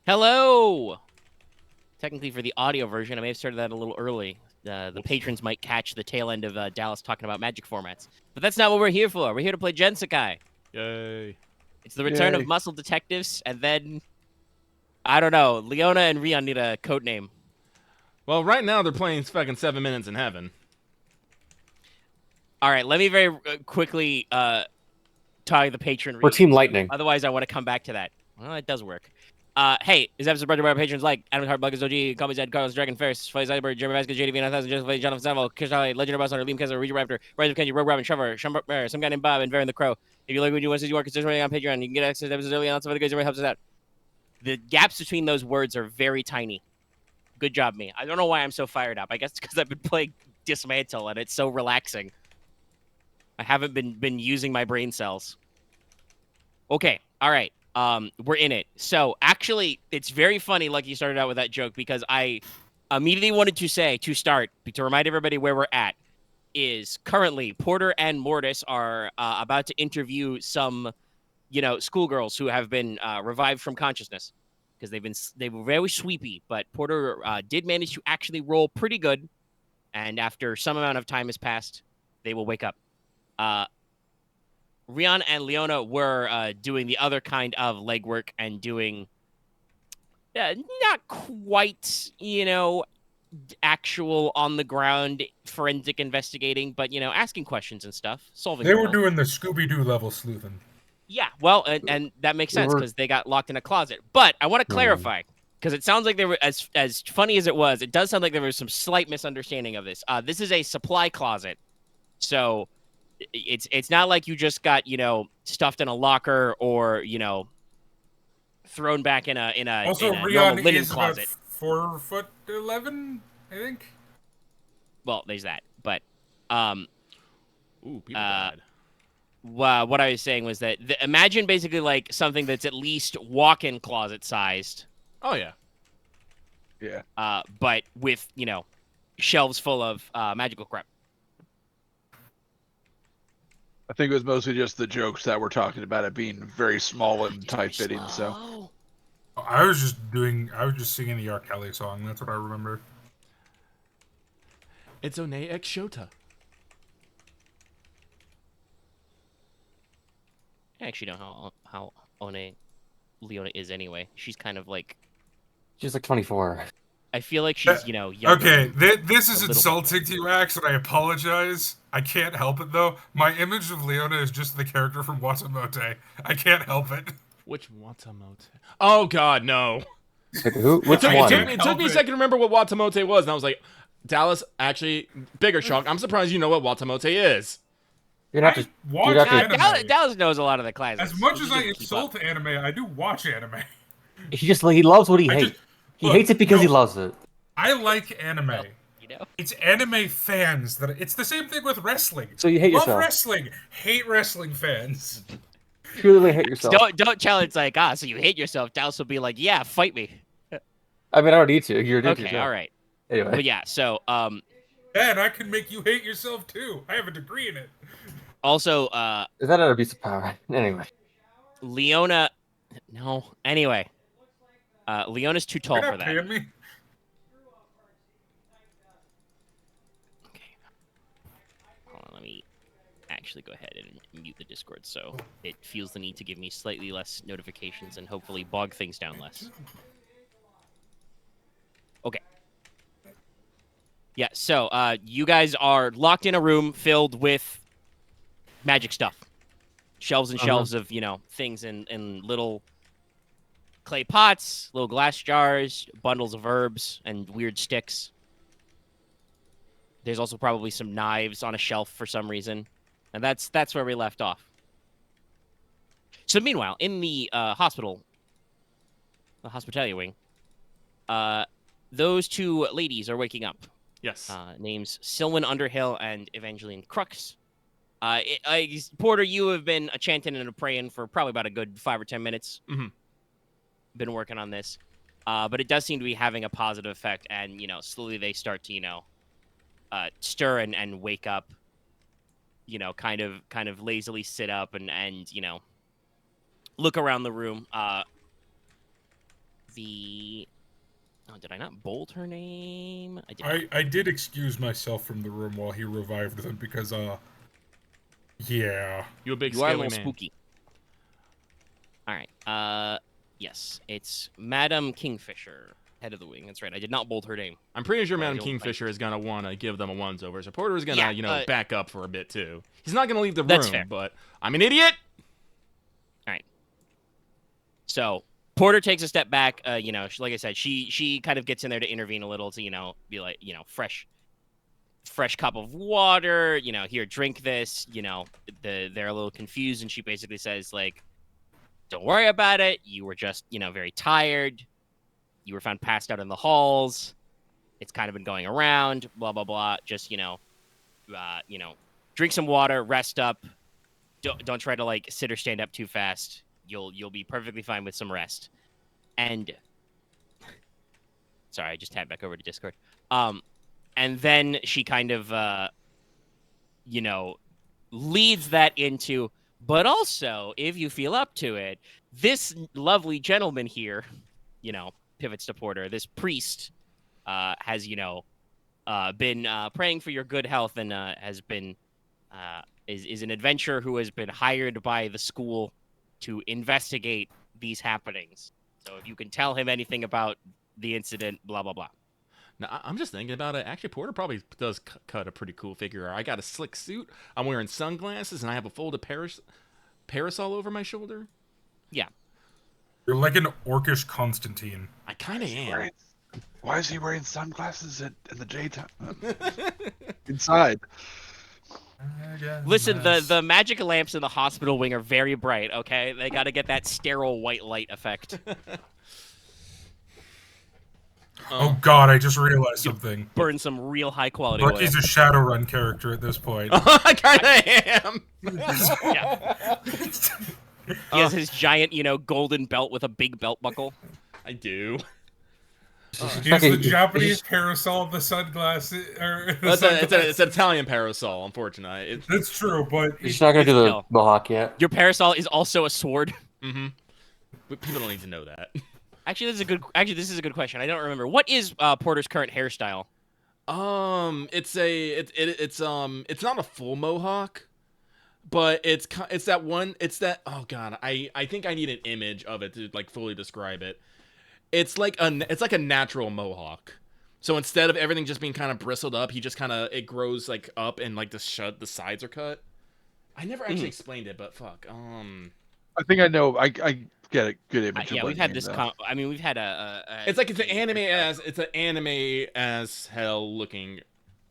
Hello! Technically, for the audio version, I may have started that a little early. The patrons might catch the tail end of Dallas talking about magic formats. But that's not what we're here for. We're here to play GenSekai. Yay. It's the return of muscle detectives, and then... I don't know. Leona and Ryahn need a code name. Well, right now they're playing fucking 7 Minutes in Heaven. All right, let me very quickly tie the patron. We're Team Lightning. Otherwise, I want to come back to that. Well, it does work. Hey, this episode brought to you by our patrons like Adam Hart, Buggers, OG, Call Me Zed, Carlos, Dragon Ferris, Flays Iceberg, Jeremy Vasquez, JDV 9000, Joseph Lee, Jonathan Sandoval, Kishali, Legendary Boss Hunter, Liam Kessler, Regent Raptor, Rise of Kenji, Rogue Robin, Trevor, Shumber, some guy named Bob, and Varen the Crow. If you like what you want to see, you are considering on Patreon. You can get access to episodes early on. Some other guys really helps us out. The gaps between those words are very tiny. Good job, me. I don't know why I'm so fired up. I guess it's because I've been playing Dismantle, and it's so relaxing. I haven't been using my brain cells. Okay, all right. We're in it. So, actually, it's very funny, like you started out with that joke, because I immediately wanted to say, to start, to remind everybody where we're at, is currently Porter and Mortis are about to interview some, schoolgirls who have been revived from consciousness, because they were very sweepy, but Porter did manage to actually roll pretty good, and after some amount of time has passed, they will wake up. Ryahn and Leona were doing the other kind of legwork and doing not quite, actual on-the-ground forensic investigating, but, asking questions and stuff, solving They were riddles. doing the Scooby-Doo level sleuthing. Yeah, well, and that makes sense because they got locked in a closet. But I want to clarify, because it sounds like they were, as funny as it was, it does sound like there was some slight misunderstanding of this. This is a supply closet, so... It's not like you just got stuffed in a locker or thrown back in a Also, in a Ryahn normal linen is closet. about 4'11", I think. Well, there's that, but Ooh, people died. what I was saying was that imagine basically like something that's at least walk-in closet sized. Oh yeah. Yeah. But with shelves full of magical crap. I think it was mostly just the jokes that we're talking about it being very small and tight-fitting. So I was just singing the R. Kelly song. That's what I remember. It's One X Shota. I actually don't know how One Leona is anyway. She's kind of like... She's like 24. I feel like she's, younger. Okay, this is insulting to you, Axe, and I apologize. I can't help it, though. My image of Leona is just the character from Watamote. I can't help it. Which Watamote? Oh god, no. Like, who? Which one? It took me a second to remember what Watamote was, and I was like, Dallas, actually, bigger shock. I'm surprised you know what Watamote is. You're not just... Watch anime. Dallas knows a lot of the classics. As much as I insult anime, I do watch anime. He loves what he hates. He hates it because he loves it. I like anime. It's anime fans that... It's the same thing with wrestling. So you hate yourself. Love wrestling. Hate wrestling fans. Truly hate yourself. Don't challenge like, so you hate yourself. Dallas will be like, yeah, fight me. I mean, I don't need to. You're okay, all right. Anyway. But yeah, so... And I can make you hate yourself, too. I have a degree in it. Also, is that an abuse of power? Anyway. Leona... No. Anyway. Leona's too tall for that. Paying me? Okay. Hold on, let me actually go ahead and mute the Discord so it feels the need to give me slightly less notifications and hopefully bog things down less. Okay. Yeah, so you guys are locked in a room filled with magic stuff. Shelves and shelves of, things in little clay pots, little glass jars, bundles of herbs, and weird sticks. There's also probably some knives on a shelf for some reason. And that's where we left off. So meanwhile, in the hospital, the hospitality wing, those two ladies are waking up. Yes. Names Silwyn Underhill and Evangeline Crux. Porter, you have been a chanting and a praying for probably about a good 5 or 10 minutes. Mm-hmm. Been working on this. But it does seem to be having a positive effect, and, slowly they start to, stir and wake up, kind of lazily sit up and look around the room. the. Oh, did I not bold her name? I did. I did excuse myself from the room while he revived them because yeah. You a big You are a scaly little man. spooky. All right. Yes, it's Madam Kingfisher, head of the wing. That's right. I did not bold her name. I'm pretty sure I Madam don't Kingfisher is gonna want to give them a once over. So Porter is gonna, Yeah, back up for a bit too. He's not gonna leave the That's room, fair. but I'm an idiot. So Porter takes a step back. Like I said, she kind of gets in there to intervene a little to be like fresh cup of water. Here, drink this. They're a little confused, and she basically says like, "Don't worry about it. You were just very tired. You were found passed out in the halls. It's kind of been going around. Blah blah blah. Just drink some water, rest up. Don't try to like sit or stand up too fast. You'll be perfectly fine with some rest." And sorry, I just tabbed back over to Discord. And then she kind of leads that into, but also if you feel up to it, this lovely gentleman here, pivots to Porter. This priest has been praying for your good health and has been is an adventurer who has been hired by the school to investigate these happenings. So if you can tell him anything about the incident, blah blah blah. Now, I'm just thinking about it. Actually, Porter probably does cut a pretty cool figure. I got a slick suit. I'm wearing sunglasses, and I have a folded parasol over my shoulder. Yeah. You're like an orcish Constantine. I kind of am. Why is he wearing sunglasses in the daytime? Inside. Listen, the magic lamps in the hospital wing are very bright, okay? They got to get that sterile white light effect. Oh god, I just realized something. Burn some real high quality Porq oil. is a Shadowrun character at this point. I kind of am. Yeah. He has his giant, golden belt with a big belt buckle. I do. He has the Japanese parasol, the sunglasses. It's an Italian parasol, unfortunately. That's true, but He's not gonna do the No. mohawk yet. Your parasol is also a sword. Mm-hmm. But people don't need to know that. Actually, this is a good question. I don't remember. What is Porter's current hairstyle? It's not a full mohawk, but it's that one. It's that. Oh god, I think I need an image of it to like fully describe it. It's like a natural mohawk. So instead of everything just being kind of bristled up, he just kind of it grows like up and like the sides are cut. I never actually explained it, but fuck. I think I know. I get a good image. Yeah, of what we've you had mean, this. though. We've had a it's like it's an anime as hell looking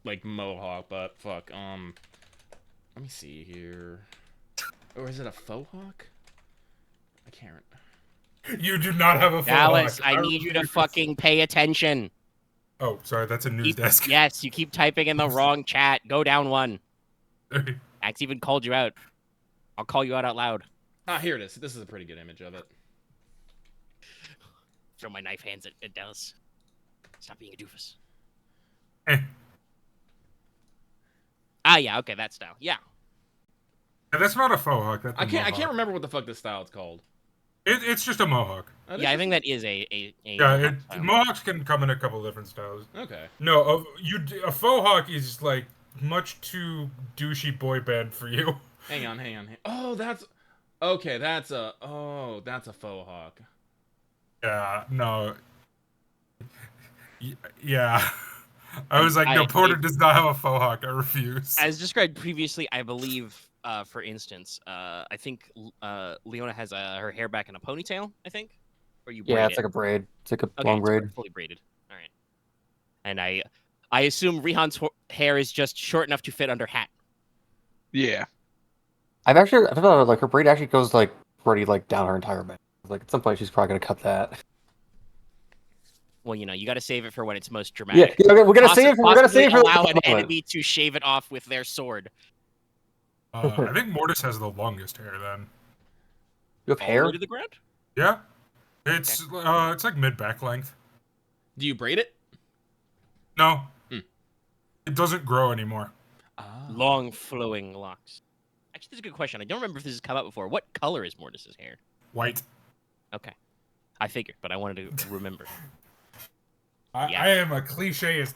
like mohawk, but fuck. Let me see here. Or is it a faux hawk? I can't. you do not have a full Dallas, hawk. I need you to fucking pay attention. Oh, sorry, that's a news desk. Yes, you keep typing in the wrong chat. Go down one. Axe even called you out. I'll call you out loud. Ah, here it is. This is a pretty good image of it. Throw my knife hands at Dallas. Stop being a doofus. Yeah, okay, that style. Yeah. That's not a faux hawk. That's a I can't mohawk. remember what the fuck this style is called. It's just a mohawk. Yeah, I think that is a Yeah, style. mohawks can come in a couple different styles. Okay. No, a faux hawk is like much too douchey boy band for you. Hang on. Oh, that's okay. That's a faux hawk. Yeah, no. Yeah. I was like, no, Porter does not have a faux hawk. I refuse. As described previously, I believe, for instance, I think Leona has her hair back in a ponytail, I think? Or you braid Yeah, it's it? like a braid. It's like a Okay, long it's braid. fully braided. All right. And I assume Ryah's hair is just short enough to fit under hat. Yeah. I thought about like her braid actually goes like pretty like down her entire back. Like at some point she's probably gonna cut that. Well, you got to save it for when it's most Yeah, dramatic. yeah, we're gonna save it. We're gonna save it for allow the an moment. enemy to shave it off with their sword. I think Mortis has the longest hair then. You have All hair? the way to the ground? Yeah. It's like mid back length. Do you braid it? No. Hmm. It doesn't grow anymore. Long flowing locks. Actually, that's a good question. I don't remember if this has come up before. What color is Mortis's hair? White. Okay. I figured, but I wanted to remember. Yeah. I am a cliche as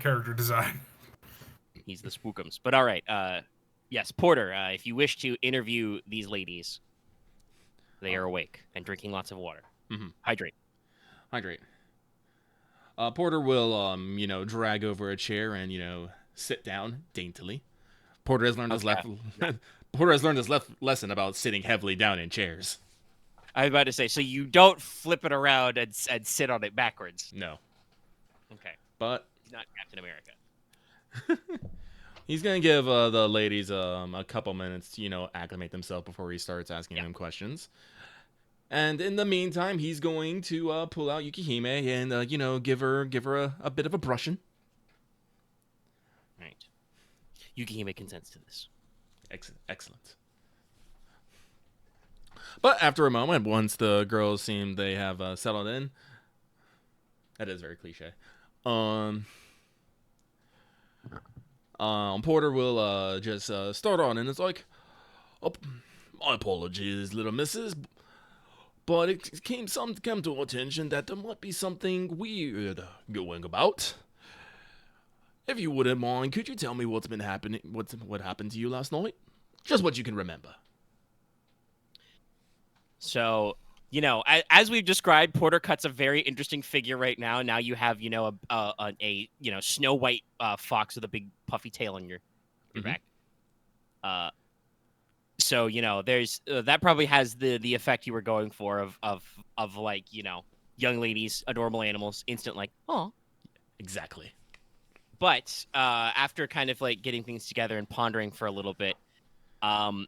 character design. He's the spookums. But all right. Yes, Porter. If you wish to interview these ladies, they are awake and drinking lots of water. Hydrate. Hydrate. Porter will, drag over a chair and, sit down daintily. Porter has learned Porter has learned his lesson about sitting heavily down in chairs. I was about to say, so you don't flip it around and sit on it backwards. No. Okay. But He's not Captain America. he's gonna give the ladies a couple minutes to, acclimate themselves before he starts asking them questions. And in the meantime, he's going to pull out Yukihime and give her a bit of a brushing. Right. Yukihime consents to this. Excellent. But after a moment, once the girls seem they have settled in, that is very cliche. Porter will just start on, and it's like, oh, my apologies, little missus, but it came to our attention that there might be something weird going about. If you wouldn't mind, could you tell me what's been happening? What happened to you last night? Just what you can remember. So, as we've described, Porter cuts a very interesting figure right now. Now you have, a Snow White fox with a big puffy tail on your back. So, there's that probably has the effect you were going for of like, young ladies, adorable animals, instant like, oh, Exactly. But after kind of like getting things together and pondering for a little bit, I'm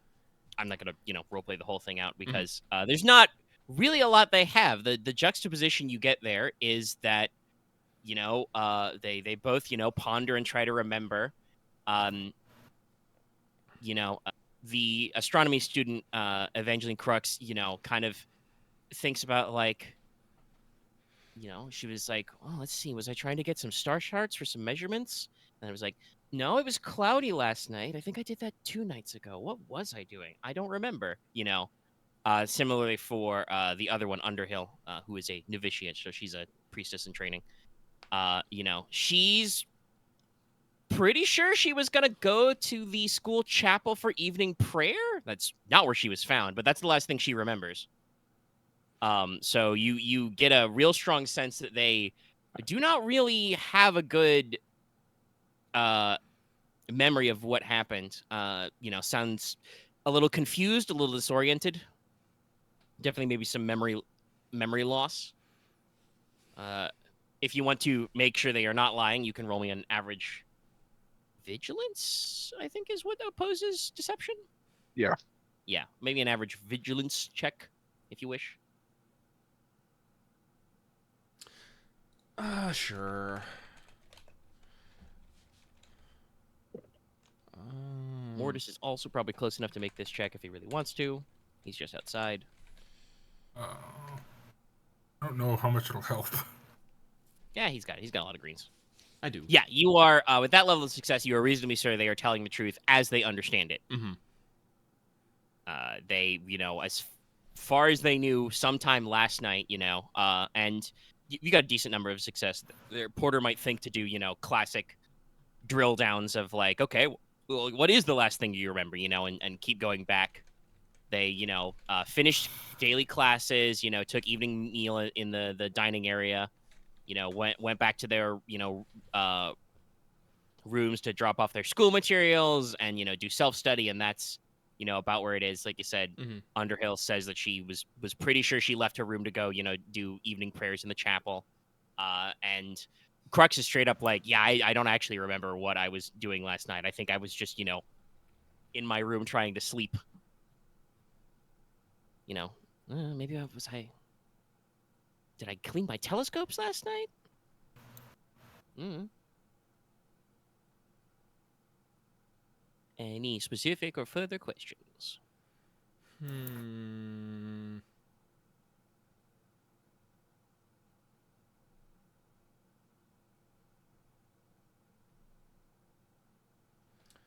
not gonna roleplay the whole thing out because there's not really a lot they have. The juxtaposition you get there is that they both ponder and try to remember. The astronomy student Evangeline Crux kind of thinks about like. She was like, oh, let's see. Was I trying to get some star charts for some measurements? And I was like, no, it was cloudy last night. I think I did that 2 nights ago. What was I doing? I don't remember. Similarly for the other one, Underhill, who is a novitiate. So she's a priestess in training. She's pretty sure she was going to go to the school chapel for evening prayer. That's not where she was found, but that's the last thing she remembers. So you get a real strong sense that they do not really have a good memory of what happened. Sounds a little confused, a little disoriented. Definitely maybe some memory loss. If you want to make sure they are not lying, you can roll me an average vigilance, I think is what opposes deception. Yeah. Yeah, maybe an average vigilance check, if you wish. Sure. Mortis is also probably close enough to make this check if he really wants to. He's just outside. I don't know how much it'll help. Yeah, he's got a lot of greens. I do. Yeah, you are with that level of success. You are reasonably sure they are telling the truth as they understand it. Mm-hmm. They, as far as they knew, sometime last night, and you got a decent number of success. Porter might think to do, classic drill downs of like, okay, well, what is the last thing you remember, and keep going back. They, finished daily classes, took evening meal in the dining area, went back to their, rooms to drop off their school materials and, do self-study. And that's, about where it is. Like you said, Underhill says that she was pretty sure she left her room to go, do evening prayers in the chapel. And Crux is straight up like, yeah, I don't actually remember what I was doing last night. I think I was just, in my room trying to sleep. Maybe did I clean my telescopes last night? Any specific or further questions?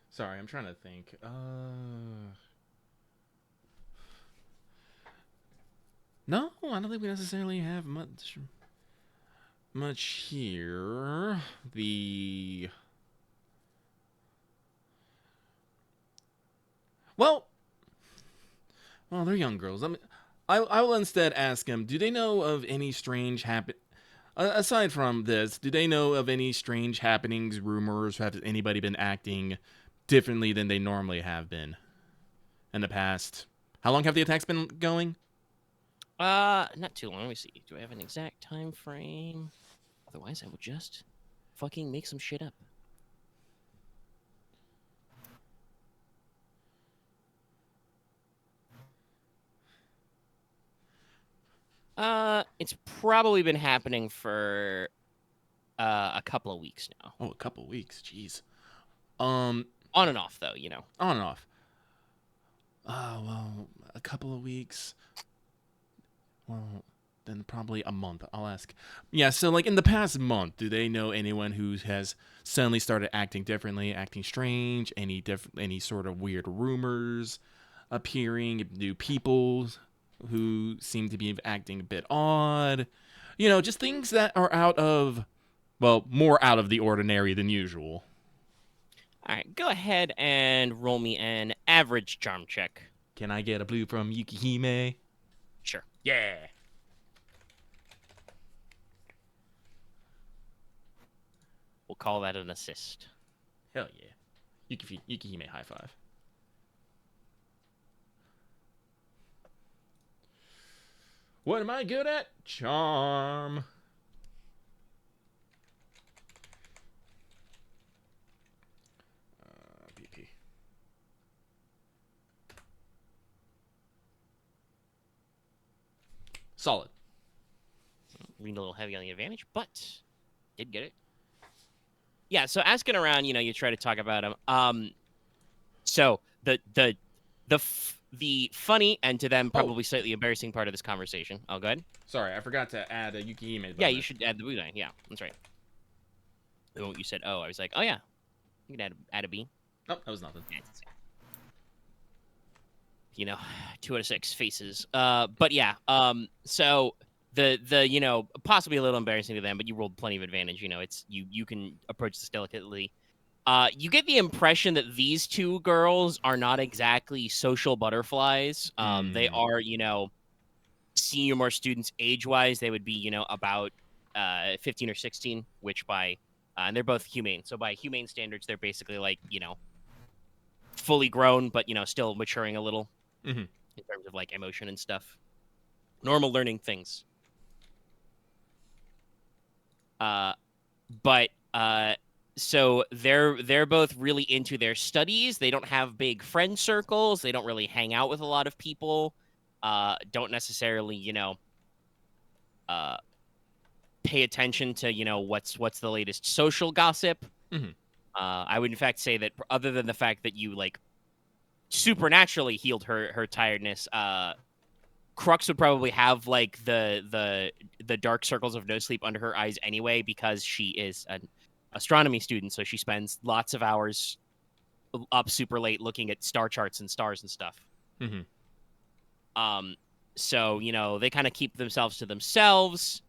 Sorry, I'm trying to think. No, I don't think we necessarily have much here. Well, they're young girls. I will instead ask them, do they know of any strange aside from this, do they know of any strange happenings, rumors? Has anybody been acting differently than they normally have been in the past? How long have the attacks been going? Not too long. Let me see. Do I have an exact time frame? Otherwise, I will just fucking make some shit up. It's probably been happening for a couple of weeks now. Oh, a couple weeks. Jeez. On and off, though, you know. On and off. Well, a couple of weeks. Well, then probably a month. I'll ask. Yeah, so like in the past month, do they know anyone who has suddenly started acting differently, acting strange? Any sort of weird rumors appearing? New people who seem to be acting a bit odd? You know, just things that are more out of the ordinary than usual. All right, go ahead and roll me an average charm check. Can I get a blue from Yukihime? Sure. Yeah. We'll call that an assist. Hell yeah. Yukihime high five. What am I good at? Charm. BP. Solid. Leaned a little heavy on the advantage, but did get it. Yeah, so asking around, you know, you try to talk about him. So the funny and to them probably slightly embarrassing part of this conversation. Oh, go ahead. Sorry, I forgot to add a Yukihime. Yeah, you should add the Budai. Yeah, that's right. Oh, you said, oh, I was like, oh yeah, you can add a B. Nope, that was nothing. Yeah, you know, 2 out of 6 faces. But yeah, so the you know, possibly a little embarrassing to them, but you rolled plenty of advantage. You know, it's you can approach this delicately. You get the impression that these two girls are not exactly social butterflies. They are, you know, senior students age-wise. They would be, you know, about 15 or 16, which by and they're both humane. So by humane standards, they're basically like, you know, fully grown, but, you know, still maturing a little in terms of like emotion and stuff. Normal learning things. So they're both really into their studies. They don't have big friend circles. They don't really hang out with a lot of people. Don't necessarily, you know, pay attention to, you know, what's the latest social gossip. I would in fact say that other than the fact that you like supernaturally healed her tiredness, Crux would probably have like the dark circles of no sleep under her eyes anyway, because she is an astronomy student, so she spends lots of hours up super late looking at star charts and stars and stuff. So, you know, they kind of keep themselves to themselves.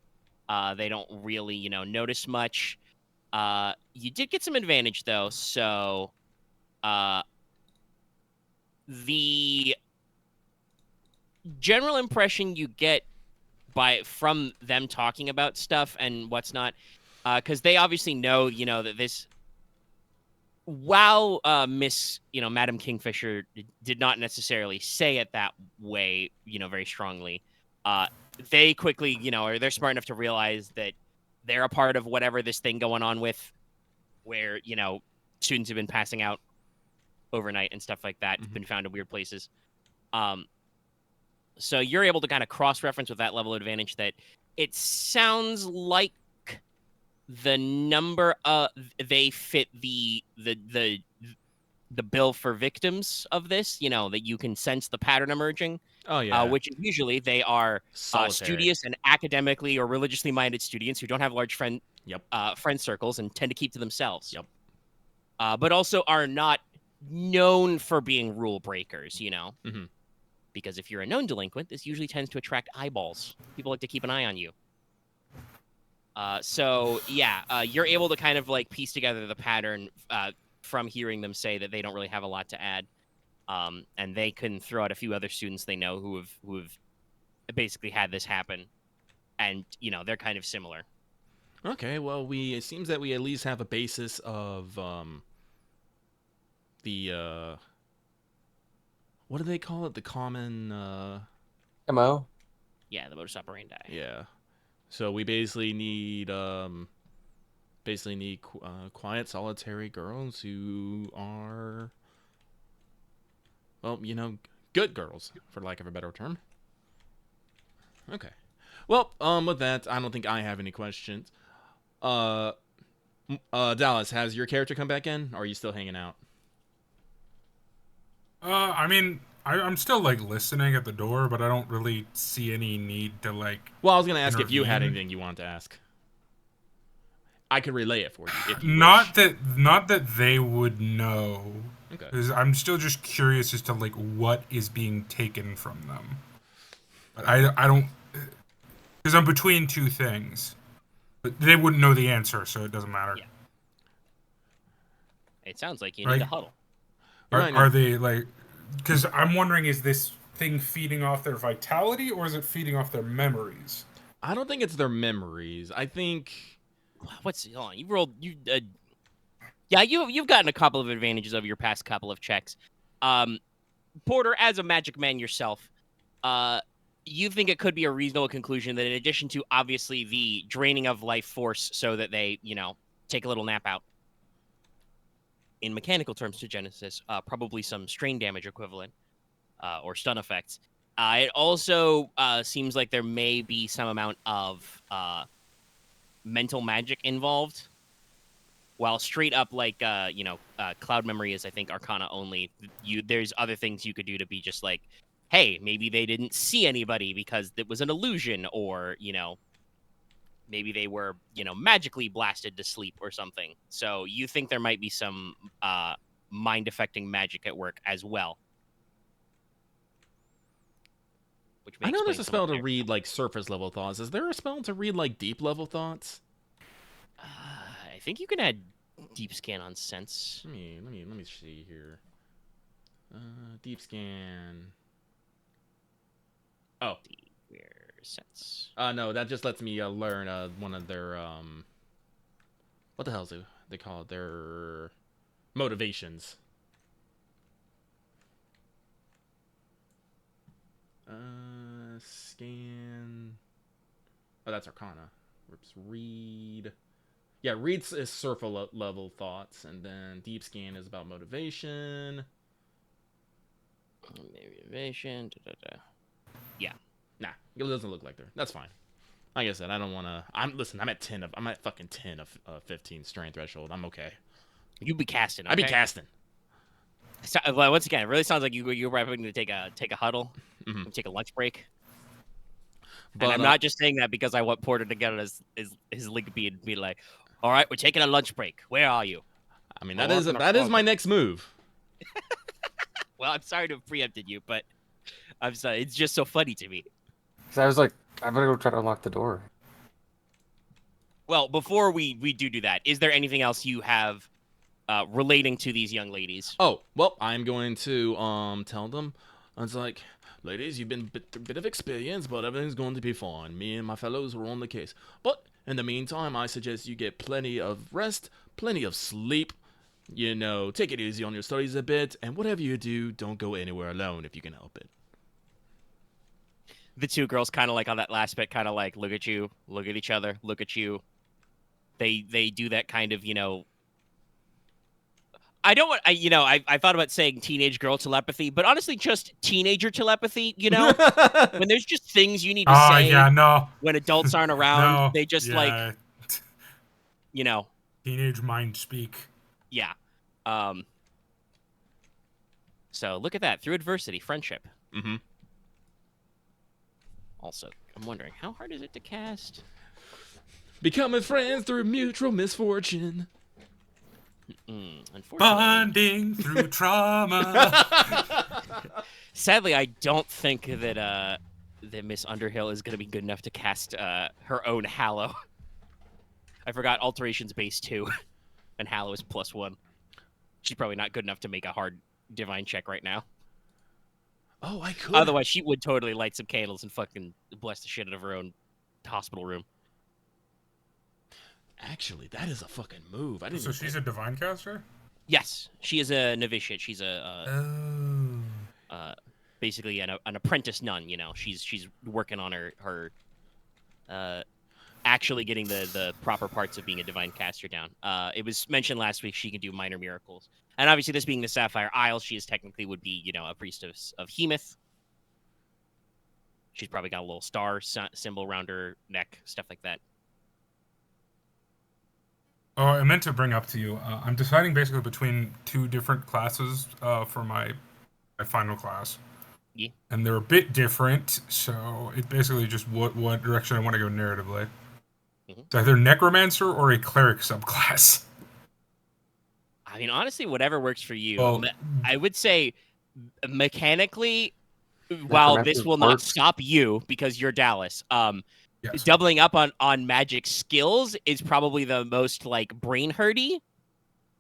They don't really, you know, notice much. You did get some advantage though, so the general impression you get from them talking about stuff and what's not, because they obviously know, you know, that this, while Miss, you know, Madam Kingfisher did not necessarily say it that way, you know, very strongly, they quickly, you know, they're smart enough to realize that they're a part of whatever this thing going on with, where, you know, students have been passing out overnight and stuff like that, been found in weird places. So you're able to kind of cross-reference with that level of advantage that it sounds like the number they fit the bill for victims of this, you know, that you can sense the pattern emerging. Oh yeah. Which is usually they are studious and academically or religiously minded students who don't have large friend circles and tend to keep to themselves. But also are not known for being rule breakers, you know. Because if you're a known delinquent, this usually tends to attract eyeballs. People like to keep an eye on you. So yeah, you're able to kind of like piece together the pattern from hearing them say that they don't really have a lot to add. And they can throw out a few other students they know who have basically had this happen. And, you know, they're kind of similar. Okay, well, it seems that we at least have a basis of the what do they call it? The common MO. Yeah, the modus operandi. Yeah. So we basically need quiet, solitary girls who are, well, you know, good girls, for lack of a better term. Okay. Well, with that, I don't think I have any questions. Dallas, has your character come back in, or are you still hanging out? I mean, I'm still like listening at the door, but I don't really see any need to like. Well, I was gonna ask if you had intervene. anything you wanted to ask. I could relay it for you if you Not wish. that they would know. Okay. 'Cause I'm still just curious as to like what is being taken from them. But I don't, because I'm between two things. But they wouldn't know the answer, so it doesn't matter. Yeah. It sounds like you Right. need a huddle. Are they like? Because I'm wondering, is this thing feeding off their vitality or is it feeding off their memories? I don't think it's their memories. I think. Hold on, you rolled yeah, you've gotten a couple of advantages of your past couple of checks. Porter, as a magic man yourself, you think it could be a reasonable conclusion that in addition to obviously the draining of life force so that they, you know, take a little nap out, in mechanical terms to GeneSys, probably some strain damage equivalent or stun effects. It also seems like there may be some amount of mental magic involved. While straight up, like, cloud memory is, I think, Arcana only. There's other things you could do to be just like, hey, maybe they didn't see anybody because it was an illusion, or, you know, maybe they were, you know, magically blasted to sleep or something. So you think there might be some mind-affecting magic at work as well. Which I know there's a explain some spell of to their- read like surface level thoughts. Is there a spell to read like deep level thoughts? I think you can add deep scan on sense. Let me see here. Deep scan. Oh. Where sense? No, that just lets me learn one of their what the hell is it? They call it their motivations. Scan. Oh, that's Arcana. Oops, read. Yeah, read is surface level thoughts, and then deep scan is about motivation. Motivation. Yeah. Nah, it doesn't look like there. That's fine. Like I said, I don't want to. I'm at fucking 10 of 15 strain threshold. I'm okay. You'd be casting. Okay? I'd be casting. So, well, once again, it really sounds like you're probably going to take a huddle, Mhm. take a lunch break. But And I'm not just saying that because I want Porter to get on his link and be like, all right, we're taking a lunch break. Where are you? I mean, Well, that is my next move. Well, I'm sorry to have preempted you, but I'm sorry. It's just so funny to me. Because I was like, I'm gonna go try to unlock the door. Well, before we do that, is there anything else you have relating to these young ladies? Oh, well, I'm going to tell them. It's like, ladies, you've been a bit of experience, but everything's going to be fine. Me and my fellows are on the case. But in the meantime, I suggest you get plenty of rest, plenty of sleep. You know, take it easy on your studies a bit, and whatever you do, don't go anywhere alone if you can help it. The two girls kind of like on that last bit, kind of like look at you, look at each other, look at you. They do that kind of, you know. I don't want, I thought about saying teenage girl telepathy, but honestly, just teenager telepathy. You know, when there's just things you need to Oh say yeah, no, when adults aren't around, no. they just yeah, you know, teenage mind speak. yeah. So look at that, through adversity, friendship. Mm-hmm. Also, I'm wondering, how hard is it to cast? Becoming friends through mutual misfortune. Unfortunately. Bonding through trauma. Sadly, I don't think that that Miss Underhill is going to be good enough to cast her own Hallow. I forgot Alteration's base 2, and Hallow is +1. She's probably not good enough to make a hard divine check right now. Oh, I could. Otherwise, she would totally light some candles and fucking bless the shit out of her own hospital room. Actually, that is a fucking move. I didn't. So she's a divine caster? Yes, she is a novitiate. She's a basically an apprentice nun. You know, she's working on her actually getting the proper parts of being a divine caster down. It was mentioned last week she can do minor miracles, and obviously this being the Sapphire Isle, she is technically would be a priestess of Hemeth. She's probably got a little star symbol around her neck, stuff like that. Oh, I meant to bring up to you. I'm deciding basically between 2 different classes for my final class. Yeah. And they're a bit different, so it's basically just what direction I want to go narratively. Mm-hmm. It's either Necromancer or a Cleric subclass. I mean, honestly, whatever works for you. Well, I would say mechanically, while this will not stop you because you're Dallas, yes. doubling up on magic skills is probably the most like brain hurty.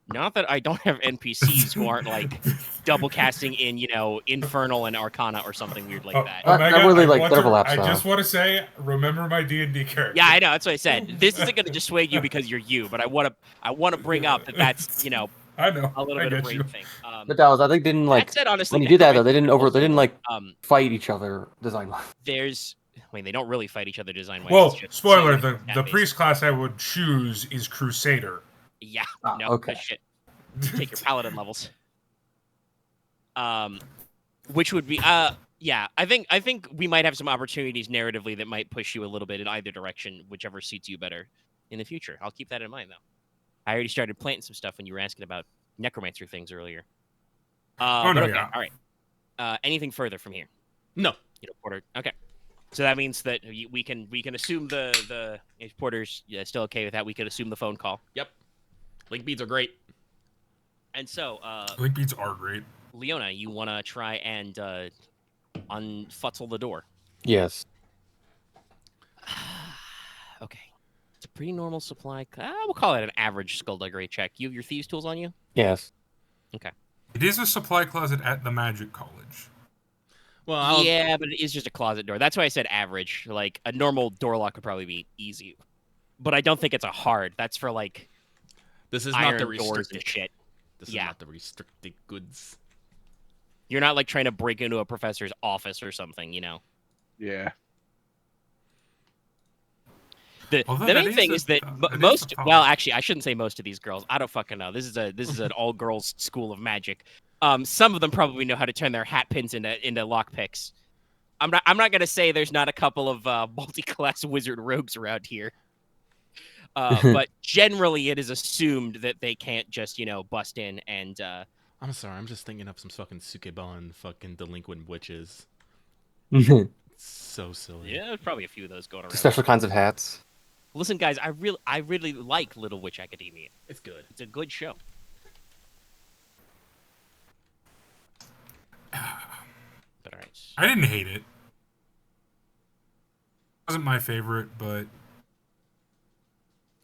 Not that I don't have NPCs who aren't like double casting in Infernal and Arcana or something weird like that. Omega, that really like overlaps. I just want to say, remember my D&D character. Yeah, I know. That's what I said. This isn't going to dissuade you because you're you, but I want to bring up that's I know a little bit of brain thing. But Dallas, I think didn't like. That said, honestly, when you did that though, they didn't like fight each other design wise. They don't really fight each other design wise. Well, spoiler: the priest class I would choose is Crusader. Yeah. No. Okay. Good shit. Take your paladin levels. Which would be yeah. I think we might have some opportunities narratively that might push you a little bit in either direction, whichever suits you better in the future. I'll keep that in mind though. I already started planting some stuff when you were asking about necromancer things earlier. Okay. Yeah. All right. Anything further from here? No. Porter. Okay. So that means that we can assume the if Porter's still okay with that, we could assume the phone call. Yep. Link beads are great. And so Link beads are great. Leona, you want to try and unfutzel the door? Yes. Okay. It's a pretty normal supply. We'll call it an average skullduggery check. You have your thieves' tools on you? Yes. Okay. It is a supply closet at the Magic College. Well, yeah, but it is just a closet door. That's why I said average. Like, a normal door lock would probably be easy. But I don't think it's a hard. That's for, like, this is iron not the doors restricted and shit. This is not the restricted goods. You're not, like, trying to break into a professor's office or something, Yeah. The main thing is that most, well, actually, I shouldn't say most of these girls. I don't fucking know. This is an all girls school of magic. Some of them probably know how to turn their hat pins into lock picks. I'm not gonna say there's not a couple of multi-class wizard rogues around here. But generally, it is assumed that they can't just bust in and. I'm sorry. I'm just thinking of some fucking succubus and fucking delinquent witches. So silly. Yeah, there's probably a few of those going around. Special kinds of hats. Listen, guys, I really like Little Witch Academia. It's good. It's a good show. But all right. I didn't hate it. It wasn't my favorite, but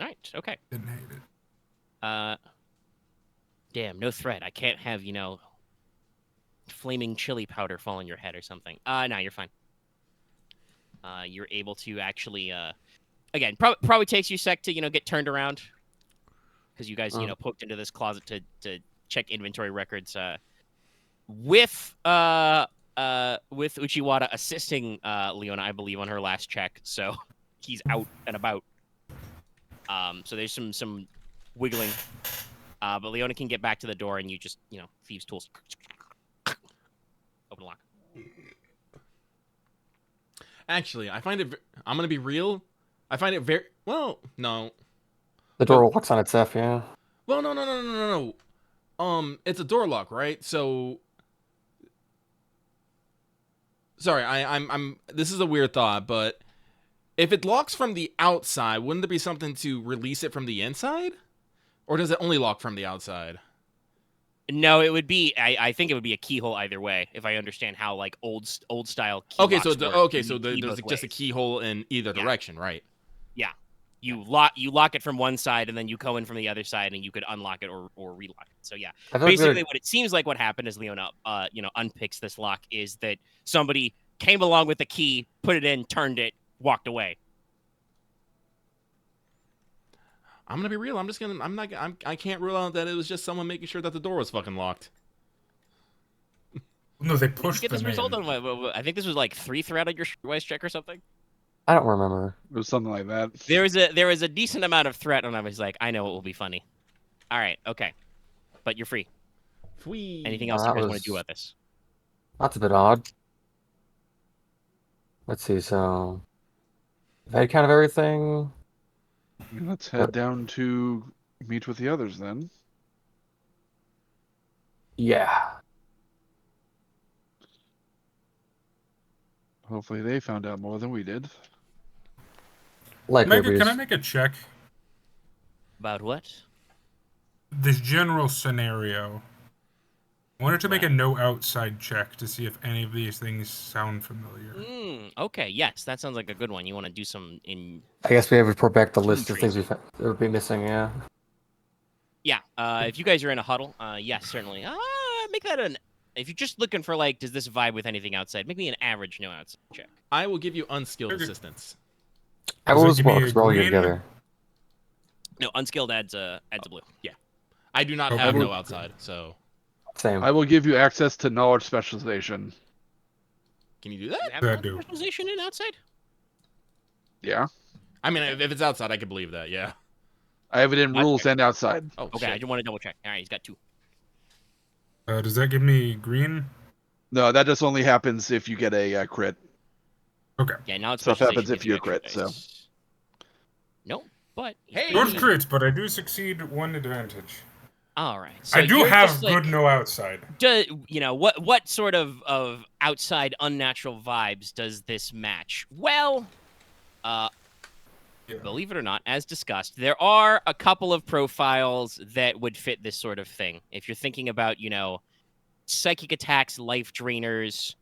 All right. Okay. didn't hate it. Damn, no threat. I can't have flaming chili powder fall on your head or something. No, you're fine. You're able to actually again, probably takes you a sec to get turned around because you guys poked into this closet to check inventory records with Uchiwara assisting Leona, I believe, on her last check, so he's out and about. So there's some wiggling, but Leona can get back to the door, and you just thieves' tools open lock. Actually, I find it. I'm gonna be real. I find it very well. No. The door locks on itself. Yeah. Well, no. It's a door lock, right? So. Sorry, I'm. This is a weird thought, but if it locks from the outside, wouldn't there be something to release it from the inside, or does it only lock from the outside? No, it would be. I think it would be a keyhole either way. If I understand how like old style key Okay, locks so work, okay, you so need key there's both just a ways. keyhole in either Yeah. direction, right? Yeah, you lock it from one side, and then you go in from the other side, and you could unlock it or relock it. So yeah, I feel like basically, what it seems like what happened is Leona, unpicks this lock is that somebody came along with the key, put it in, turned it, walked away. I'm gonna be real. I can't rule out that it was just someone making sure that the door was fucking locked. No, they Did you pushed get this them result in. on I think this was like 3 threat on your Streetwise check or something. I don't remember. It was something like that. There was a decent amount of threat, and I was like, I know it will be funny. All right, okay, but you're free. Whee. Anything else you that guys want was- to do about this? That's a bit odd. Let's see. So, I've had kind of everything. Let's head down to meet with the others then. Yeah. Hopefully they found out more than we did. Like Can I Rubies. make a check? About what? This general scenario. I wanted to make a no outside check to see if any of these things sound familiar. Okay, yes, that sounds like a good one. You want to do some in... I guess we have to report back the list of things tracing. that would be missing. Yeah. Yeah, if you guys are in a huddle, yes, certainly. Make that an... If you're just looking for, like, does this vibe with anything outside, make me an average no outside check. I will give you unskilled Okay. assistance. I Does it will as give well me a because we're all here green? together. No, unskilled adds a blue. I do not Okay. have no outside, so Same. I will give you access to knowledge specialization. can you do Do that? you have Yeah, I another do. specialization in outside? Yeah. I mean, if it's outside, I can believe that. Yeah. I have it in Okay. rules and outside. Oh, Okay, I shit. just want to double check. All right, he's got 2. Does that give me green? No, that just only happens if you get a crit. Okay. Yeah, now it's Stuff happens specialization if gives you extra crit, so. dice. Nope, but... Hey! Both crits, but I do succeed 1 advantage. All right. So I do you're have just, good like, no outside. What sort of outside unnatural vibes does this match? Well, Yeah. believe it or not, as discussed, there are a couple of profiles that would fit this sort of thing. If you're thinking about, psychic attacks, life drainers,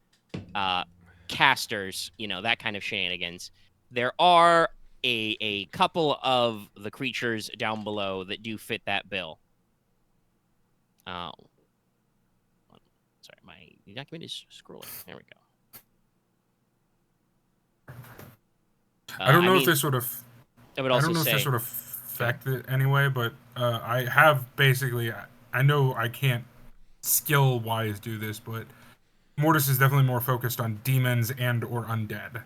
casters, that kind of shenanigans, there are a couple of the creatures down below that do fit that bill. Oh. Sorry, my document is scrolling. There we go. I don't know if mean, this sort of. I would I also don't know say, if this sort of affect it anyway, but I have basically. I know I can't skill-wise do this, but Mortis is definitely more focused on demons and or undead.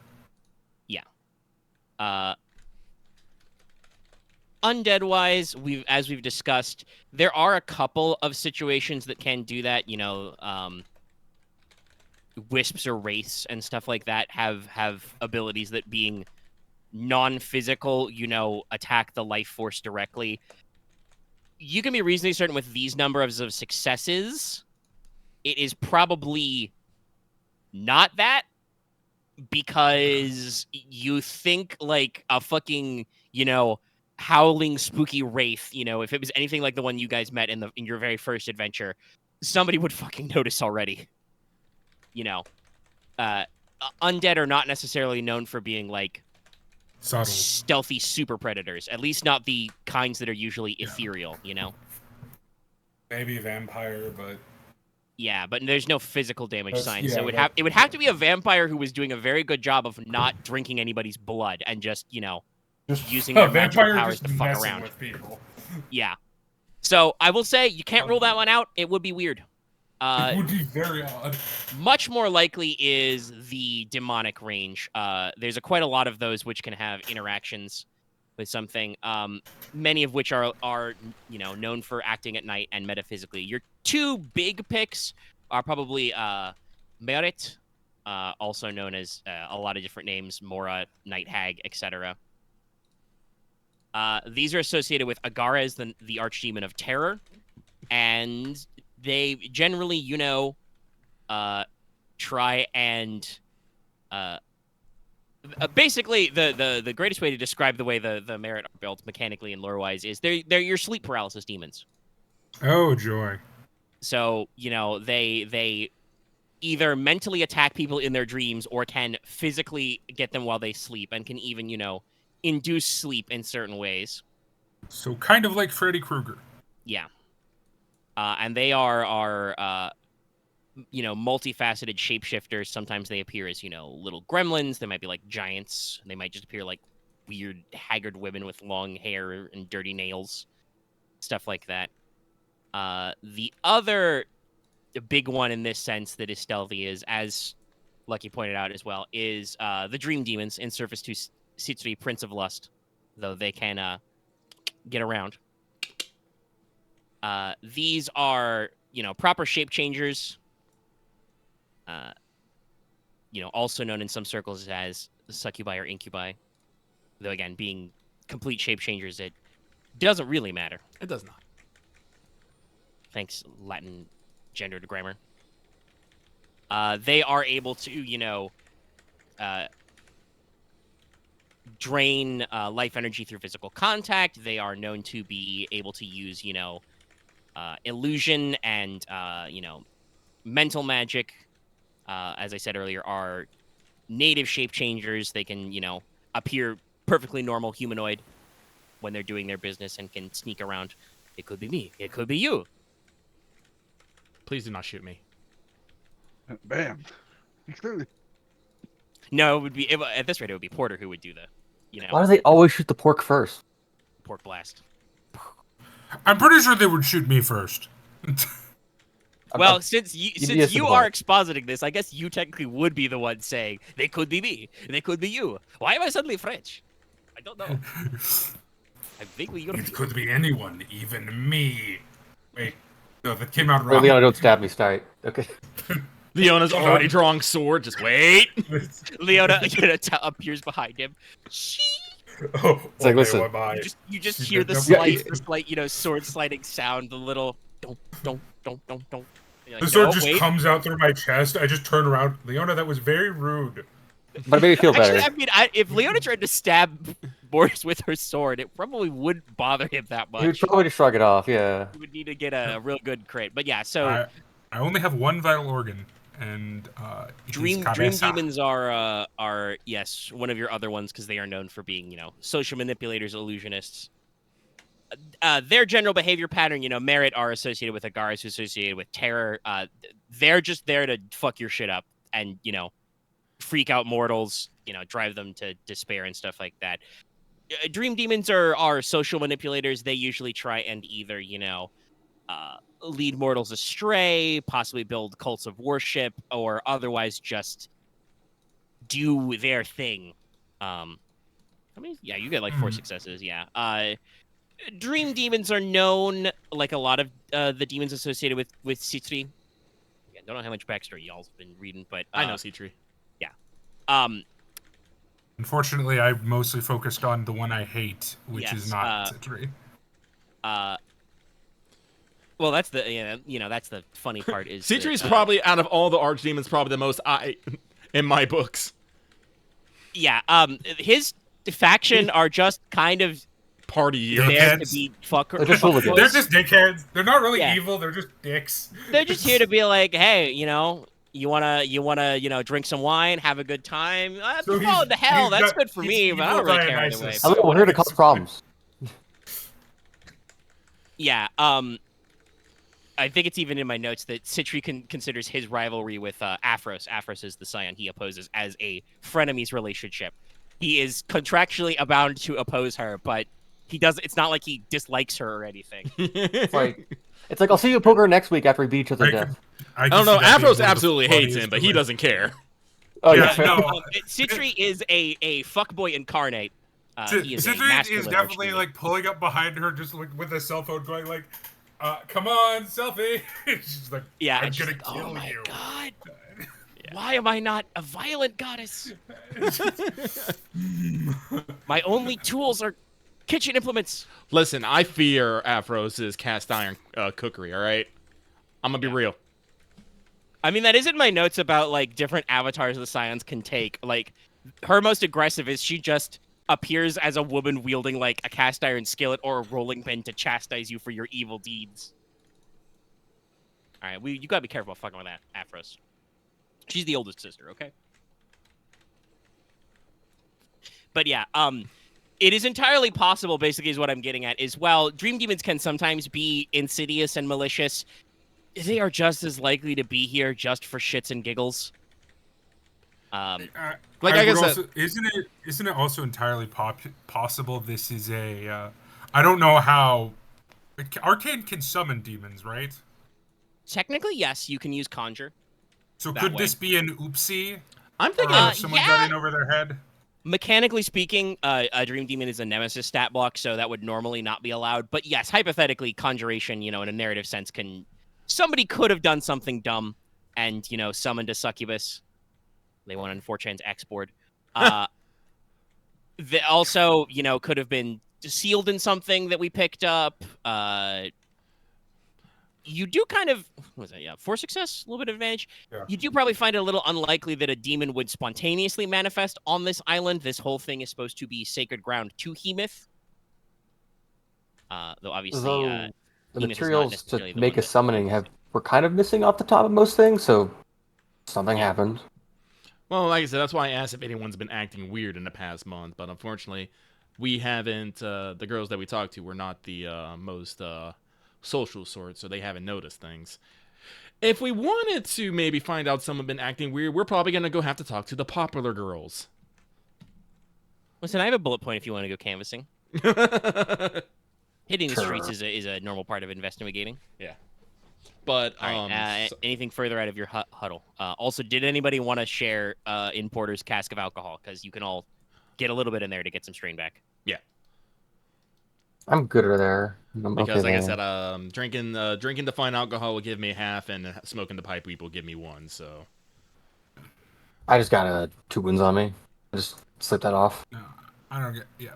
undead-wise, as we've discussed, there are a couple of situations that can do that. Wisps or wraiths and stuff like that have abilities that, being non-physical, attack the life force directly. You can be reasonably certain with these numbers of successes, it is probably not that, because you think like a fucking, howling spooky wraith, if it was anything like the one you guys met in your very first adventure, somebody would fucking notice already. Undead are not necessarily known for being like Subtle. stealthy super predators, at least not the kinds that are usually ethereal, Maybe vampire, but Yeah, but there's no physical damage That's- sign, yeah, so it would have to be a vampire who was doing a very good job of not drinking anybody's blood and just, just using their magical vampire powers just to fuck messing around. with people. Yeah. So I will say you can't rule that one out. It would be weird. It would be very odd. Much more likely is the demonic range. There's quite a lot of those which can have interactions with something. Many of which are known for acting at night and metaphysically. Your two big picks are probably Merit, also known as a lot of different names, Mora, Night Hag, etc. These are associated with Agares, the archdemon of terror, and they generally, try and basically the greatest way to describe the way the Merit are built mechanically and lore-wise is they're your sleep paralysis demons. Oh joy. So, they either mentally attack people in their dreams or can physically get them while they sleep and can even, induce sleep in certain ways. So kind of like Freddy Krueger. Yeah. And they are multifaceted shapeshifters. Sometimes they appear as, little gremlins. They might be like giants. They might just appear like weird, haggard women with long hair and dirty nails. Stuff like that. The other big one in this sense that is stealthy is, as Lucky pointed out as well, is the Dream Demons in Surface 2 Sitsui, Prince of Lust, though they can get around. These are, proper shape changers, also known in some circles as succubi or incubi. Though, again, being complete shape changers, it doesn't really matter. It does not. Thanks, Latin gendered grammar. They are able to, drain life energy through physical contact. They are known to be able to use, illusion and, mental magic. As I said earlier, are native shape changers. They can, appear perfectly normal humanoid when they're doing their business and can sneak around. It could be me. It could be you. Please do not shoot me. Bam. No, it would be at this rate. It would be Porter who would do the, Why do they always shoot the Porq first? Porq blast. I'm pretty sure they would shoot me first. Well, since you yes, are expositing this, I guess you technically would be the one saying they could be me, they could be you. Why am I suddenly French? I don't know. I'm vaguely European. It could be anyone, even me. Wait, no, that came out Well, wrong. Leona, don't stab me, Start. Okay. Leona's already drawing sword. Just wait. Leona appears behind him. She. Oh, It's like, okay, listen. what am I? You just She's hear the gonna- slight, sword sliding sound. The little don't. You're The like, sword no, just wait. comes out through my chest. I just turn around. Leona, that was very rude. But it made me feel better. Actually, I mean, if Leona tried to stab Mortis with her sword, it probably wouldn't bother him that much. He would probably just shrug it off, yeah. He would need to get a real good crit. But yeah, so I only have one vital organ, and it is Dream cabeza. Demons are yes, one of your other ones because they are known for being, social manipulators, illusionists. Their general behavior pattern, merit are associated with Agaras, who's associated with terror. They're just there to fuck your shit up and, freak out mortals, drive them to despair and stuff like that. Dream Demons are social manipulators. They usually try and either, lead mortals astray, possibly build cults of worship, or otherwise just do their thing. Yeah, you get like 4 successes, yeah. Dream Demons are known, like a lot of the demons associated with Sitsui. Again, don't know how much backstory y'all's been reading, but I know C-Tree. Yeah. Unfortunately, I've mostly focused on the one I hate, which Yes, is not Citri. Well, that's the that's the funny part is C-Tree's that, probably out of all the archdemons, probably the most in my books. yeah. His faction are just kind of Party year. there to Dickheads. be fucker. They're just hooligans. They're just dickheads. They're not really Yeah. evil. They're just dicks. They're just here to be like, hey, you wanna drink some wine, have a good time. If So you fall he's- into hell, he's that's got- good for he's me, but I evil don't really care Dionysus. anyway. I mean, we're here to cause problems. Yeah. I think it's even in my notes that Sitri considers his rivalry with Aphros. Aphros is the scion he opposes as a frenemies relationship. He is contractually bound to oppose her, but he does. It's not like he dislikes her or anything. It's like I'll see you at poker next week after we beat each other to I death. I don't know. Afros absolutely hates him, but he doesn't care. Oh Yeah, yeah, no. Sitri is a fuckboy incarnate. He is a Citri masculine is definitely archdemon. like pulling up behind her, just like with a cell phone, going like, "Come on, selfie." She's like, Yeah, "I'm and she's gonna like, kill oh my you." god, why am I not a violent goddess? My only tools are kitchen implements. Listen, I fear Afros' cast iron cookery. All right, I'm gonna be real. I mean, that is in my notes about like different avatars the Scions can take. Like, her most aggressive is she just appears as a woman wielding like a cast iron skillet or a rolling pin to chastise you for your evil deeds. All right, you gotta be careful of fucking with that Afros. She's the oldest sister, okay? But yeah, it is entirely possible, basically, is what I'm getting at, is while dream demons can sometimes be insidious and malicious, they are just as likely to be here just for shits and giggles. Like I I would said, also, isn't it also entirely possible this is a I don't know how Arcane can summon demons, right? Technically, yes, you can use conjure. So That could way. this be an oopsie? I'm Or thinking. someone yeah. got in over their head? Mechanically speaking, a dream demon is a nemesis stat block, so that would normally not be allowed. But yes, hypothetically, conjuration, in a narrative sense, somebody could have done something dumb and, summoned a succubus. They went on 4chan's X board. They also, could have been sealed in something that we picked up. You do kind of, what was that? Yeah, for success, a little bit of advantage. Yeah. You do probably find it a little unlikely that a demon would spontaneously manifest on this island. This whole thing is supposed to be sacred ground to Hemith. Though obviously, Though the Hemith is not materials necessarily to the make one a that- summoning were kind of missing off the top of most things, so something happened. Well, like I said, that's why I asked if anyone's been acting weird in the past month. But unfortunately, we haven't. The girls that we talked to were not the most social sort, so they haven't noticed things. If we wanted to maybe find out someone been acting weird, we're probably gonna go have to talk to the popular girls. Listen, I have a bullet point if you want to go canvassing. Hitting the streets Sure. is a normal part of investigating. But All right. Anything further out of your huddle? Also, did anybody want to share in Porter's cask of alcohol? Because you can all get a little bit in there to get some strain back. I'm good over there. I'm because, okay like I there. said, drinking the fine alcohol will give me half, and smoking the pipe weed will give me one. So I just got 2 wounds on me. I just slipped that off. No, I don't get. Yeah.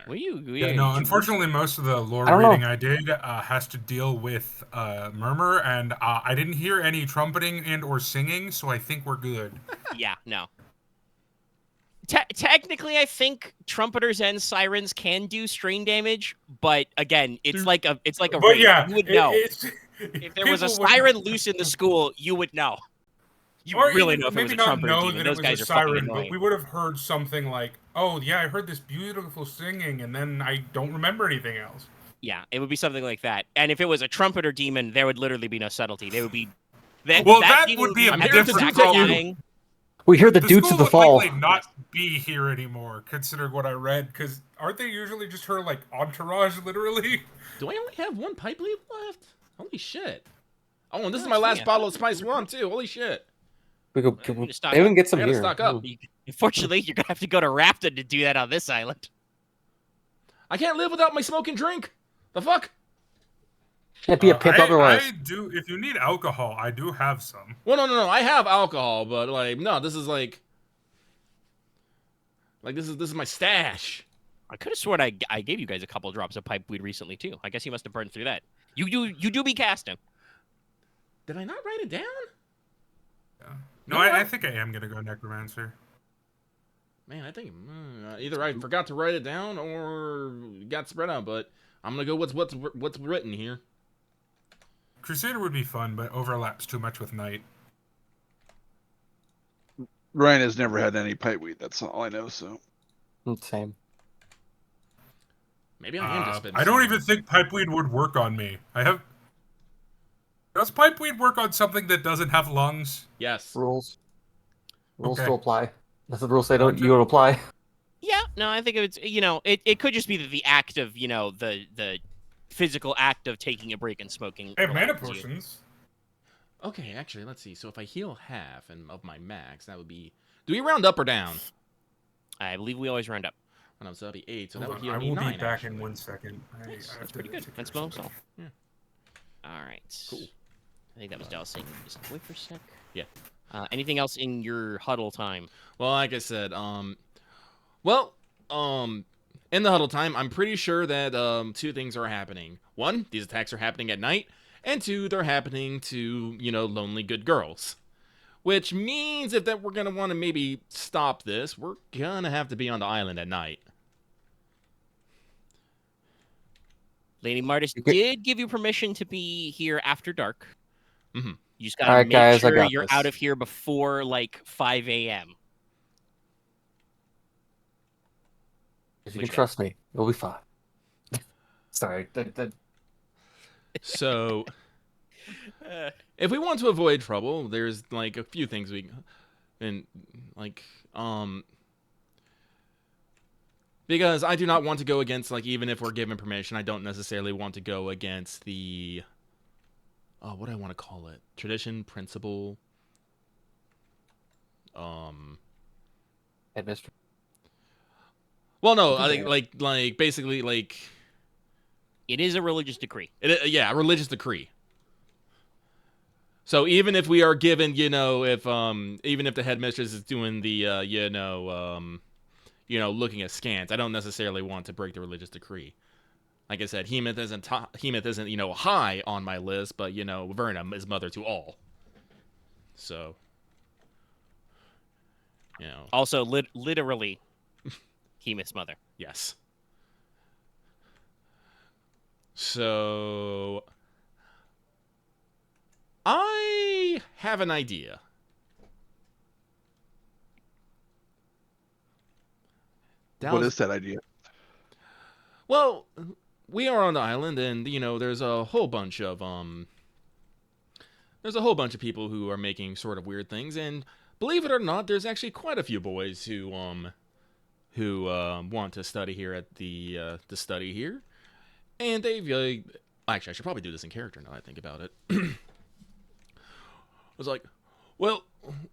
Were you? Yeah, no, unfortunately, most of the lore I don't know. reading I did has to deal with murmur, and I didn't hear any trumpeting and or singing, so I think we're good. Yeah, no. Technically, I think trumpeters and sirens can do strain damage, but again, it's like a But raid. yeah, You would know. If there was a people would- siren loose in the school, you would know. You or would really even know if it was maybe a not trumpeter know demon. that Those it guys was are a fucking siren, annoying. but we would have heard something like, "Oh yeah, I heard this beautiful singing," and then I don't remember anything else. Yeah, it would be something like that. And if it was a trumpeter demon, there would literally be no subtlety. They would be. Well, that demon would be a I'm here to different do that, you. problem. We hear the The Dukes school of the would Fall. likely not be here anymore, considering what I read. Because aren't they usually just her like entourage, literally? do I only have one pipe leaf left? Holy shit! Oh, and this is Oh, my last yeah. bottle of spiced rum too. Holy shit! We go. Well, you stock Maybe we up. can get I some gotta here. stock up. Unfortunately, you're gonna have to go to Raptor to do that on this island. I can't live without my smoke and drink. The fuck? Can't be a pimp otherwise. I do. If you need alcohol, I do have some. Well, no. I have alcohol, but like, no, this is like this is my stash. I could have sworn I gave you guys a couple drops of pipe weed recently too. I guess you must have burned through that. You do be casting. Did I not write it down? Yeah. No, No, I think I am gonna go necromancer. Man, I think either I forgot to write it down or got spread out. But I'm gonna go what's written here. Crusader would be fun, but overlaps too much with Knight. Ryan has never had any pipe weed. That's all I know. So Same. Maybe I am just spitting. I don't something. even think pipeweed would work on me. Does pipeweed work on something that doesn't have lungs? Yes. Rules. Rules Okay. still apply. That's the rules say you don't apply. Yeah, no, I think it's it could just be the act of the physical act of taking a break and smoking. I have mana relaxes you. potions. Okay, actually, let's see. So if I heal half of my max, that would be. Do we round up or down? I believe we always round up. So that'll be 8. So that Hold would on, I heal me will 9. be back actually. in 1 second. Nice, I have that's to pretty good. take That's care by of himself. Yeah. All right. Cool. I think that was Dallas saying just wait for a sec. Yeah. Anything else in your huddle time? Well, like I said, in the huddle time, I'm pretty sure that 2 things are happening. 1, these attacks are happening at night, and 2, they're happening to lonely good girls. Which means if that we're gonna want to maybe stop this, we're gonna have to be on the island at night. Lady Mortis Okay. did give you permission to be here after dark. Mhm. You just gotta Alright, make guys, I sure got you're this. out of here before like 5 a.m. If you What can you got? trust me, we'll be fine. Sorry. So, if we want to avoid trouble, there's like a few things we and like because I do not want to go against, like, even if we're given permission, I don't necessarily want to go against the what do I want to call it? Tradition, principle, Headmistress. well, no, I think like basically like It is a religious decree. a religious decree. So even if we are given, if even if the headmistress is doing the looking at scans, I don't necessarily want to break the religious decree. Like I said, Hemoth isn't high on my list, but Vernum is mother to all. So, Also, literally, Hemoth's mother. yes. So, I have an idea. What is that idea? Well, we are on the island, and there's a whole bunch of people who are making sort of weird things, and believe it or not, there's actually quite a few boys who want to study here at the study here, and they've actually I should probably do this in character now that I think about it. I was like, well,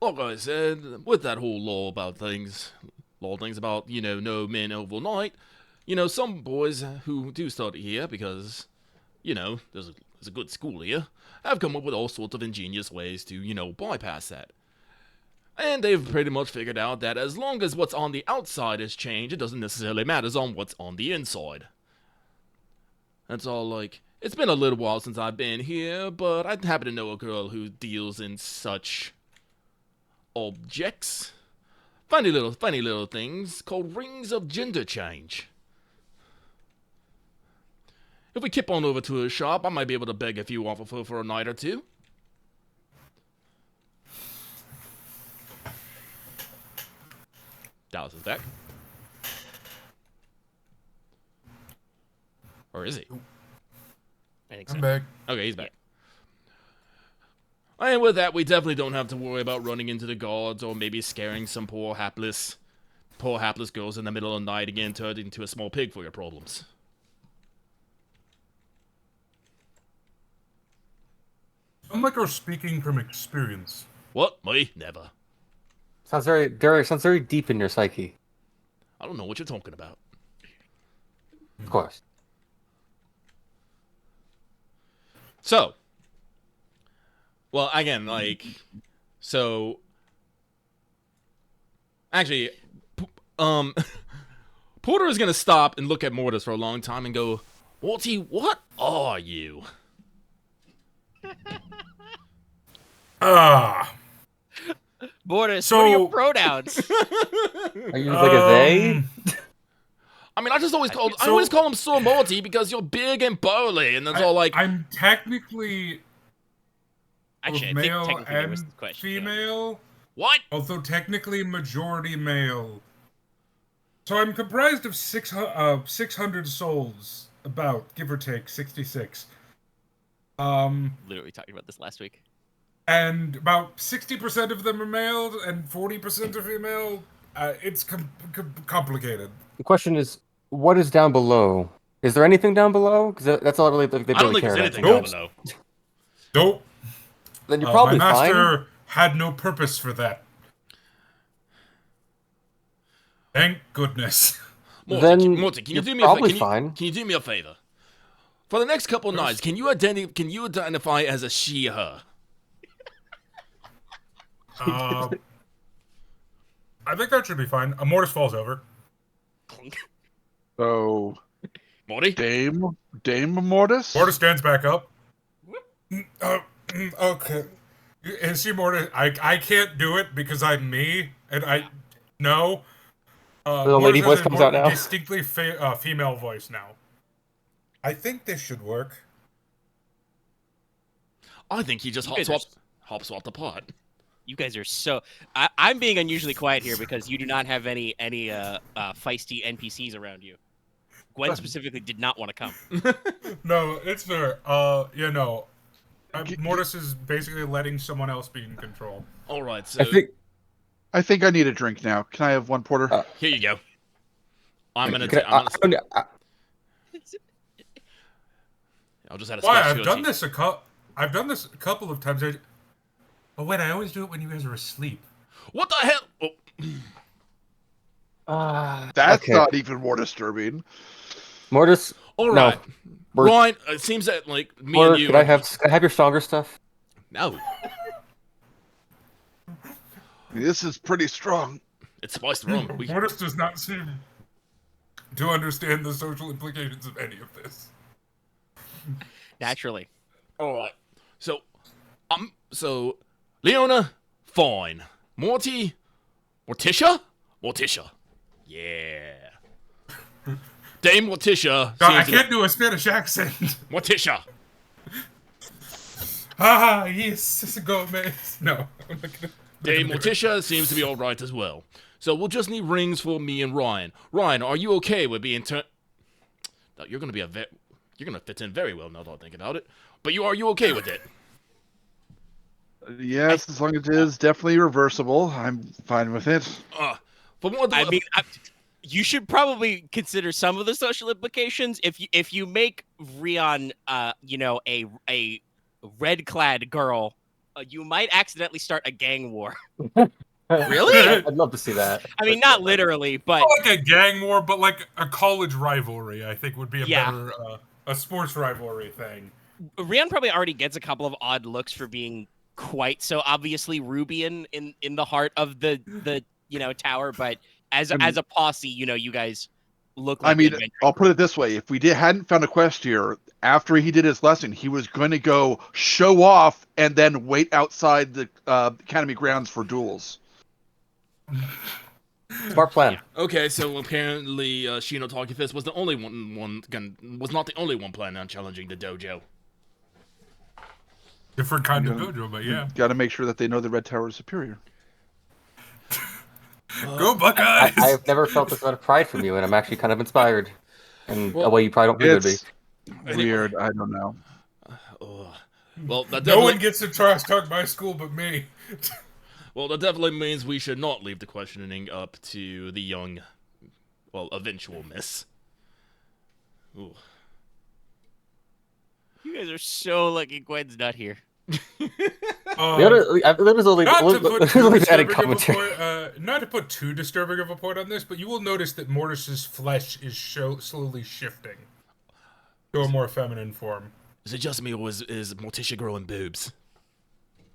like I said, with that whole law things about no men overnight. Some boys who do study here because, there's a good school here, have come up with all sorts of ingenious ways to, bypass that. And they've pretty much figured out that as long as what's on the outside has changed, it doesn't necessarily matter on what's on the inside. That's all, like, it's been a little while since I've been here, but I happen to know a girl who deals in such objects. Funny little things called rings of gender change. If we kip on over to her shop, I might be able to beg a few off of her for a night or two. Dallas is back. Or is he? I think so. I'm back. Okay, he's back. And with that, we definitely don't have to worry about running into the guards or maybe scaring some poor hapless girls in the middle of the night again, turned into a small pig for your problems. I'm like you're speaking from experience. What? Me? Never. Sounds very deep in your psyche. I don't know what you're talking about. Of course. So, well, again, actually, Porter is gonna stop and look at Mortis for a long time and go, "Morty, what are you?" Mortis, So- what are your pronouns? Are you like a they? I mean, I So- always call him Sir Morty because you're big and burly, and that's all like. I'm technically Actually, both I think male technically there was and the question. yeah. female, What? although technically majority male. So I'm comprised of 600 souls, about, give or take, 66. Literally talking about this last week. And about 60% of them are male and 40% are female. It's complicated. The question is, what is down below? Is there anything down below? Because that's all really they I don't really think care there's about. anything Nope. down below. Nope. Then you're probably my fine. master had no purpose for that. Thank goodness. Then Morty, can you you're do me a probably favor? fine. Can you do me a favor? For the next couple nights, can you identify as a she/her? I think that should be fine. A Mortis falls over. So, Morty? Dame Mortis? Mortis stands back up. Okay. And see, Mortis, I can't do it because I'm me, and I no. The lady Mortis voice has a comes more out now. Distinctly female voice now. I think this should work. I think he just You guys are hop swapped the pot. You guys are so. I'm being unusually quiet here because you do not have any feisty NPCs around you. Gwen specifically did not want to come. No, it's fair. Mortis is basically letting someone else be in control. All right, so I think I need a drink now. Can I have one, Porter? here you go. I'll just add a Why? special. I've done this a couple of times. Oh wait, I always do it when you guys are asleep. What the hell? Ah, That's okay. not even more disturbing. Mortis. All right, No. Ryahn. It seems that like me Mortis, and you. could I have your stronger stuff? No, This is pretty strong. it's spiced the rum. Mortis does not seem to understand the social implications of any of this. Naturally. All right. So Leona, fine. Morticia? Morticia. Yeah. Dame Morticia. God, I can't do a Spanish accent. Morticia. Yes, Gomez. No, I'm not gonna. Dame Morticia seems to be all right as well. So we'll just need rings for me and Ryahn. Ryahn, are you okay with being No, you're gonna be you're gonna fit in very well now that I think about it. But are you okay with it? Yes, as long as it is definitely reversible, I'm fine with it. For more than You should probably consider some of the social implications. If you make Ryahn, a red-clad girl, you might accidentally start a gang war. Really? I'd love to see that. I mean, not literally, but Not like a gang war, but like a college rivalry. I think would be a Yeah. better a sports rivalry thing. Ryahn probably already gets a couple of odd looks for being quite so obviously Rubian in the heart of the tower, but as a posse, you guys look like I mean, adventurers. I'll put it this way: if we hadn't found a quest here after he did his lesson, he was going to go show off and then wait outside the academy grounds for duels. Smart plan. Okay, so apparently Shino Takifist was the only was not the only one planning on challenging the dojo. Different kind of dojo, but yeah. Got to make sure that they know the Red Tower is superior. Go Buckeyes! I've never felt this amount of pride from you, and I'm actually kind of inspired in a way you probably don't think would be. Weird. I don't know. Well, that No one gets to trash talk my school but me. Well, that definitely means we should not leave the questioning up to the young, eventual miss. Ooh. You guys are so lucky Gwen's not here. That was only added commentary. Not to put too disturbing of a point on this, but you will notice that Mortis's flesh is slowly shifting to a more feminine form. Is it just me, or is Morticia growing boobs?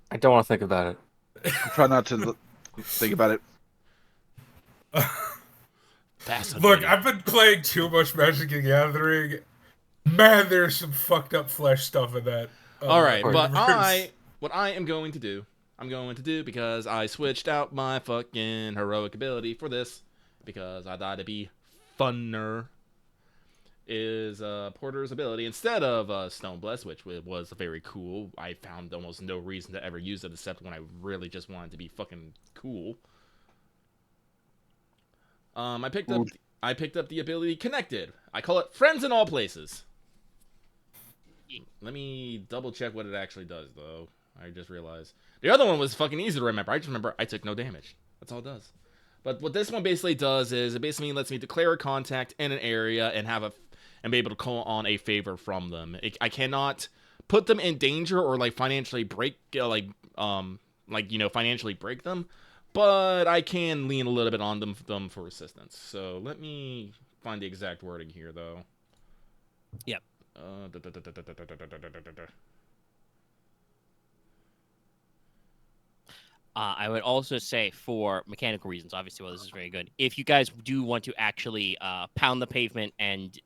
I don't want to think about it. Try not to think about it. Fascinating. Look, I've been playing too much Magic the Gathering. Man, there's some fucked up flesh stuff in that. All right, but what I am going to do, because I switched out my fucking heroic ability for this, because I thought it'd be funner, is Porter's ability instead of Stone Bless, which was very cool. I found almost no reason to ever use it except when I really just wanted to be fucking cool. I picked up the ability Connected. I call it Friends in All Places. Let me double check what it actually does, though. I just realized the other one was fucking easy to remember. I just remember I took no damage. That's all it does. But what this one basically does is it basically lets me declare a contact in an area and be able to call on a favor from them. I cannot put them in danger or financially break financially break them, but I can lean a little bit on them for assistance. So let me find the exact wording here, though. Yep. I would also say, for mechanical reasons, obviously, this is very good. If you guys do want to actually pound the pavement and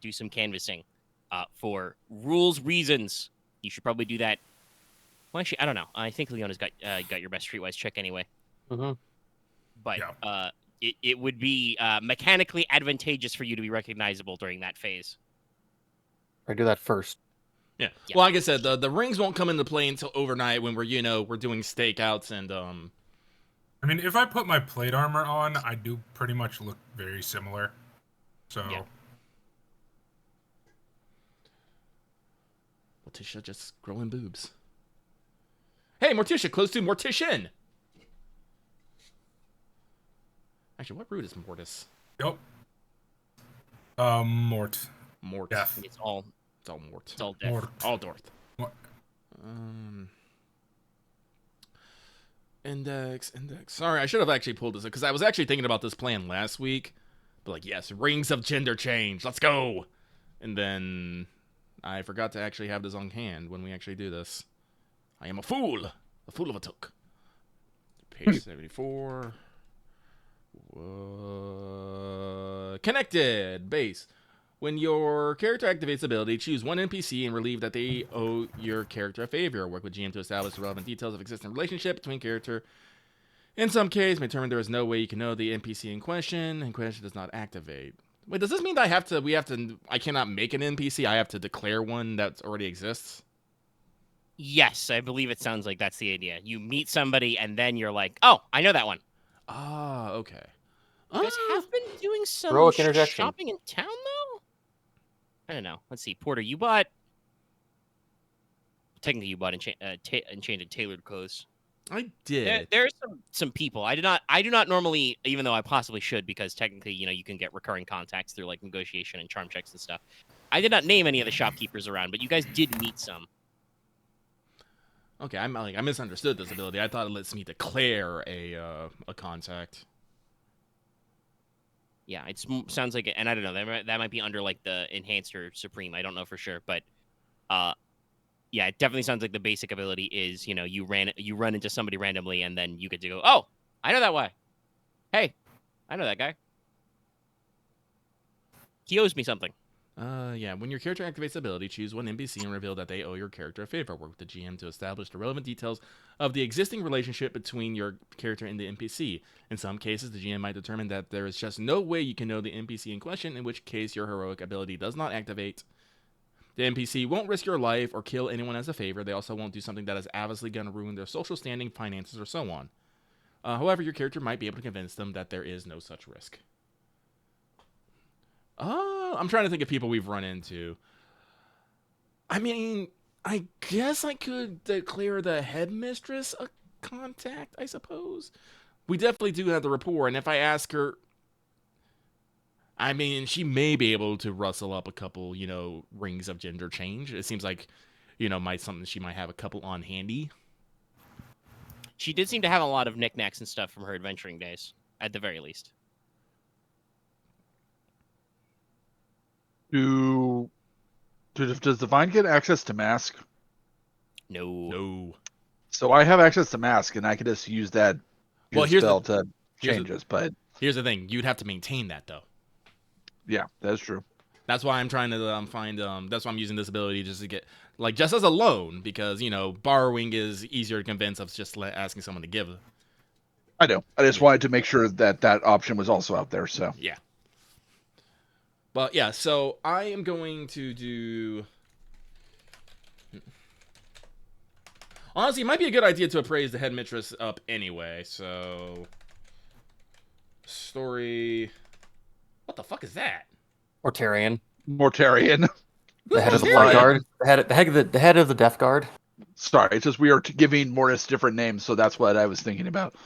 do some canvassing for rules reasons, you should probably do that. Well, actually, I don't know. I think Leona's got your best streetwise check anyway. Mm-hmm. But it would be mechanically advantageous for you to be recognizable during that phase. I do that first. Yeah. Yeah. Well, like I said, the rings won't come into play until overnight when we're doing stakeouts and I mean, if I put my plate armor on, I do pretty much look very similar. So. Yeah. Morticia just growing boobs. Hey, Morticia, close to Mortician. Actually, what root is Mortis? Yep. Mort. Mort. Death. It's all Mort. it's all death. Mort. All Dorth. Mort. Index. Sorry, I should have actually pulled this up because I was actually thinking about this plan last week. But like, yes, rings of gender change. Let's go. And then I forgot to actually have this on hand when we actually do this. I am a fool of a took. Page 74. Connected base. When your character activates ability, choose one NPC and relieve that they owe your character a favor. Work with GM to establish the relevant details of existing relationship between character. In some case, may determine there is no way you can know the NPC in question, and question does not activate. Wait, does this mean that I cannot make an NPC? I have to declare one that already exists? Yes, I believe it sounds like that's the idea. You meet somebody and then you're like, oh, I know that one. Ah, okay. You guys have been doing some Heroic interjection. shopping in town, though? I don't know. Let's see. Porter, you bought... Technically, you bought enchanted tailored clothes. I did. There's some people. I do not normally, even though I possibly should, because technically, you can get recurring contacts through like negotiation and charm checks and stuff. I did not name any of the shopkeepers around, but you guys did meet some. Okay, I misunderstood this ability. I thought it lets me declare a contact. Yeah, it sounds like, and I don't know, that might be under like the enhanced or supreme. I don't know for sure, but yeah, it definitely sounds like the basic ability is, you run into somebody randomly and then you get to go, oh, I know that guy. Hey, I know that guy. He owes me something. Yeah, when your character activates ability, choose one NPC and reveal that they owe your character a favor. Work with the GM to establish the relevant details of the existing relationship between your character and the NPC. In some cases, the GM might determine that there is just no way you can know the NPC in question, in which case your heroic ability does not activate. The NPC won't risk your life or kill anyone as a favor. They also won't do something that is obviously going to ruin their social standing, finances, or so on. However, your character might be able to convince them that there is no such risk. I'm trying to think of people we've run into. I mean, I guess I could declare the headmistress a contact, I suppose. We definitely do have the rapport, and if I ask her, I mean, she may be able to rustle up a couple, rings of gender change. It seems like, something she might have a couple on handy. She did seem to have a lot of knickknacks and stuff from her adventuring days, at the very least. Does Divine get access to Mask? No. So I have access to Mask, and I could just use that spell to change this. But here's the thing: you'd have to maintain that, though. Yeah, that's true. That's why I'm trying to find. That's why I'm using this ability just to get just as a loan, because borrowing is easier to convince of just asking someone to give. I know. I just wanted to make sure that option was also out there. So yeah. But yeah, so I am going to do... Honestly, it might be a good idea to appraise the headmistress up anyway, so... Story... What the fuck is that? Mortarion. The head of the Black Guard. The head of the Death Guard. Sorry, it's just we are giving Mortis different names, so that's what I was thinking about.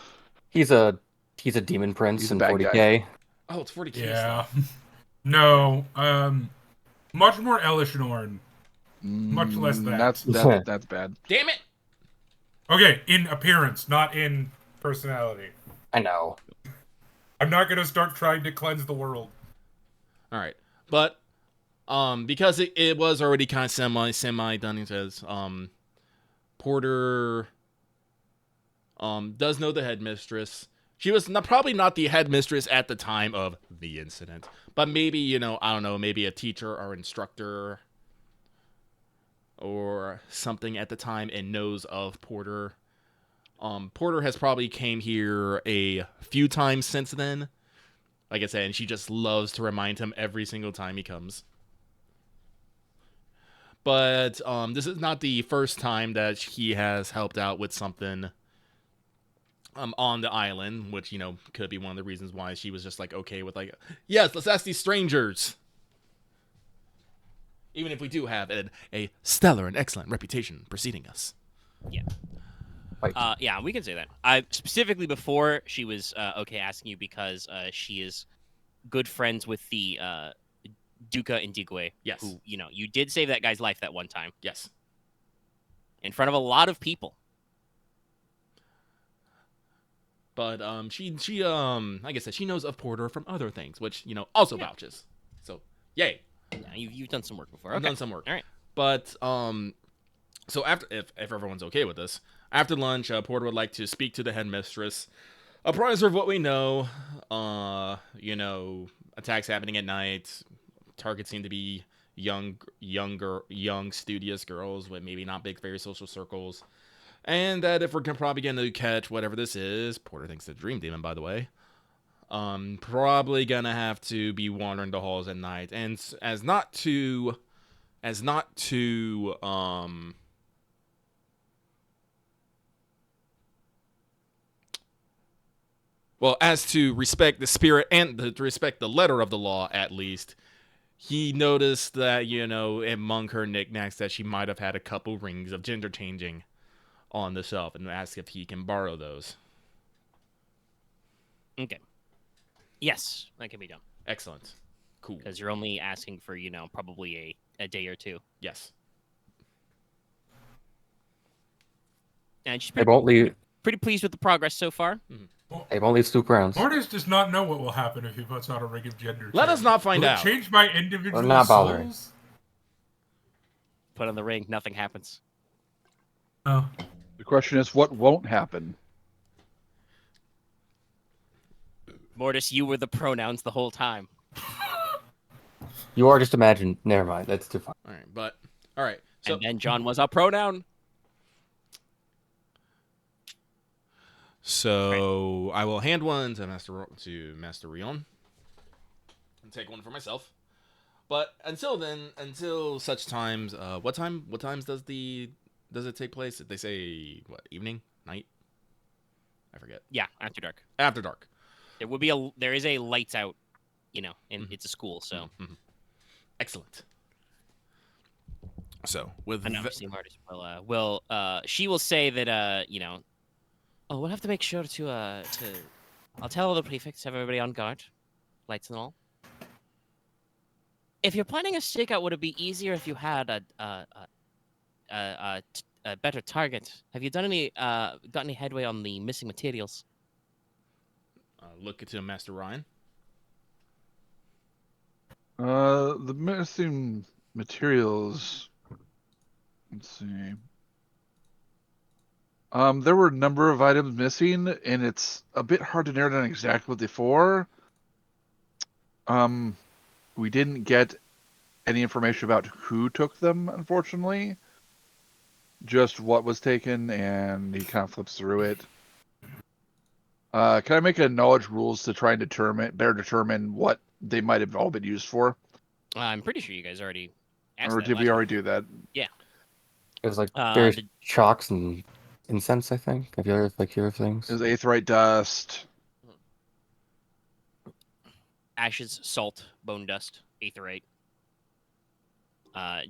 He's a demon prince in 40k. Guy. Oh, it's 40k. Yeah. No, much more Elishnorn. Much less that. That's bad. Damn it! Okay, in appearance, not in personality. I know. I'm not gonna start trying to cleanse the world. All right, but because it was already kind of semi done. It says Porter does know the headmistress. She was probably not the headmistress at the time of the incident, but maybe, I don't know, maybe a teacher or instructor or something at the time and knows of Porter. Porter has probably came here a few times since then, like I said, and she just loves to remind him every single time he comes. But this is not the first time that he has helped out with something on the island, which, you know, could be one of the reasons why she was just like okay with like, yes, let's ask these strangers. Even if we do have a stellar and excellent reputation preceding us. Yeah. Right. Yeah, we can say that. Specifically before she was okay asking you because she is good friends with the Duca Indigwe. Yes. Who, you know, you did save that guy's life that one time Yes. in front of a lot of people. But she like I said, she knows of Porter from other things, which, you know, also vouches. So yay. Yeah, you've done some work before. I've Okay. done some work. All right. But so after, if everyone's okay with this, after lunch, Porter would like to speak to the headmistress, apprise her of what we know. You know, attacks happening at night. Targets seem to be young, studious girls with maybe not big, very social circles. And that if we're probably going to catch whatever this is, Porter thinks it's a dream demon, by the way. Probably gonna have to be wandering the halls at night, and as not to well, as to respect the spirit and to respect the letter of the law, at least. He noticed that, you know, among her knickknacks that she might have had a couple rings of gender changing on the shelf, and asked if he can borrow those. Okay. Yes, that can be done. Excellent. Cool. Because you're only asking for, you know, probably a day or two. Yes. And she's They won't leave. pretty pleased with the progress so far. They won't leave stoop grounds. Mortis does not know what will happen if he puts on a ring of gender. Let us not find Will it out. change my individual not bothering. souls? Put on the ring, nothing happens. Oh. The question is, what won't happen? Mortis, you were the pronouns the whole time. You are just imagine. Never mind. That's too far. All right. So And then John was a pronoun. So I will hand one to Master Ryahn and take one for myself. But until then, until such times, what times does it take place? They say what, evening, night? I forget. Yeah, after dark. After dark. There is a lights out, you know, and it's a school, so Excellent. So with I know Mortis will she will say that you know, oh, we'll have to make sure to I'll tell all the prefects, have everybody on guard, lights and all. If you're planning a stakeout, would it be easier if you had a better target? Have you done any got any headway on the missing materials? look to Master Ryahn. The missing materials. Let's see. There were a number of items missing, and it's a bit hard to narrow down exactly what they for. We didn't get any information about who took them, unfortunately. Just what was taken, and he kind of flips through it. Can I make a knowledge rules to try and better determine what they might have all been used for? I'm pretty sure you guys already asked Or that did last we already do that? It was like various chalks and incense, I think. Have you ever hear of things? It was aetheryte dust. ashes, salt, bone dust, aetheryte.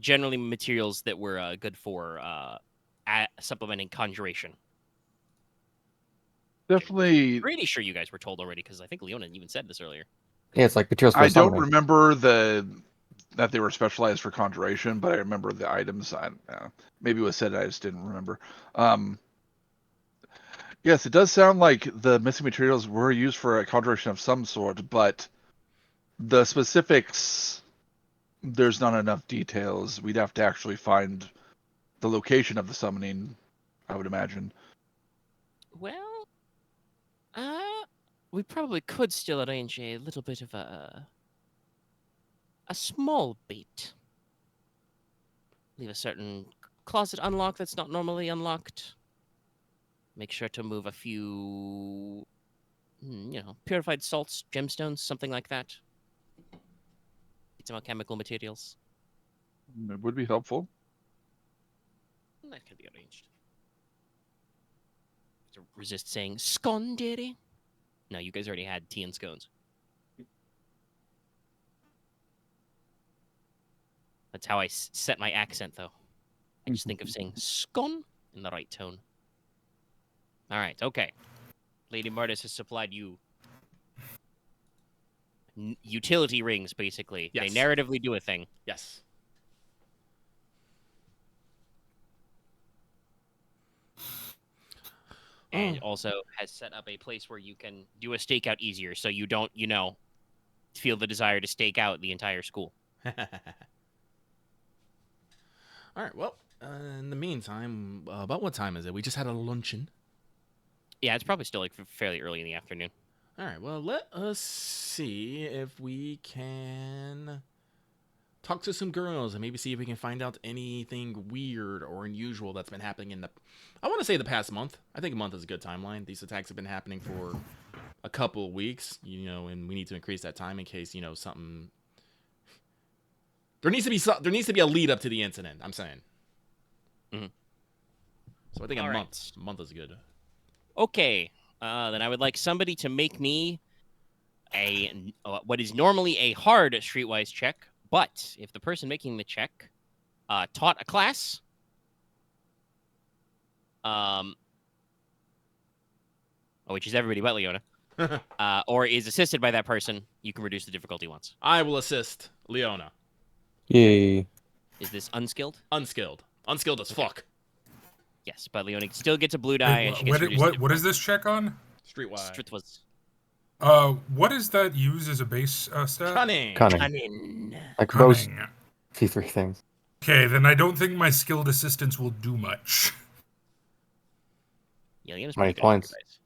Generally materials that were good for supplementing conjuration. Definitely. Pretty sure you guys were told already, because I think Leona even said this earlier. Yeah, it's like materials for I don't summoning. remember that they were specialized for conjuration, but I remember the items. Maybe it was said, I just didn't remember. Yes, it does sound like the missing materials were used for a conjuration of some sort, but the specifics, there's not enough details. We'd have to actually find the location of the summoning, I would imagine. Well, we probably could still arrange a little bit of a small bait. Leave a certain closet unlocked that's not normally unlocked. Make sure to move a few, purified salts, gemstones, something like that. Get some alchemical materials. It would be helpful. That could be arranged. To resist saying scondere. No, you guys already had tea and scones. That's how I set my accent, though. I just think of saying scone in the right tone. All right, okay. Lady Mortis has supplied you utility rings, basically. Yes. They narratively do a thing. Yes. And also has set up a place where you can do a stakeout easier, so you don't, feel the desire to stake out the entire school. All right. Well, in the meantime, about what time is it? We just had a luncheon. Yeah, it's probably still like fairly early in the afternoon. All right. Well, let us see if we can talk to some girls and maybe see if we can find out anything weird or unusual that's been happening in I want to say the past month. I think a month is a good timeline. These attacks have been happening for a couple of weeks, and we need to increase that time in case, something. There needs to be a lead up to the incident. I'm saying. Mm-hmm. So I think All a right. month is good. Okay, then I would like somebody to make me what is normally a hard streetwise check, but if the person making the check taught a class, which is everybody but Leona, or is assisted by that person, you can reduce the difficulty once. I will assist Leona. Yay. Is this unskilled? Unskilled as fuck. Yes, but Leona still gets a blue die, and she gets What is this check on? Streetwise. was What does that use as a base stat? Cunning. cunning. Like most Cunning. T3 things. Okay, then I don't think my skilled assistance will do much. Yeah, Leona's Many pretty good at points. dice.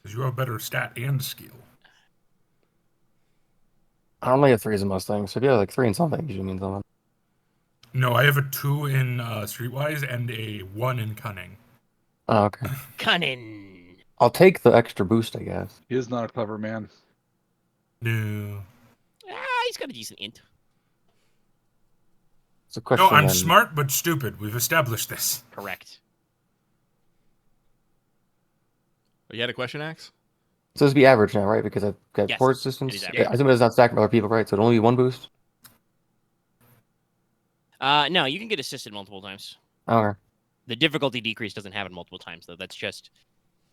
Because you have better stat and skill. I only have 3s in most things, so if you have like 3 in something, it usually means something. No, I have a 2 in Streetwise and a 1 in Cunning. Oh, okay. Cunning. I'll take the extra boost, I guess. He is not a clever man. No. He's got a decent int. It's a question. No, I'm then- smart but stupid. We've established this. Correct. You had a question, Axe? So this would be average now, right? Because I've got Yes, port it distance. is I average. assume it does not stack with other people, right? So it'll only be 1 boost. No, you can get assisted multiple times. Okay. The difficulty decrease doesn't happen multiple times, though. That's just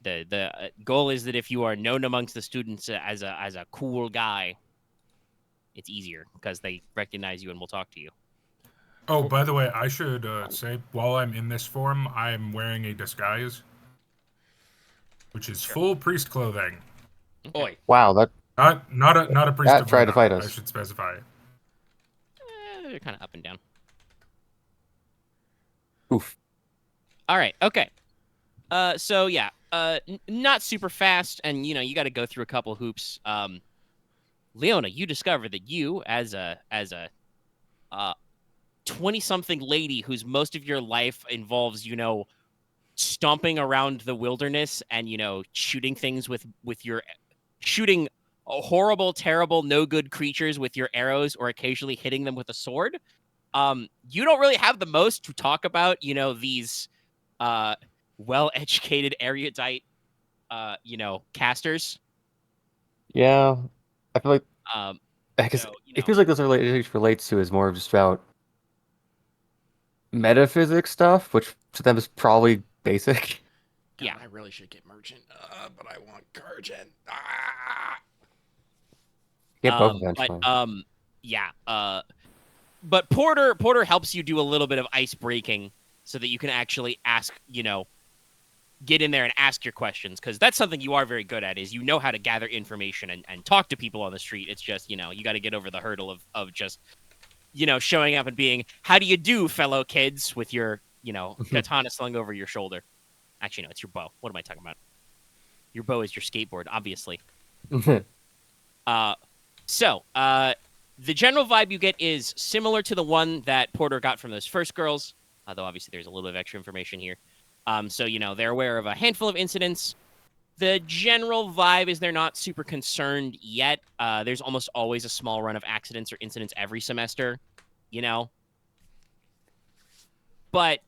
the goal is that if you are known amongst the students as a cool guy, it's easier because they recognize you and will talk to you. Oh, by the way, I should say, while I'm in this form, I'm wearing a disguise, which is full priest clothing. Oi. Wow, that Not a priest That of tried to renown, fight us. I should specify. They're kind of up and down. oof. All right. Okay. So yeah, not super fast, and you got to go through a couple hoops. Leona, you discover that you, as a 20-something lady whose most of your life involves, stomping around the wilderness and shooting things with your shooting horrible, terrible, no good creatures with your arrows, or occasionally hitting them with a sword. You don't really have the most to talk about, these well-educated, erudite, casters. Yeah, I feel like because So, it feels like this relates to is more of just about metaphysics stuff, which to them is probably basic. God, Yeah. I really should get merchant, but I want Guardian. Ah! Get both eventually. But Porter helps you do a little bit of ice breaking so that you can actually ask, get in there and ask your questions, because that's something you are very good at, is how to gather information and talk to people on the street. It's just, you got to get over the hurdle of just, showing up and being, how do you do, fellow kids, with your, katana slung over your shoulder. Actually, no, it's your bow. What am I talking about? Your bow is your skateboard, obviously. So, the general vibe you get is similar to the one that Porter got from those first girls, although obviously there's a little bit of extra information here. So, they're aware of a handful of incidents. The general vibe is they're not super concerned yet. There's almost always a small run of accidents or incidents every semester, But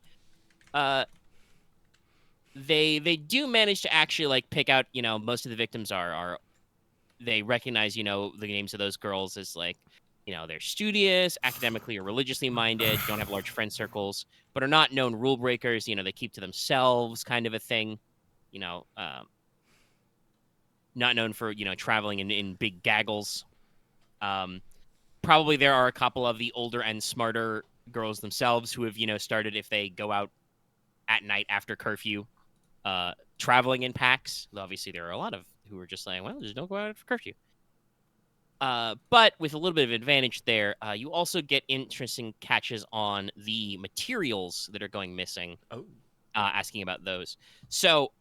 they do manage to actually like pick out, most of the victims are they recognize, the names of those girls as like, they're studious, academically or religiously minded, don't have large friend circles, but are not known rule breakers. They keep to themselves, kind of a thing. You know, not known for traveling in big gaggles. Probably there are a couple of the older and smarter girls themselves who have started, if they go out at night after curfew, traveling in packs. Obviously, there are a lot of who are just like, well, just don't go out after curfew. But with a little bit of advantage there, you also get interesting catches on the materials that are going missing. Oh. Asking about those. So,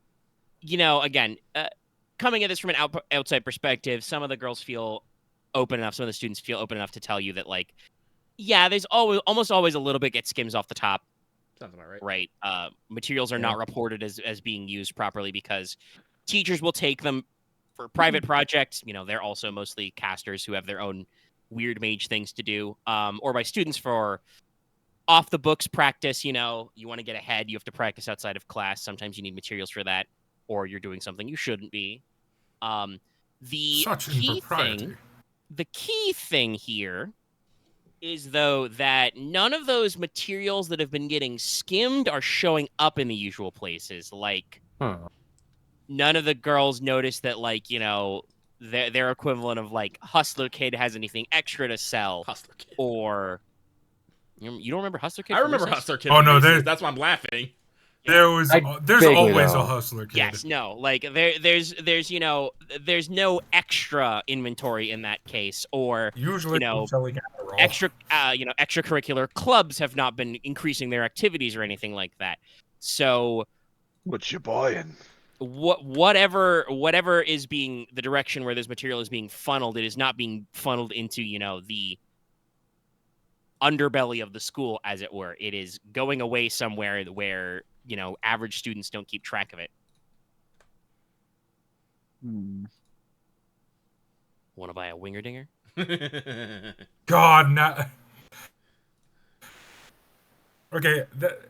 again, coming at this from an outside perspective, some of the girls feel open enough, some of the students feel open enough to tell you that, like, yeah, there's almost always a little bit gets skims off the top. Sounds about right. Right. Materials are not reported as being used properly because teachers will take them for private projects. They're also mostly casters who have their own weird mage things to do, or by students for off the books practice. You want to get ahead, you have to practice outside of class. Sometimes you need materials for that, or you're doing something you shouldn't be. The key thing here is, though, that none of those materials that have been getting skimmed are showing up in the usual places. Like, none of the girls notice that, like, their equivalent of, like, Hustler Kid has anything extra to sell. Hustler Kid. Or, you don't remember Hustler Kid? I remember Hustler Kid. Oh, no, that's why I'm laughing. There's always a Hustler Kid. Yes, no, like there's no extra inventory in that case, or usually extracurricular clubs have not been increasing their activities or anything like that. So, what you buying? Whatever is being the direction where this material is being funneled, it is not being funneled into the underbelly of the school, as it were. It is going away somewhere where average students don't keep track of it. Want to buy a winger dinger? God, not. Okay,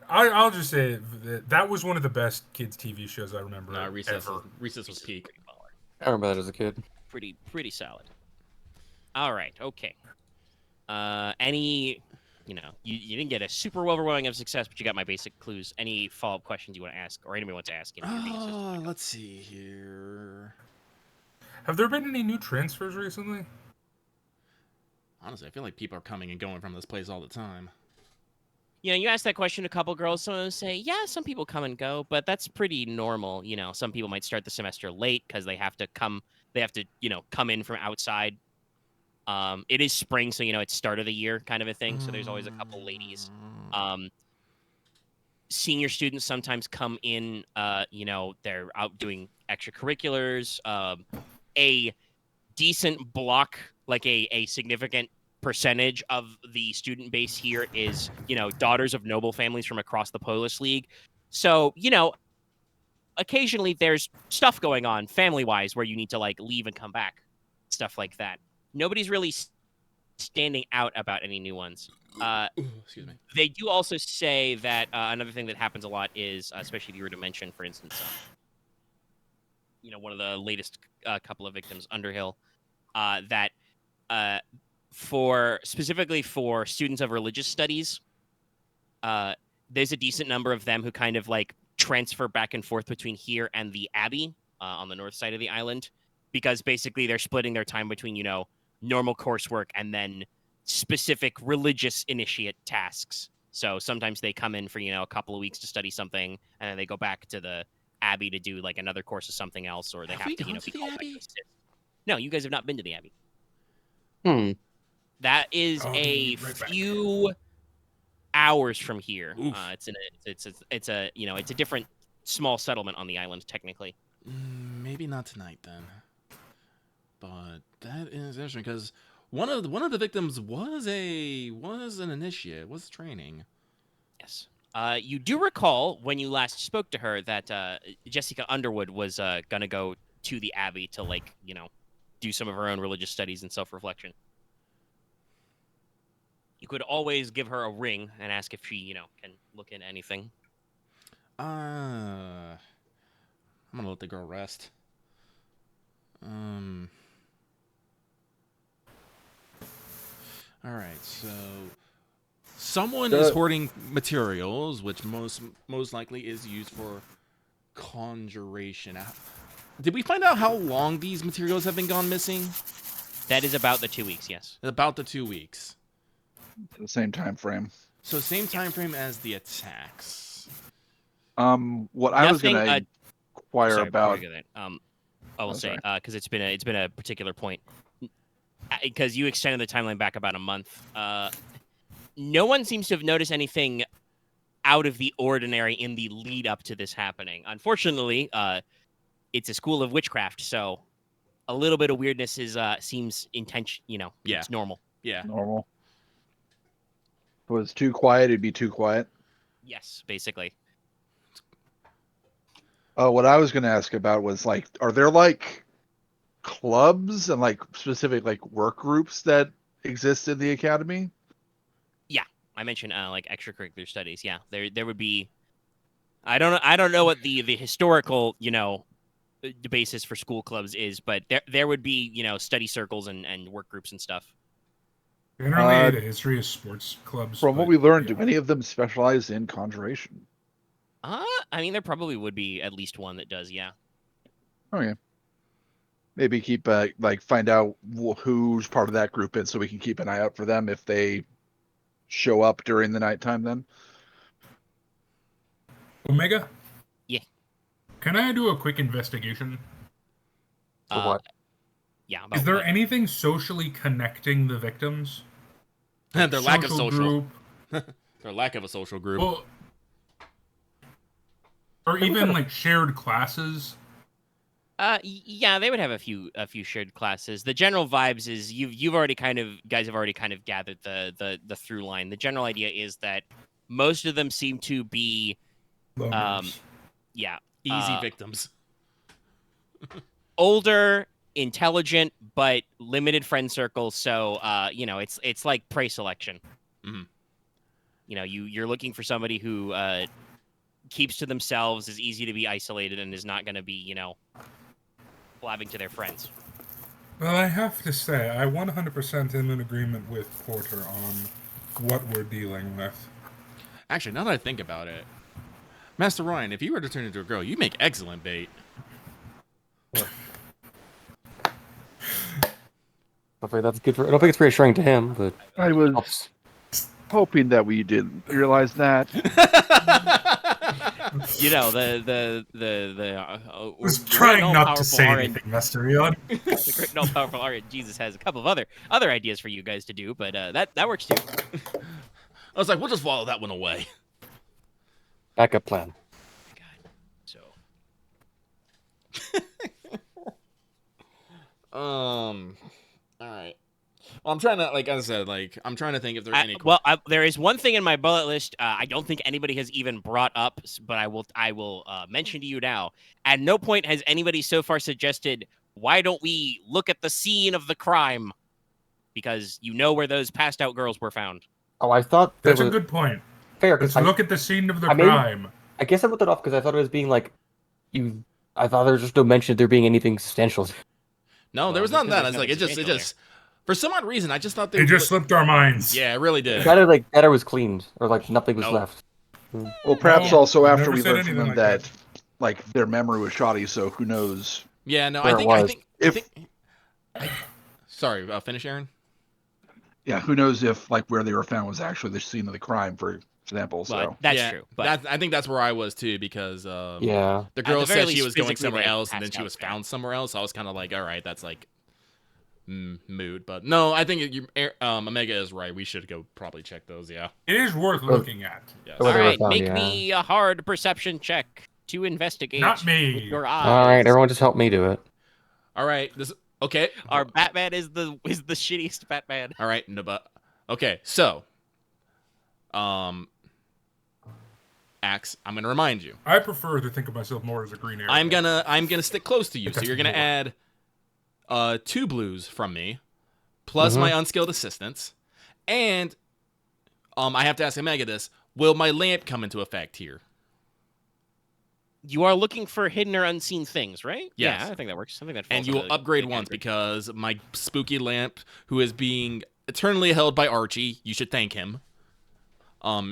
I'll just say that was one of the best kids' TV shows I remember. Recess was peak. I remember that as a kid. Pretty solid. All right, okay. Any, you didn't get a super overwhelming of success, but you got my basic clues. Any follow-up questions you want to ask, or anybody wants to ask? Let's see here. Have there been any new transfers recently? Honestly, I feel like people are coming and going from this place all the time. You ask that question to a couple girls, some of them say, yeah, some people come and go, but that's pretty normal. Some people might start the semester late because they have to come in from outside. It is spring, so it's start of the year kind of a thing. So there's always a couple ladies. Senior students sometimes come in. They're out doing extracurriculars. A decent block, like a significant percentage of the student base here is daughters of noble families from across the Polish League. So occasionally there's stuff going on family-wise where you need to like leave and come back, stuff like that. Nobody's really standing out about any new ones. Excuse me. They do also say that another thing that happens a lot is, especially if you were to mention, for instance, one of the latest couple of victims, Underhill, that specifically for students of religious studies, there's a decent number of them who kind of like transfer back and forth between here and the Abbey on the north side of the island, because basically they're splitting their time between, normal coursework and then specific religious initiate tasks. So sometimes they come in for, a couple of weeks to study something, and then they go back to the Abbey to do like another course of something else, or they have to, be called back to assist. No, you guys have not been to the Abbey. That is few hours from here. It's a different small settlement on the island, technically. Maybe not tonight then. But that is interesting because one of the victims was an initiate, was training. Yes. You do recall when you last spoke to her that Jessica Underwood was gonna go to the Abbey to do some of her own religious studies and self-reflection. You could always give her a ring and ask if she, can look into anything. I'm gonna let the girl rest. All right, so someone is hoarding materials, which most likely is used for conjuration. Did we find out how long these materials have been gone missing? That is about the 2 weeks, yes. About the 2 weeks. The same time frame. So same time frame as the attacks. What I was gonna inquire Sorry, about. before we go there, I will say because it's been a particular point. Because you extended the timeline back about a month. No one seems to have noticed anything out of the ordinary in the lead up to this happening. Unfortunately, it's a school of witchcraft, so a little bit of weirdness seems intention. It's normal. Yeah. Normal. If it was too quiet, it'd be too quiet. Yes, basically. What I was going to ask about was like, are there like clubs and like specific like work groups that exist in the academy? Yeah, I mentioned like extracurricular studies. Yeah, there would be. I don't know what the historical the basis for school clubs is, but there would be study circles and work groups and stuff. Generally, the history of sports clubs. From what we learned, do any of them specialize in conjuration? I mean, there probably would be at least one that does. Yeah. Okay. Maybe keep find out who's part of that group is, so we can keep an eye out for them if they show up during the nighttime. Then. Omega. Yeah. Can I do a quick investigation? For what? Yeah. Is there anything socially connecting the victims? Their lack of social. Group? Their lack of a social group. Well, or even like shared classes. Yeah, they would have a few shared classes. The general vibes is you've already guys have already kind of gathered the through line. The general idea is that most of them seem to be easy victims. Older, intelligent, but limited friend circles. So it's like prey selection. Mm-hmm. You're looking for somebody who keeps to themselves, is easy to be isolated, and is not going to be blabbing to their friends. Well, I have to say, I 100% am in agreement with Porter on what we're dealing with. Actually, now that I think about it, Master Ryahn, if you were to turn into a girl, you make excellent bait. Hopefully that's good for. I don't think it's reassuring to him, but I was hoping that we didn't realize that. I was trying not to say anything, Master Ryahn. The great and all-powerful Aren Jesus has a couple of other ideas for you guys to do, but that works too. I was like, we'll just swallow that one away. backup plan. God, so. All right. Well, I'm trying to, like I said, I'm trying to think if there are any. There is one thing in my bullet list. I don't think anybody has even brought up, but I will mention to you now. At no point has anybody so far suggested, why don't we look at the scene of the crime? Because you know where those passed out girls were found. Oh, I thought that's a good point. Fair. Let's look at the scene of the crime. I guess I put that off because I thought it was being like I thought there was just no mention of there being anything substantial. No, there was none of that. It's like it just. For some odd reason, I just thought it just slipped our minds. Yeah, it really did. That was cleaned, or like nothing was left. Well, perhaps also after we learned from them that like their memory was shoddy, so who knows? Yeah, no, Sorry, finish, Aren. Yeah, who knows if like where they were found was actually the scene of the crime, for example. So that's true. But I think that's where I was too, because the girl said she was going somewhere else, and then she was found somewhere else. So I was kind of like, all right, that's like. Mood, but no, I think Omega is right. We should go probably check those. Yeah, it is worth looking at. Yes. All right, make me a hard perception check to investigate. Not me. With your eyes. All right, everyone, just help me do it. All right, okay. Our Batman is the shittiest Batman. All right, no, but okay. So, Axe, I'm gonna remind you. I prefer to think of myself more as a green arrow. I'm gonna stick close to you, so you're gonna add 2 blues from me, plus my unskilled assistance, and I have to ask Omega this: will my lamp come into effect here? You are looking for hidden or unseen things, right? Yes. Yeah, I think that works. I think that. And falls you will into upgrade the once category. because my spooky lamp, who is being eternally held by Archie, you should thank him,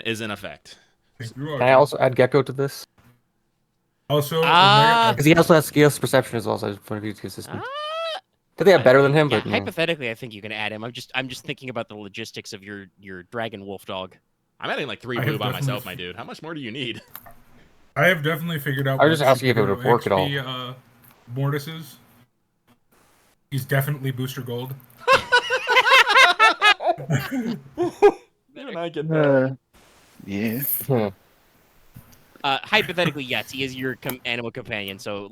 is in effect. Thank you, Can I also add Gecko to this? Also, Ah. Because he also has skills perception as well, so I just want to be consistent. Ah, I think I have better than him, yeah, but hypothetically, I think you can add him. I'm just thinking about the logistics of your dragon wolf dog. I'm adding like 3 I blue have by definitely- myself, my dude. How much more do you need? I have definitely figured out. I was just what asking if it would work at all. XP, Mortis is. He's definitely booster gold. Even I get Yeah. Hypothetically, yes, he is your animal companion, so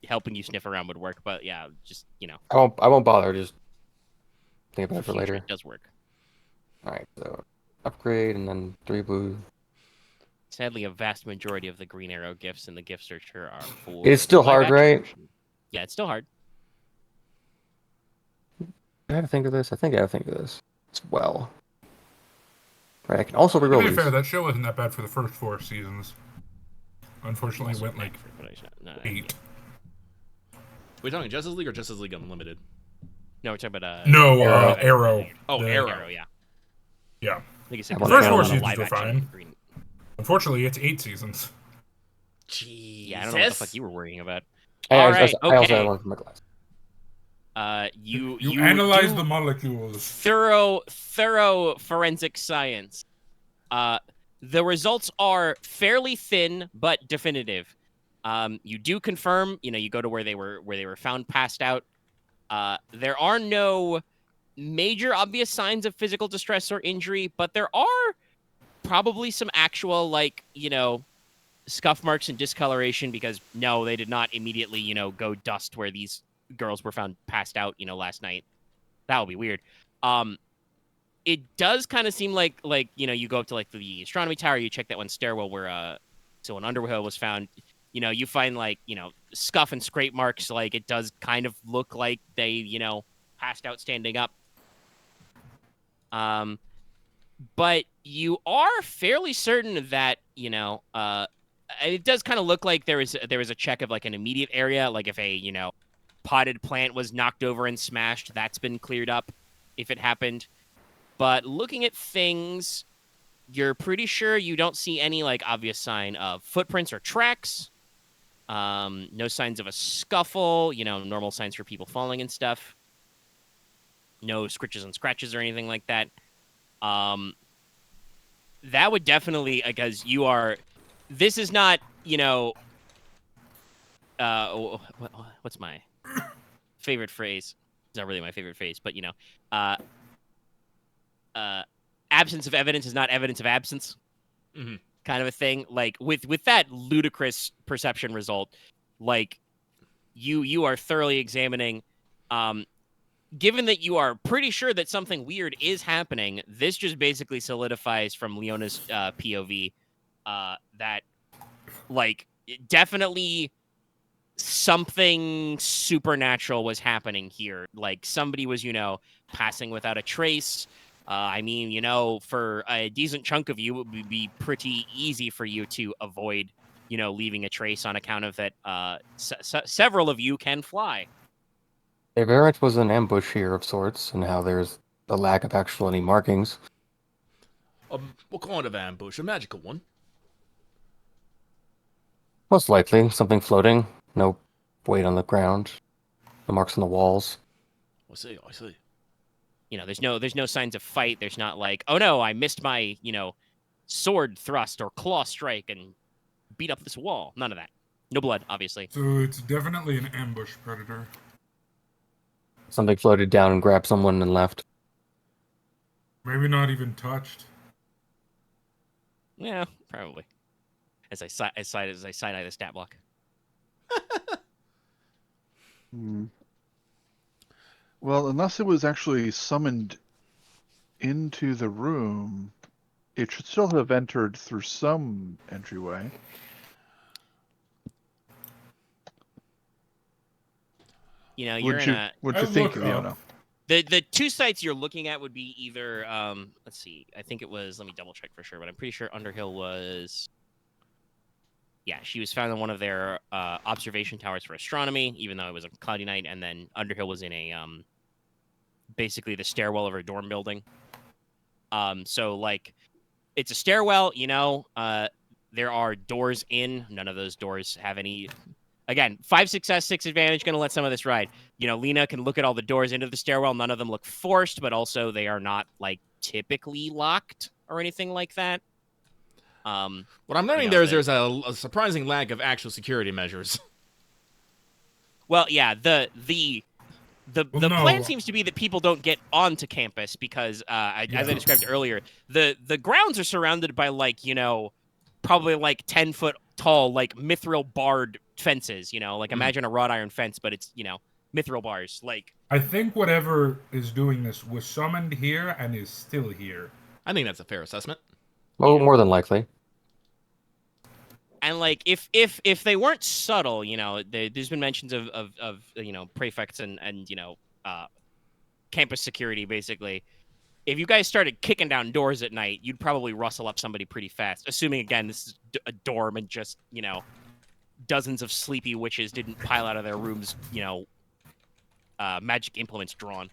helping you sniff around would work. But yeah, just I won't bother. Just think about it for future, later. it does work. All right, so upgrade and then 3 blue. Sadly, a vast majority of the Green Arrow gifts in the gift searcher are for. It's still the live hard, action right? version. Yeah, it's still hard. Do I have to think of this? I think I have to think of this as well. Right, I can also To reroll be these. fair, that show wasn't that bad for the first 4 seasons. Unfortunately, it went like No, 8. We're talking Justice League or Justice League Unlimited? No, we're talking about No, Arrow. Arrow. Oh, The- Arrow. yeah. Yeah. Like I said, The because first they had a 4 lot of seasons live were action fine. Green. Unfortunately, it's 8 seasons. Jesus. Yeah, I don't know what the fuck you were worrying about. I Alright, also okay. had one for my class. You analyze do the molecules. thorough forensic science. The results are fairly thin but definitive. You do confirm, you go to where they were found passed out. There are no major obvious signs of physical distress or injury, but there are probably some actual scuff marks and discoloration because no, they did not immediately, go dust where these girls were found passed out, last night. That would be weird. It does kind of seem like you go up to like the astronomy tower, you check that one stairwell where Sylvan Underhill was found. You find scuff and scrape marks. Like it does kind of look like they passed out standing up. But you are fairly certain that it does kind of look like there is a check of like an immediate area, like if a potted plant was knocked over and smashed, that's been cleared up if it happened. But looking at things, you're pretty sure you don't see any like obvious sign of footprints or tracks. No signs of a scuffle, normal signs for people falling and stuff. No scritches and scratches or anything like that. That would definitely, because you are, this is not, what's my favorite phrase? It's not really my favorite phrase, but absence of evidence is not evidence of absence. Mm-hmm. Kind of a thing. Like with that ludicrous perception result, like you are thoroughly examining. Given that you are pretty sure that something weird is happening, this just basically solidifies from Leona's POV that, like, definitely something supernatural was happening here. Like, somebody was, passing without a trace. I mean, for a decent chunk of you, it would be pretty easy for you to avoid, leaving a trace on account of that. Several of you can fly. There very much was an ambush here of sorts, and how there's a lack of actual any markings. What kind of ambush? A magical one? Most likely, something floating. No weight on the ground. No marks on the walls. I see. There's no signs of fight. There's not like, oh no, I missed my, sword thrust or claw strike and beat up this wall. None of that. No blood, obviously. So it's definitely an ambush predator. Something floated down and grabbed someone and left. Maybe not even touched. Yeah, probably. As I side-eye the stat block. Well, unless it was actually summoned into the room, it should still have entered through some entryway. You're in a... What'd you I think, look Leona? up. The two sites you're looking at would be either, let's see, I think it was, let me double check for sure, but I'm pretty sure Underhill was yeah, she was found in one of their observation towers for astronomy, even though it was a cloudy night. And then Underhill was in a basically the stairwell of her dorm building. So like, it's a stairwell, you know. There are doors in. None of those doors have any. Again, 5 success, 6 advantage. Going to let some of this ride. You know, Lena can look at all the doors into the stairwell. None of them look forced, but also they are not like typically locked or anything like that. What I'm learning know, there is there's a surprising lack of actual security measures. Well, yeah, the Well, plan no. seems to be that people don't get onto campus because, as I described earlier, the grounds are surrounded by like, you know, probably like 10-foot tall like mithril barred fences. You know, like imagine a wrought iron fence, but it's, you know, mithril bars. Like, I think whatever is doing this was summoned here and is still here. I think that's a fair assessment. Well, more than likely. and like if they weren't subtle, you know, there's been mentions of you know, prefects and you know, campus security basically. If you guys started kicking down doors at night, you'd probably rustle up somebody pretty fast. Assuming, again, this is a dorm and just, you know, dozens of sleepy witches didn't pile out of their rooms, you know, magic implements drawn.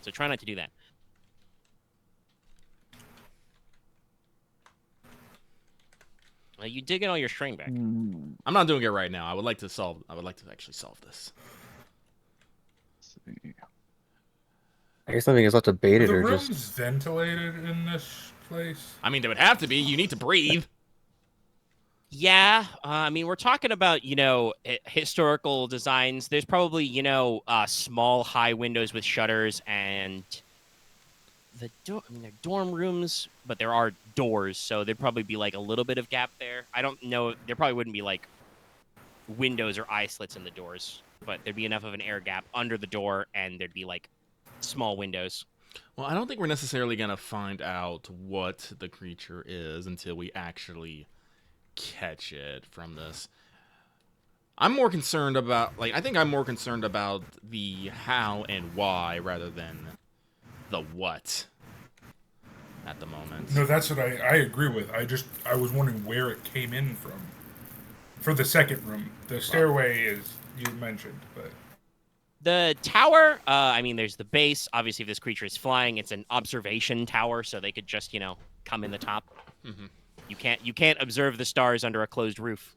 So try not to do that. Well, you did get all your string back. I'm not doing it right now. I would like to actually solve this. I guess something is left to bait Are it the or rooms just. ventilated in this place? I mean, they would have to be. You need to breathe. Yeah, I mean, we're talking about, you know, historical designs. There's probably, you know, small, high windows with shutters, and I mean, they're dorm rooms, but there are doors, so there'd probably be like a little bit of gap there. I don't know. There probably wouldn't be like windows or eye slits in the doors, but there'd be enough of an air gap under the door, and there'd be like small windows. Well, I don't think we're necessarily going to find out what the creature is until we actually catch it from this. I'm more concerned about, like, I think I'm more concerned about the how and why rather than the what at the moment. No, that's what I agree with. I was wondering where it came in from. For the second room. The stairway is, you mentioned, but... The tower, I mean, there's the base. Obviously, if this creature is flying, it's an observation tower, so they could just, you know, come in the top. Mm-hmm. You can't observe the stars under a closed roof.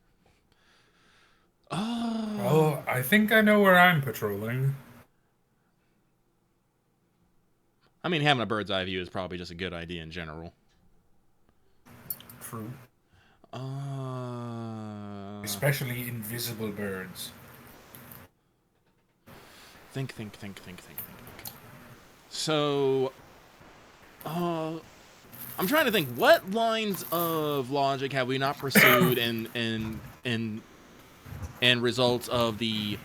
Oh, I think I know where I'm patrolling. I mean, having a bird's eye view is probably just a good idea in general. True. Especially invisible birds. Think. So, I'm trying to think. What lines of logic have we not pursued in results of the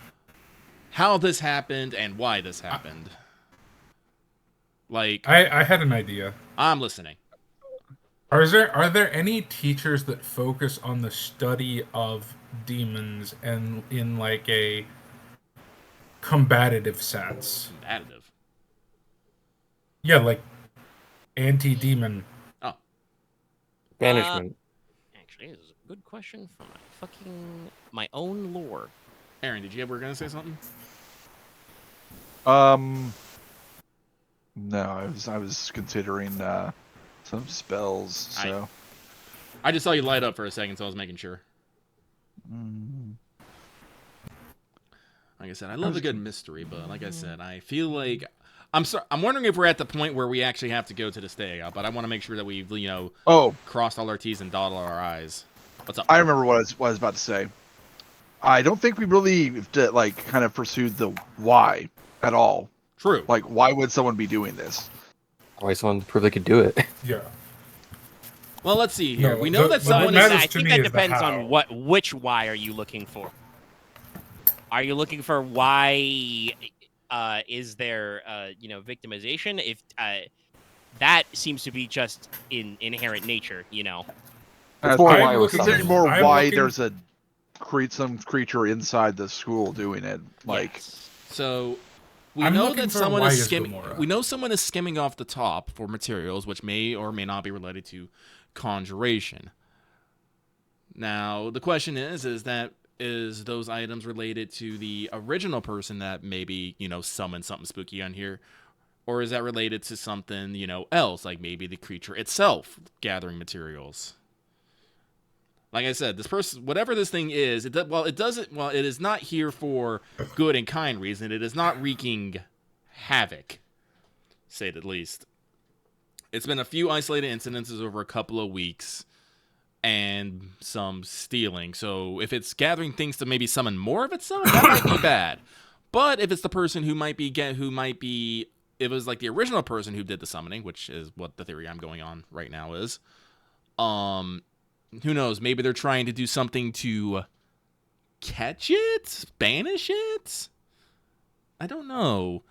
how this happened and why this happened? Like, I had an idea. I'm listening. Are there any teachers that focus on the study of demons and in like a combative sense? Combative. Yeah, like anti-demon. Oh. Banishment. Actually, this is a good question for my own lore. Aren, did you ever gonna say something? No, I was considering some spells. So I just saw you light up for a second, so I was making sure. Like I said, I love a good mystery, but like I said, I feel like I'm wondering if we're at the point where we actually have to go to the stay out, but I want to make sure that we've, you know, crossed all our T's and dotted all our I's. What's up? I remember what I was about to say. I don't think we really like kind of pursued the why at all. True. Like, why would someone be doing this? Why someone prove they could do it? Yeah. Well, let's see here. No, we know that someone matters I to think me that is the depends how. on which why are you looking for? Are you looking for why is there you know, victimization? If that seems to be just in inherent nature, you know. It's more I'm why it was looking- Considering summoned. more I'm why looking- there's some creature inside the school doing it. Like, Yes. So, We I'm know looking that for someone Why is is skimming. Gamora? We know someone is skimming off the top for materials, which may or may not be related to conjuration. Now, the question is those items related to the original person that maybe summoned something spooky on here, or is that related to something else, like maybe the creature itself gathering materials? Like I said, this person, whatever this thing is, it is not here for good and kind reason. It is not wreaking havoc, say it at least. It's been a few isolated incidences over a couple of weeks, and some stealing. So if it's gathering things to maybe summon more of itself, that might be bad. But if it's the person who might be, it was like the original person who did the summoning, which is what the theory I'm going on right now is. Who knows? Maybe they're trying to do something to catch it, banish it. I don't know.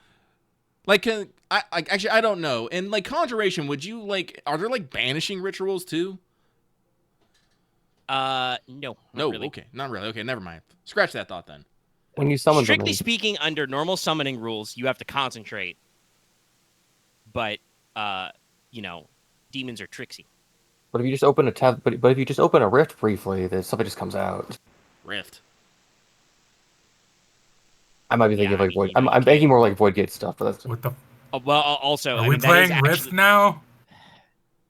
Like, I don't know. And like conjuration, would you are there like banishing rituals too? No. No. Really. Okay, not really. Okay, never mind. Scratch that thought then. When you summon Strictly something, speaking, under normal summoning rules, you have to concentrate. But, demons are tricksy. but if you just open a tab, but if you just open a rift briefly, then something just comes out. Rift. I might be thinking Yeah, of like I mean, void. you know, you I'm can't- thinking more like void gate stuff, but that's What the? Well, also, Are I we mean, that is playing Rift actually, now?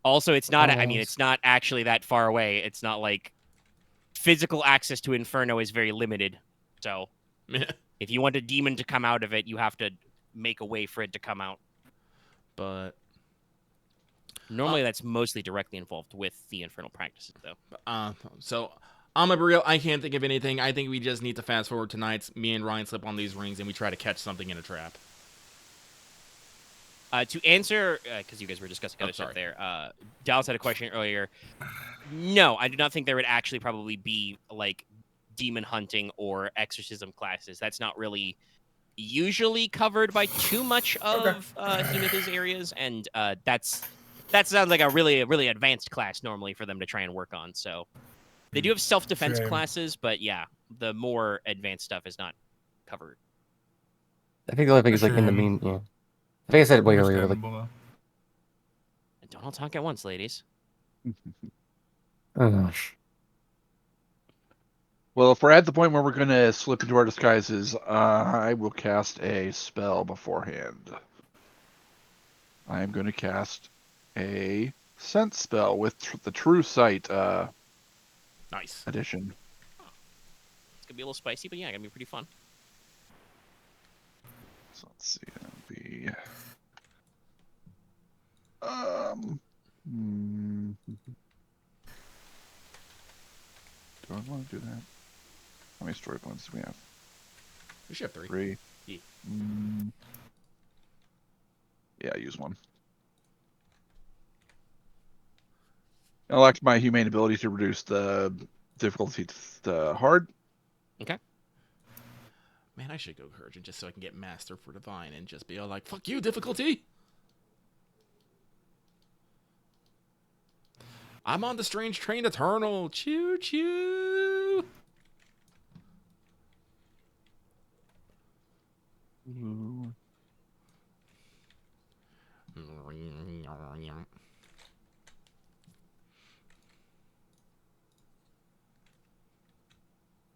also, it's not. I mean, Almost. it's not actually that far away. It's not like physical access to Inferno is very limited. So, if you want a demon to come out of it, you have to make a way for it to come out. But Normally, that's mostly directly involved with the infernal practices, though. so I'm gonna be real. I can't think of anything. I think we just need to fast forward tonight. Me and Ryan slip on these rings and we try to catch something in a trap. To answer, because you guys were discussing other stuff sorry. there, Dallas had a question earlier. No, I do not think there would actually probably be like demon hunting or exorcism classes. That's not really usually covered by too much of Hinata's areas, and that sounds like a really advanced class normally for them to try and work on. So they do have self-defense Shame. classes, but yeah, the more advanced stuff is not covered. I think the only thing is like in the Shame. mean. Yeah, I think I said way earlier. Like, Understandable. Don't all talk at once, ladies. oh gosh. Well, if we're at the point where we're going to slip into our disguises, I will cast a spell beforehand. I am going to cast a sense spell with the True Sight Nice. edition. It's gonna be a little spicy, but yeah, gonna be pretty fun. So let's see. It'll be do I want to do that? How many story points do we have? We should have 3. 3. Yeah. Yeah, use one. I like my humane ability to reduce the difficulty to hard. Okay. Man, I should go Courage just so I can get Master for Divine and just be all like, fuck you, difficulty! I'm on the strange train eternal. Choo choo! Ooh.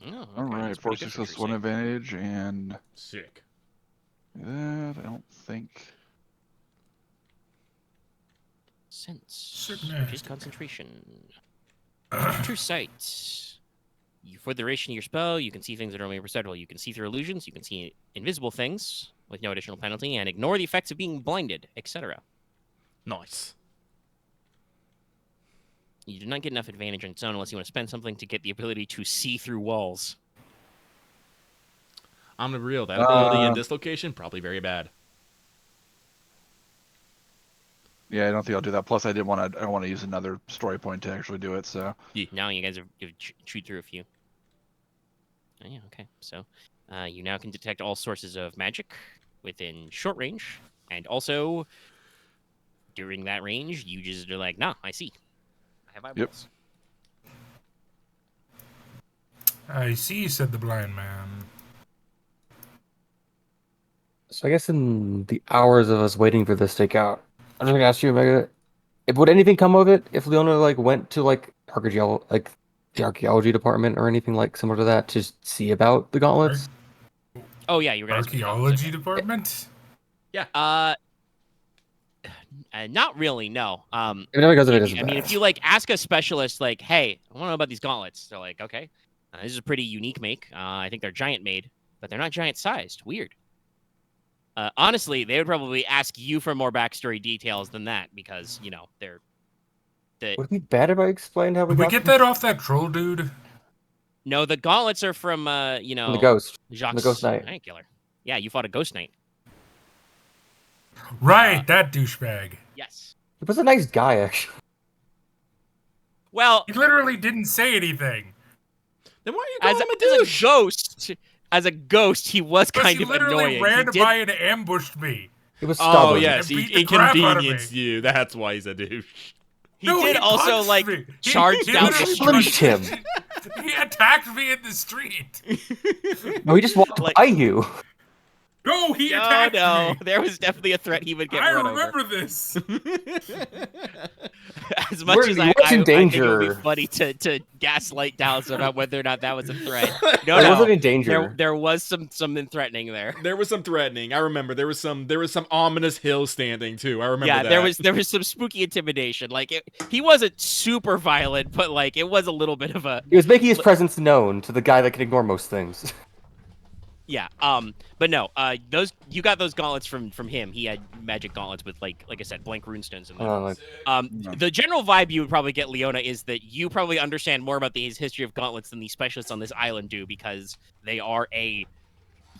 Oh, okay. All right, That's 4 pretty good for success, true 1 advantage, and Sick. that I don't think. Sense, Sickness. which is concentration. True sight. For the duration of your spell, you can see things that are only perceptible. You can see through illusions. You can see invisible things with no additional penalty, and ignore the effects of being blinded, etc. Nice. You do not get enough advantage on its own unless you want to spend something to get the ability to see through walls. I'm gonna be real. That ability in this location, probably very bad. Yeah, I don't think I'll do that. Plus, I don't want to use another story point to actually do it. So Now you guys have chewed through a few. Oh, yeah, okay. So you now can detect all sources of magic within short range, and also during that range, you just are like, nah, I see. I have eyeballs. I see, said the blind man. So I guess in the hours of us waiting for this takeout, I'm just gonna ask you, Omega, would anything come of it if Leona like went to like like the archaeology department or anything like similar to that to see about the gauntlets? Oh yeah, you were gonna ask me about this, Archaeology okay. department? Not really, no. Because of it I isn't mean, bad. if you like ask a specialist, like, hey, I want to know about these gauntlets, they're like, okay, this is a pretty unique make. I think they're giant made, but they're not giant sized. Weird. Honestly, they would probably ask you for more backstory details than that because they're Would it be bad if I explained how we Did we got get them? that off that troll dude? no, the gauntlets are from From the ghost, Jacques the ghost knight. Giant Killer. Yeah, you fought a ghost knight. Right, that douchebag. Yes. He was a nice guy, actually. Well, He literally didn't say anything. Then why are you calling him a as a douche? ghost, he was But kind he of literally annoying. ran He did- by and ambushed me. He was Oh stubborn. yes, And he beat the crap out of inconvenienced me. you. That's why he's a douche. He No, did also punched like me. charge He down literally the punched street. him. He attacked me in the street. No, he just walked Like- by you. No, he No, attacked no, me. there was definitely a threat he would get I run remember over. this. As much as He I was in think it would be danger. funny to gaslight Dallas about whether or not that was a threat. No, He no, wasn't in danger. there was something threatening there. There was some threatening. I remember there was some ominous hill standing too. I remember Yeah, that. there was some spooky intimidation. Like he wasn't super violent, but like it was a little bit of a He was making his presence known to the guy that can ignore most things. yeah. But no, you got those gauntlets from him. He had magic gauntlets with like I said, blank runestones in them. The general vibe you would probably get, Leona, is that you probably understand more about the history of gauntlets than the specialists on this island do because they are a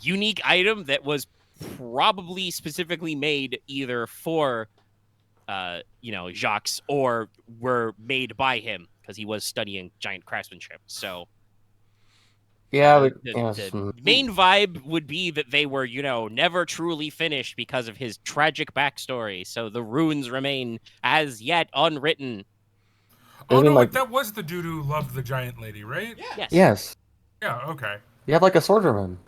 unique item that was probably specifically made either for Jacques or were made by him because he was studying giant craftsmanship. So Yeah, but the main vibe would be that they were, never truly finished because of his tragic backstory. So the runes remain as yet unwritten. Oh Isn't no, like- that was the dude who loved the giant lady, right? Yes. yes. Yeah, okay. You had like a sword from him.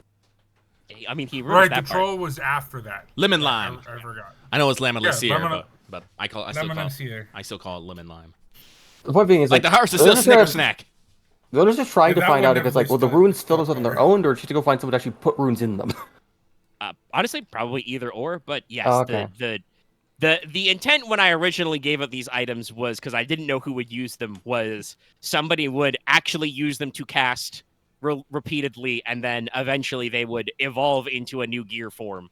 I mean, he ruined Right, that the part. troll was after that. Lemon lime. I forgot. I know it's lemon Yeah, liseer, lemon- but I still call it lemon lime. The point being is Like the hearts is still Leona's Snicker gonna- snack. Leona's just trying to That find one out if it's like, definitely will the stood runes fill themselves on their there. own, or should she go find someone to actually put runes in them? Honestly, probably either or. But yes, Oh, okay. the intent when I originally gave up these items was because I didn't know who would use them. Was somebody would actually use them to cast repeatedly, and then eventually they would evolve into a new gear form.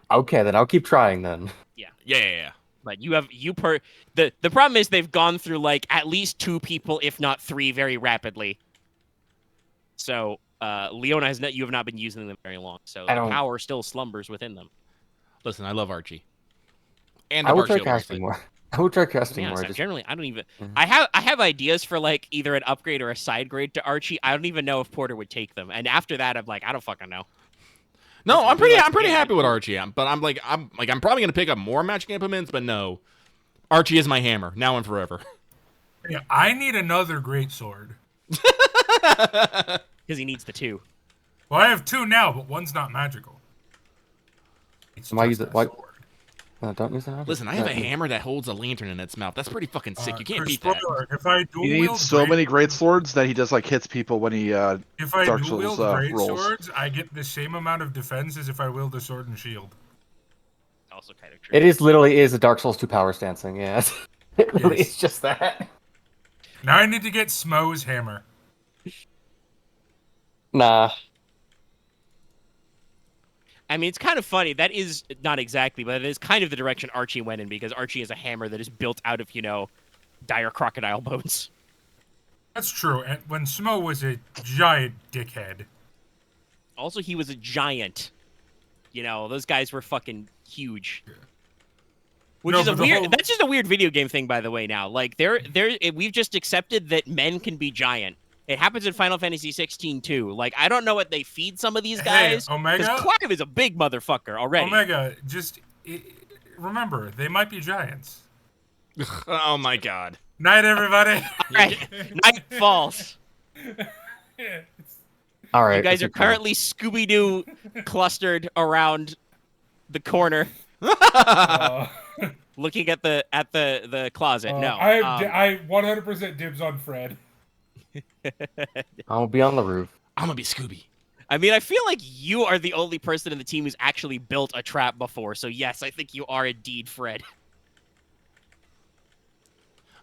Okay, then I'll keep trying then. Yeah. But the problem is they've gone through like at least 2 people, if not 3, very rapidly. So Leona you have not been using them very long, so I the don't- power still slumbers within them. Listen, I love Archie. And I the will try Bark Shield casting bracelet. more. I will try To casting be honest, more. Just... generally, I don't even. Mhm. I have ideas for like either an upgrade or a side grade to Archie. I don't even know if Porter would take them. And after that, I'm like, I don't fucking know. No, I'm He likes pretty to happy with Archie. I'm probably gonna pick up more magic implements, but no, Archie is my hammer now and forever. Yeah, I need another great sword. Because he needs the 2. Well, I have 2 now, but one's not magical. It's Why just use it- a why- sword. don't use that. Listen, I have a hammer that holds a lantern in its mouth. That's pretty fucking sick. You can't Chris, beat that. spoiler, if I dual He wield needs so great- many great swords that he just like hits people when he If I Dark dual wield Souls, great rolls. swords, I get the same amount of defense as if I wield a sword and shield. Also kind of true. It literally is a Dark Souls 2 power stancing. Yeah, it really Yes. is just that. Now I need to get Smo's hammer. Nah. I mean, it's kind of funny. That is not exactly, but it is kind of the direction Archie went in because Archie is a hammer that is built out of, dire crocodile bones. That's true. And when Smo was a giant dickhead. Also, he was a giant. Those guys were fucking huge. Which No, is a but the weird. whole- That's just a weird video game thing, by the way. Now, like, we've just accepted that men can be giant. It happens in Final Fantasy 16 too. Like, I don't know what they feed some of these Hey, guys. Omega? Because Clive is a big motherfucker already. Omega, just remember, they might be giants. Oh my god. Night, everybody. Right. Night falls. All right. You guys that's are your call. currently Scooby-Doo clustered around the corner, Uh, looking at the closet. No. I 100% dibs on Fred. I'll be on the roof. I'm gonna be Scooby. I mean, I feel like you are the only person in the team who's actually built a trap before. So yes, I think you are indeed Fred.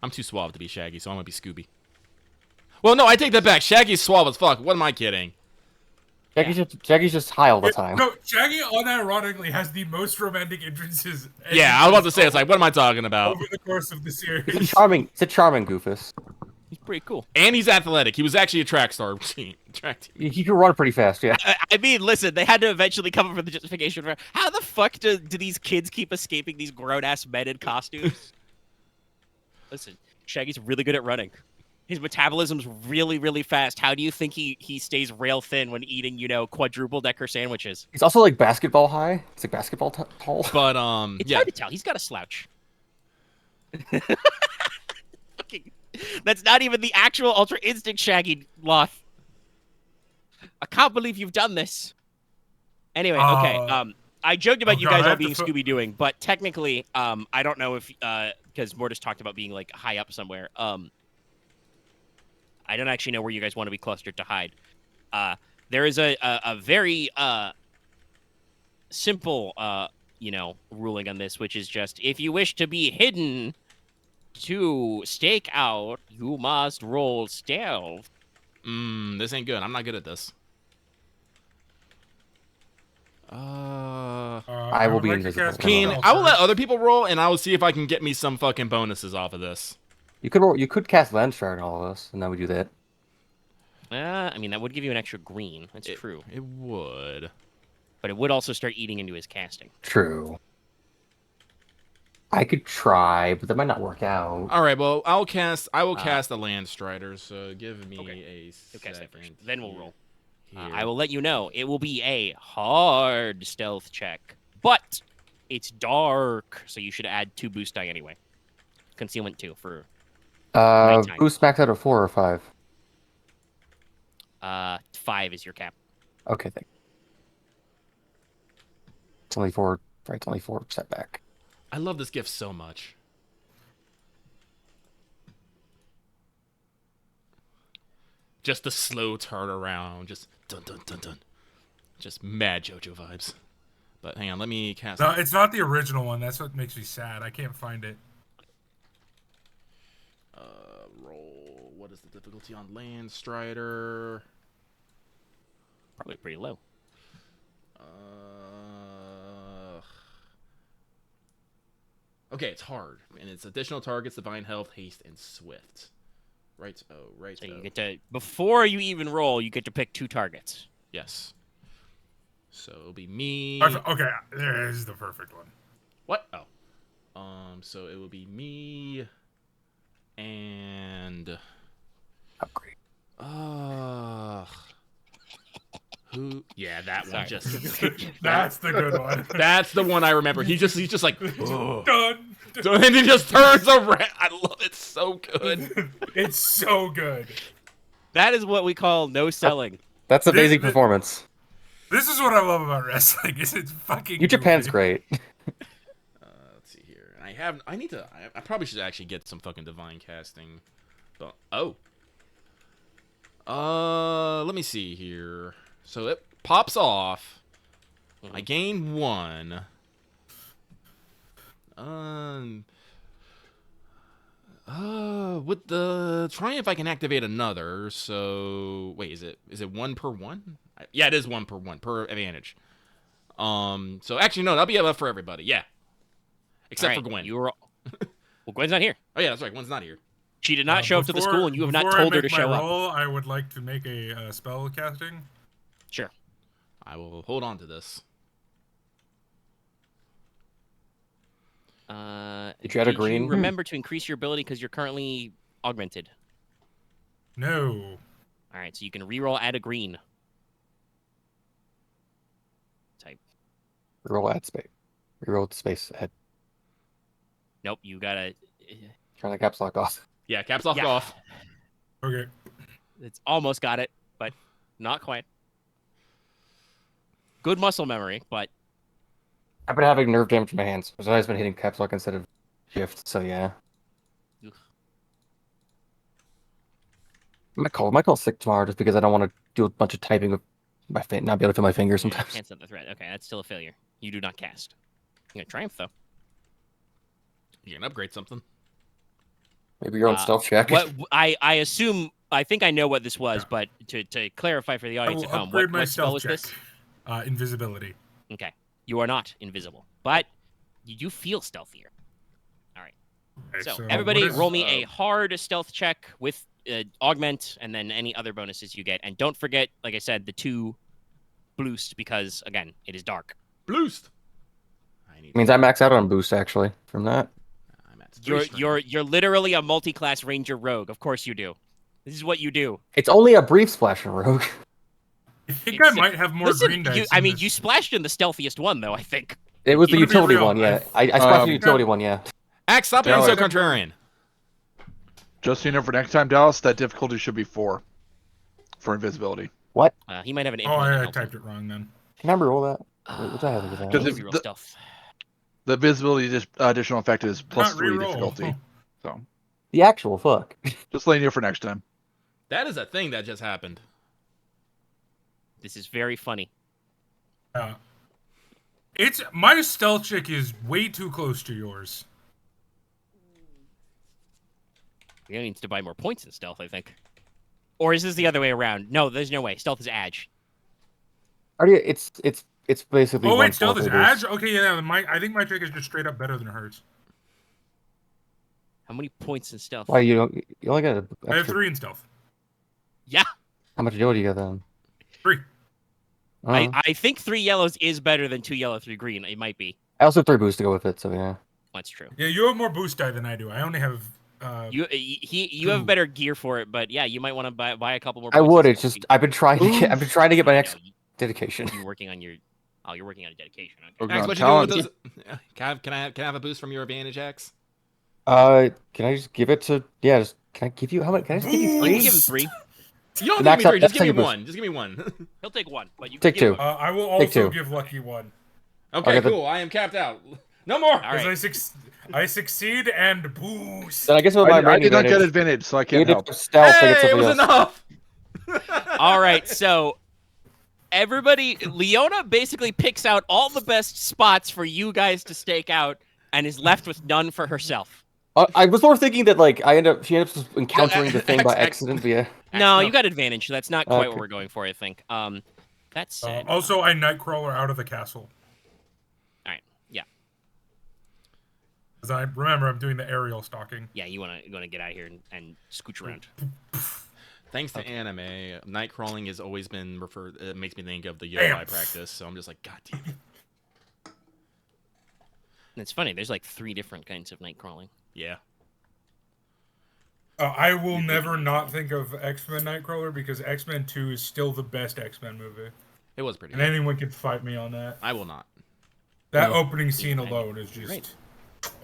I'm too suave to be Shaggy, so I'm gonna be Scooby. Well, no, I take that back. Shaggy's suave as fuck. What am I kidding? Shaggy's just high all the time. No, Shaggy unironically has the most romantic entrances. Yeah, I was about to say, it's like, what am I talking about? over the course of the series. It's a charming Goofus. He's pretty cool. And he's athletic. He was actually a track star. Track team. He can run pretty fast, yeah. I mean, listen, they had to eventually come up with the justification for how the fuck do these kids keep escaping these grown-ass men in costumes? Listen, Shaggy's really good at running. His metabolism's really, really fast. How do you think he stays rail thin when eating, quadruple decker sandwiches? He's also like basketball high. It's like basketball tall. But, It's yeah. hard to tell. He's got a slouch. That's not even the actual Ultra Instinct Shaggy, Loth. I can't believe you've done this. Anyway, okay. I joked about you guys all being Scooby-Dooing, but technically, I don't know if because Mortis talked about being like high up somewhere. I don't actually know where you guys want to be clustered to hide. There is a very simple ruling on this, which is just if you wish to be hidden to stake out, you must roll stealth. This ain't good. I'm not good at this. I will be invisible. Keen, I will let other people roll, and I will see if I can get me some fucking bonuses off of this. You could cast Landshard on all of us, and then we do that. I mean, that would give you an extra green. That's true. It would. But it would also start eating into his casting. True. I could try, but that might not work out. All right, well, I will cast the Land Strider, so give me a You'll cast that first. second. Then we'll roll. Here. I will let you know. It will be a hard stealth check, but it's dark, so you should add 2 boost die anyway. Concealment 2 for nighttime. Boost max out of 4 or 5. 5 is your cap. Okay, thank you. It's only 4. Right, it's only 4 setback. I love this gift so much. Just the slow turn around, just dun dun dun dun, just mad JoJo vibes. But hang on, let me cast. No, it's not the original one. That's what makes me sad. I can't find it. Roll. What is the difficulty on Land Strider? Probably pretty low. Okay, it's hard, and it's additional targets, divine health, haste, and swift. Right. Oh, right. So you get to before you even roll, you get to pick 2 targets. Yes. So it'll be me. Okay, there is the perfect one. What? Oh. So it will be me and Upgrade. who? Yeah, that one. Just That's the good one. that's the one I remember. He's just like, oh. Done. And he just turns around. I love it. So good. It's so good. That is what we call no selling. That's amazing performance. This is what I love about wrestling. Is it's fucking. New Japan's goofy. great. Let's see here. And I probably should actually get some fucking divine casting. But let me see here. So it pops off. I gain 1. With the triumph, I can activate another. So wait, is it 1 per 1? Yeah, it is 1 per 1 per advantage. So actually, no, that'll be enough for everybody. Yeah, except for Gwen. Well, Gwen's not here. Oh yeah, that's right. Gwen's not here. She did not show up to the school, and you have not told her to show up. I would like to make a spell casting. Sure. I will hold on to this. Did you add a green? Remember to increase your ability because you're currently augmented. No. All right, so you can reroll, add a green. Type. Reroll add space. Reroll the space ahead. Nope, you gotta. Turn the caps lock off. Yeah, caps lock Yeah. off. Okay. It's almost got it, but not quite. Good muscle memory, but I've been having nerve damage in my hands. I've always been hitting caps lock instead of shift, so yeah. Ugh. I might call sick tomorrow just because I don't want to do a bunch of typing with my not be able to feel my fingers Yeah, sometimes. can't set the threat. Okay, that's still a failure. You do not cast. You're gonna triumph though. You can upgrade something. Maybe your own stealth check. What I assume I think I know what this was, but to clarify for the I audience will at home, upgrade my what spell stealth was check. this? Invisibility. Okay, you are not invisible, but you do feel stealthier. All right. Okay, So what everybody, is- roll me a hard stealth check with augment, and then any other bonuses you get. And don't forget, like I said, the 2 boost because again, it is dark. Boost. Means I max out on boost actually from that. I'm at 3 strength. You're literally a multi-class ranger rogue. Of course you do. This is what you do. It's only a brief splash in Rogue. I think It's I might have more Listen, green dice. I in mean, this. you splashed in the stealthiest one, though. I think. It was the To be utility real, one, yeah. I splashed the utility one, yeah. Axe, stop being Yeah, so like- contrarian. Just so you know, for next time, Dallas, that difficulty should be 4 for invisibility. What? He might have an Oh, implement. I help typed him. it wrong then. Can I roll that? Wait, what do I have? Because Maybe if real the- stealth. The visibility additional effect is plus Not 3 reroll. difficulty. So The actual fuck. just letting you know for next time. That is a thing that just happened. This is very funny. It's my stealth check is way too close to yours. He needs to buy more points in stealth, I think. Or is this the other way around? No, there's no way. Stealth is edge. It's basically. Oh one wait, stealth is fourth edge. Okay, yeah. I think my check is just straight up better than hers. How many points in stealth? Why you don't? You only got a. I have 3 in stealth. Yeah, How much do you get then? 3. I think 3 yellows is better than 2 yellow, 3 green. It might be. I also have 3 boosts to go with it, so yeah. That's true. Yeah, you have more boost die than I do. I only have. You have better gear for it, but yeah, you might want to buy a couple more. I points would. in It's stealth. just I've been trying to get my next dedication. You're working on your. Oh, you're working on a dedication. Okay. Working Axe, on what you doing with talent. those? Can I have a boost from your advantage, Axe? Can I just give it to? Yeah, can I give you how much? Can I just give you You 3? can give him 3. You don't Max give me out- 3. Just that's give me take a 1. Just give me 1. He'll take 1, but you Take can give 2. him I will Take also 2. give Lucky 1. Okay, Okay, cool. I am capped out. No more. All right. I succeed and boost. Then I guess with my I rating did not get advantage, advantage, so I you can't did help. stealth to get Hey, it something was else. enough. All right, so everybody, Leona basically picks out all the best spots for you guys to stake out, and is left with none for herself. I was more thinking that like she ends up encountering the thing by accident. But yeah. No, you got advantage. That's not quite what Okay. we're going for, I think. That said, Also, I Nightcrawler out of the castle. all right, yeah, Because I remember I'm doing the aerial stalking. yeah. You wanna get out of here and scooch around. Thanks to anime, night crawling has always been referred. It makes me think of the Damn. Yoi practice. So I'm just like, God damn it. And it's funny. There's like 3 different kinds of night crawling. Yeah. I will never not think of X-Men Nightcrawler because X-Men 2 is still the best X-Men movie. It was pretty And good. anyone can fight me on that. I will not. That Yeah. opening scene Yeah, alone is just... great.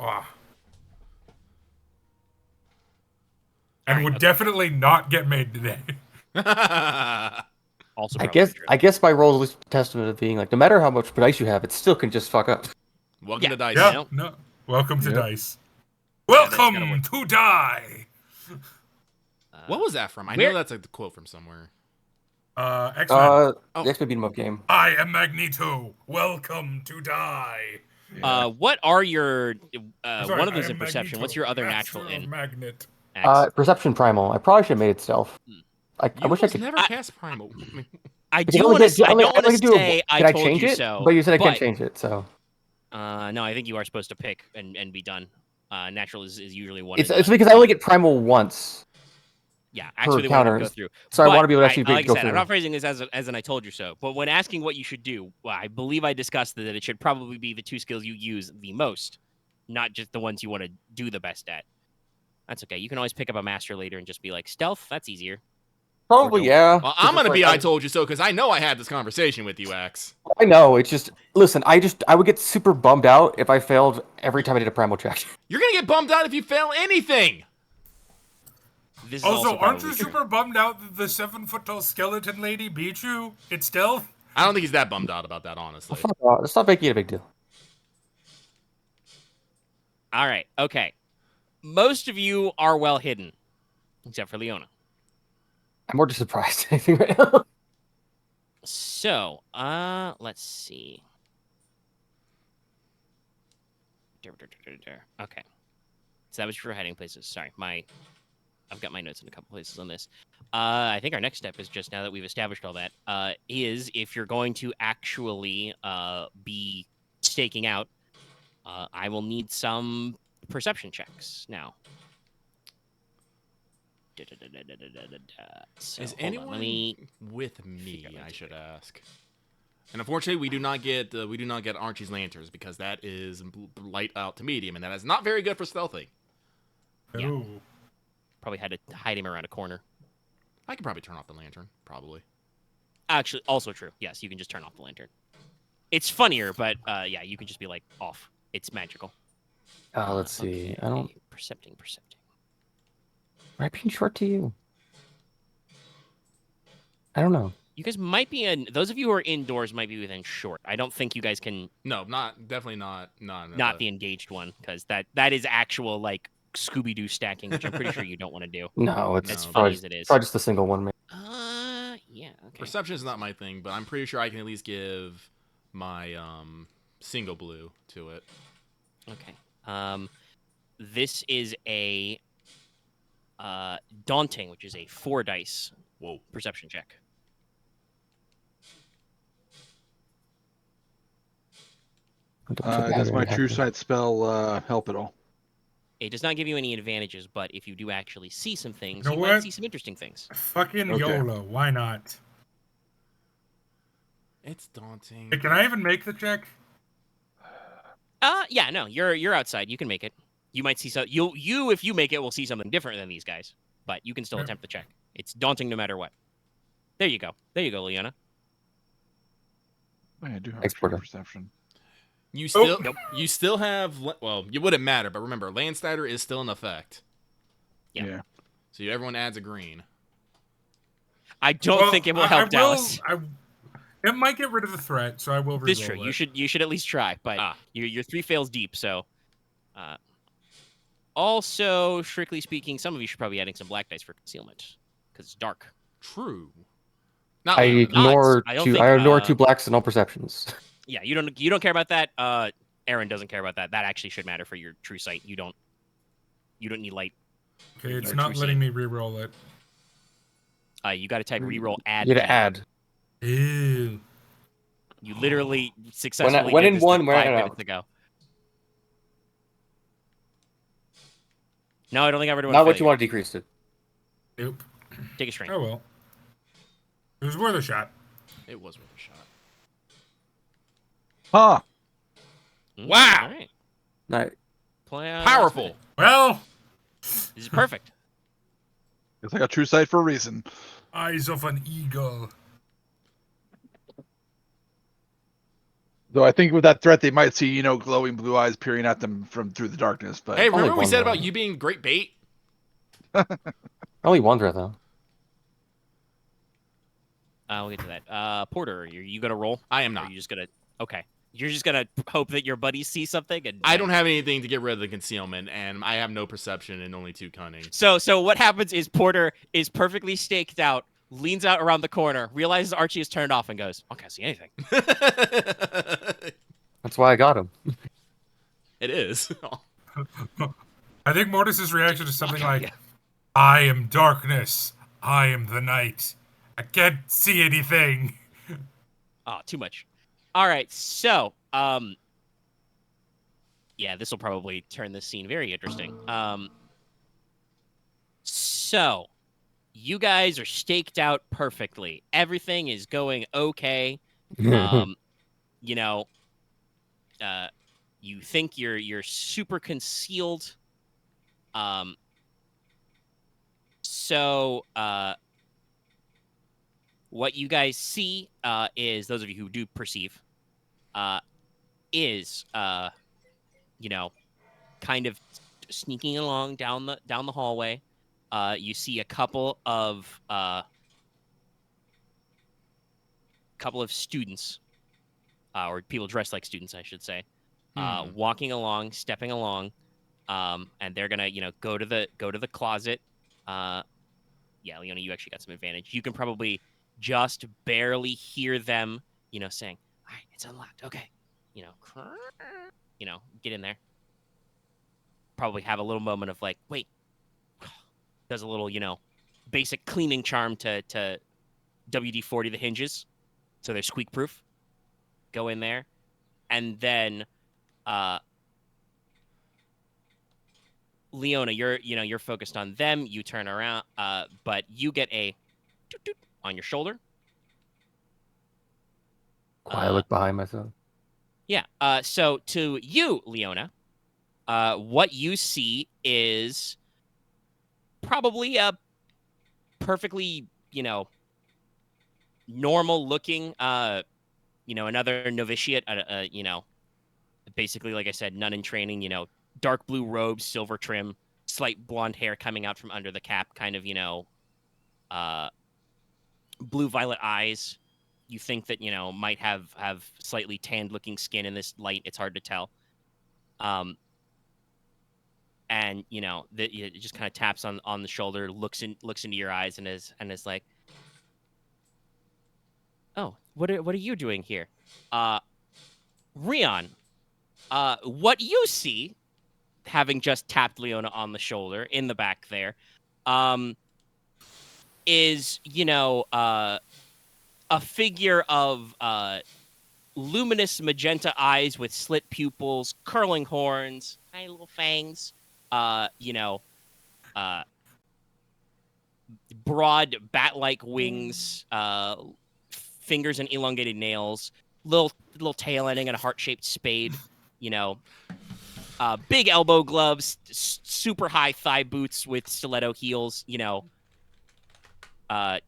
Ah. And Alright, would okay. definitely not get made today. Also, I probably guess true. I guess my role is a testament of being like no matter how much dice you have, it still can just fuck up. Welcome Yeah. to Dice. Yeah, Nope. no. Welcome to Yep. Dice. that's gotta Welcome work. to Die! What was that from? I Where- know that's a quote from somewhere. X-Men. Oh. The X-Men beat 'em up game. I am Magneto. Welcome to Die. What are your Sorry, one of I those am in perception? Magneto, What's your other master natural of in? Magnet. Axe? Perception Primal. I probably should have made it stealth. I You wish I could. never cast Primal. I Because do only want get- to. I only- don't want only to do a- say I Can I told change you it? so. But you said I can't change it, so No, I think you are supposed to pick and be done. Natural is usually one. it's and it's done. because I only get Primal once. Yeah, actually, they want to go counters. through. So I But want to be able to actually like go I said, through. I'm not phrasing this as an I told you so. But when asking what you should do, well, I believe I discussed that it should probably be the 2 skills you use the most, not just the ones you want to do the best at. That's okay. You can always pick up a master later and just be like, stealth, that's easier. Probably, don't. yeah. Well, I'm gonna It's be like, I told you so because I know I had this conversation with you, Axe. I know. It's just listen. I would get super bummed out if I failed every time I did a primal check. You're gonna get bummed out if you fail anything. This is Also, aren't probably you true. super bummed out that the 7-foot-tall skeleton lady beat you? It's stealth? I don't think he's that bummed out about that, honestly. Fuck off. Let's not making it a big deal. All right. Okay. Most of you are well hidden, except for Leona. I'm more just surprised than anything right now. So, let's see. Okay. So that was for hiding places. Sorry, I've got my notes in a couple places on this. I think our next step is just now that we've established all that, is if you're going to actually be staking out, I will need some perception checks now. So, Is hold on, anyone let me with figure me? out what I to should do. ask. And unfortunately, we do not get Archie's lanterns because that is light out to medium, and that is not very good for stealthing. Yeah. Oh. Probably had to hide him around a corner. I could probably turn off the lantern, probably. Actually, also true. Yes, you can just turn off the lantern. It's funnier, but yeah, you can just be like off. It's magical. Let's see. Okay. I don't. Percepting. Am I being short to you? I don't know. You guys might be in. Those of you who are indoors might be within short. I don't think you guys can No, definitely not. not the engaged one because that is actual like Scooby Doo stacking, which I'm pretty sure you don't want to do. No, it's As No, funny probably, as it is. probably just a single one. Yeah. Okay. Perception is not my thing, but I'm pretty sure I can at least give my single blue to it. Okay. This is a daunting, which is a 4 dice Whoa. perception check. Does my true sight spell help at all? It does not give you any advantages, but if you do actually see some things, You know you might what? see some interesting things. Fucking Okay. YOLO. Why not? It's daunting. Hey, can I even make the check? Yeah, no, you're outside. You can make it. You might see you if you make it will see something different than these guys, but you can still Yeah. attempt the check. It's daunting no matter what. There you go, Leona. Oh, yeah, I do have Thanks, true Porter. perception. You Oh. still you still have well, it wouldn't matter, but remember, Landstatter is still in effect. Yeah. So everyone adds a green. I don't Well, think it will I help Dallas. It might get rid of the threat, so I will reroll This is true. it. You should at least try, but you're 3 fails deep. So, also strictly speaking, some of you should probably be adding some black dice for concealment because it's dark. True. Not I Leona, though. ignore I don't two. think, I ignore 2 blacks and all perceptions. Yeah, you don't care about that. Aren doesn't care about that. That actually should matter for your true sight. You don't need light. Okay, You're it's true not letting seeing. me reroll it. You got to type reroll add. You gotta G. add. Ew. You literally successfully when did in this one, like when 5 out. minutes ago. No, I don't think I ever do. Not what you want to decrease it. Nope. Take a strength. Oh well. It was worth a shot. It was worth a shot. Huh. Wow. All right. Nice. Powerful. Well, This is perfect. It's like a true sight for a reason. eyes of an eagle. Though I think with that threat, they might see, glowing blue eyes peering at them from through the darkness. But Hey, remember Only what we one said though. about you being great bait? Only one threat though. We'll get to that. Porter, are you gonna roll? I am Or not. are you just gonna? Okay. You're just gonna hope that your buddies see something. And I don't have anything to get rid of the concealment, and I have no perception and only 2 cunning. So what happens is Porter is perfectly staked out, leans out around the corner, realizes Archie is turned off, and goes, "I can't see anything." That's why I got him. It is. I think Mortis's reaction is something like, Yeah. "I am darkness. I am the night. I can't see anything." Oh, too much. All right, so yeah, this will probably turn this scene very interesting. So you guys are staked out perfectly. Everything is going okay. You know, you think you're super concealed. So what you guys see is, those of you who do perceive, is kind of sneaking along down the hallway. You see a couple of students, or people dressed like students, I should say, walking along, stepping along. And they're gonna, go to the closet. Yeah, Leona, you actually got some advantage. You can probably just barely hear them, saying, "All right, it's unlocked. Okay," get in there. Probably have a little moment of like, wait. Does a little, basic cleaning charm to WD-40 the hinges, so they're squeak proof. Go in there, and then Leona, you're focused on them. You turn around, but you get a toot toot on your shoulder. Quiet look behind myself. Yeah. So to you, Leona, what you see is probably a perfectly, normal looking, another novitiate, basically, like I said, nun in training, dark blue robes, silver trim, slight blonde hair coming out from under the cap, kind of, blue violet eyes. You think that, might have slightly tanned looking skin in this light. It's hard to tell. And, it just kind of taps on the shoulder, looks into your eyes and is like, "Oh, what are you doing here?" Ryahn, what you see, having just tapped Leona on the shoulder in the back there, is, a figure of luminous magenta eyes with slit pupils, curling horns, tiny little fangs, broad bat-like wings, fingers and elongated nails, little tail ending and a heart-shaped spade, big elbow gloves, super high thigh boots with stiletto heels, a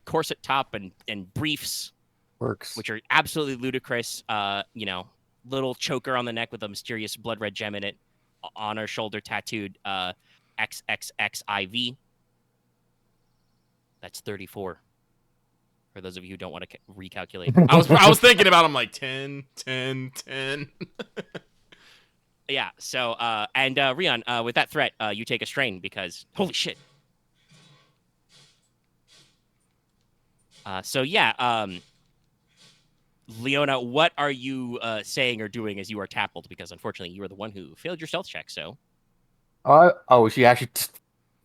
corset top and briefs, Works. which are absolutely ludicrous. Little choker on the neck with a mysterious blood red gem in it, on her shoulder tattooed XXXIV. That's 34. For those of you who don't want to recalculate. I was thinking about. I'm like 10, 10, 10. Yeah. So and Ryahn, with that threat, you take a strain because holy shit. So yeah, Leona, what are you saying or doing as you are tackled? Because unfortunately, you are the one who failed your stealth check. So She actually.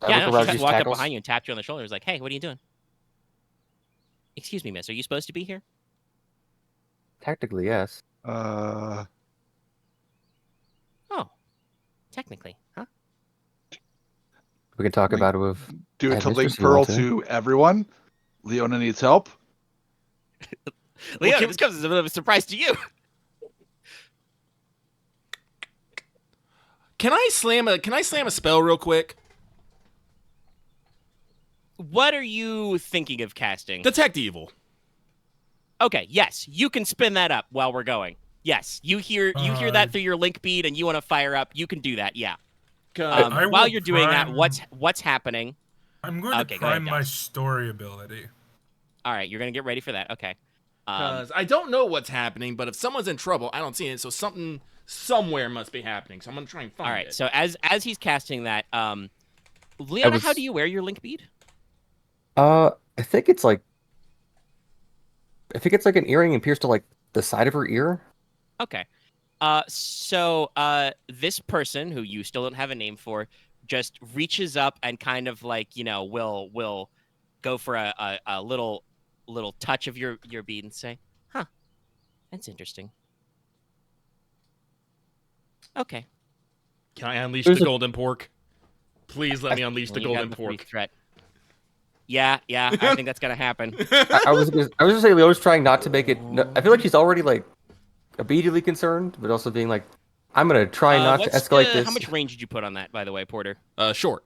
yeah, no, she she's walked up tackles. behind you and tapped you on the shoulder. Was like, "Hey, what are you doing?" Excuse me, miss. Are you supposed to be here? Technically, yes. Oh, technically, huh? We can talk Link- about it with. Do it to Mistress, Link if you want Pearl to. to everyone. Leona needs help. Leona, this comes as a bit of a surprise to you. Can I slam a spell real quick? What are you thinking of casting? Detect evil. Okay, yes, you can spin that up while we're going. Yes, you hear that through your link bead, and you want to fire up. You can do that. Yeah. I While will you're doing that, prime- what's happening? I'm going to Okay, go ahead, prime my Dallas. story ability. All right, you're gonna get ready for that. Okay. Because I don't know what's happening, but if someone's in trouble, I don't see it. So something somewhere must be happening. So I'm gonna try and find All right. it. So as he's casting that, Leona, how do you wear your link bead? I think it's like an earring and pierced to like the side of her ear. Okay. So this person who you still don't have a name for just reaches up and kind of like, will go for a little touch of your bead and say, "Huh, that's interesting." Okay. Can I unleash There's the a- golden pork? Please let me unleash the Well, you got golden the brief pork. threat. Yeah, I think that's gonna happen. I was gonna say Leona's trying not to make it. I feel like she's already like immediately concerned, but also being like, I'm gonna try not to escalate this. How much range did you put on that, by the way, Porter? Short.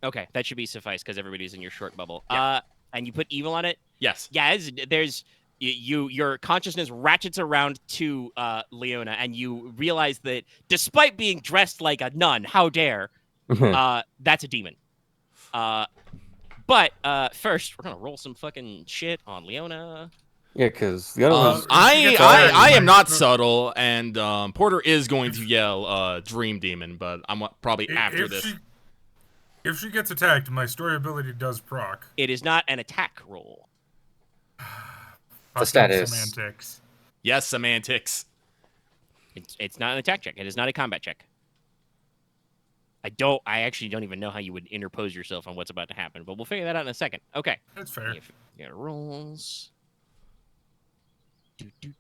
Okay, that should be suffice because everybody's in your short bubble. Yeah. And you put evil on it. Yes. Yeah, there's your consciousness ratchets around to Leona, and you realize that despite being dressed like a nun, how dare, that's a demon. But first, we're gonna roll some fucking shit on Leona. Yeah, because the other one's I am not subtle, and Porter is going to yell Dream Demon, but I'm probably after this. If she gets attacked, my story ability does proc. It is not an attack roll. The stat is semantics. Yes, semantics. It's not an attack check. It is not a combat check. I actually don't even know how you would interpose yourself on what's about to happen, but we'll figure that out in a second. Okay. That's fair. You got rolls.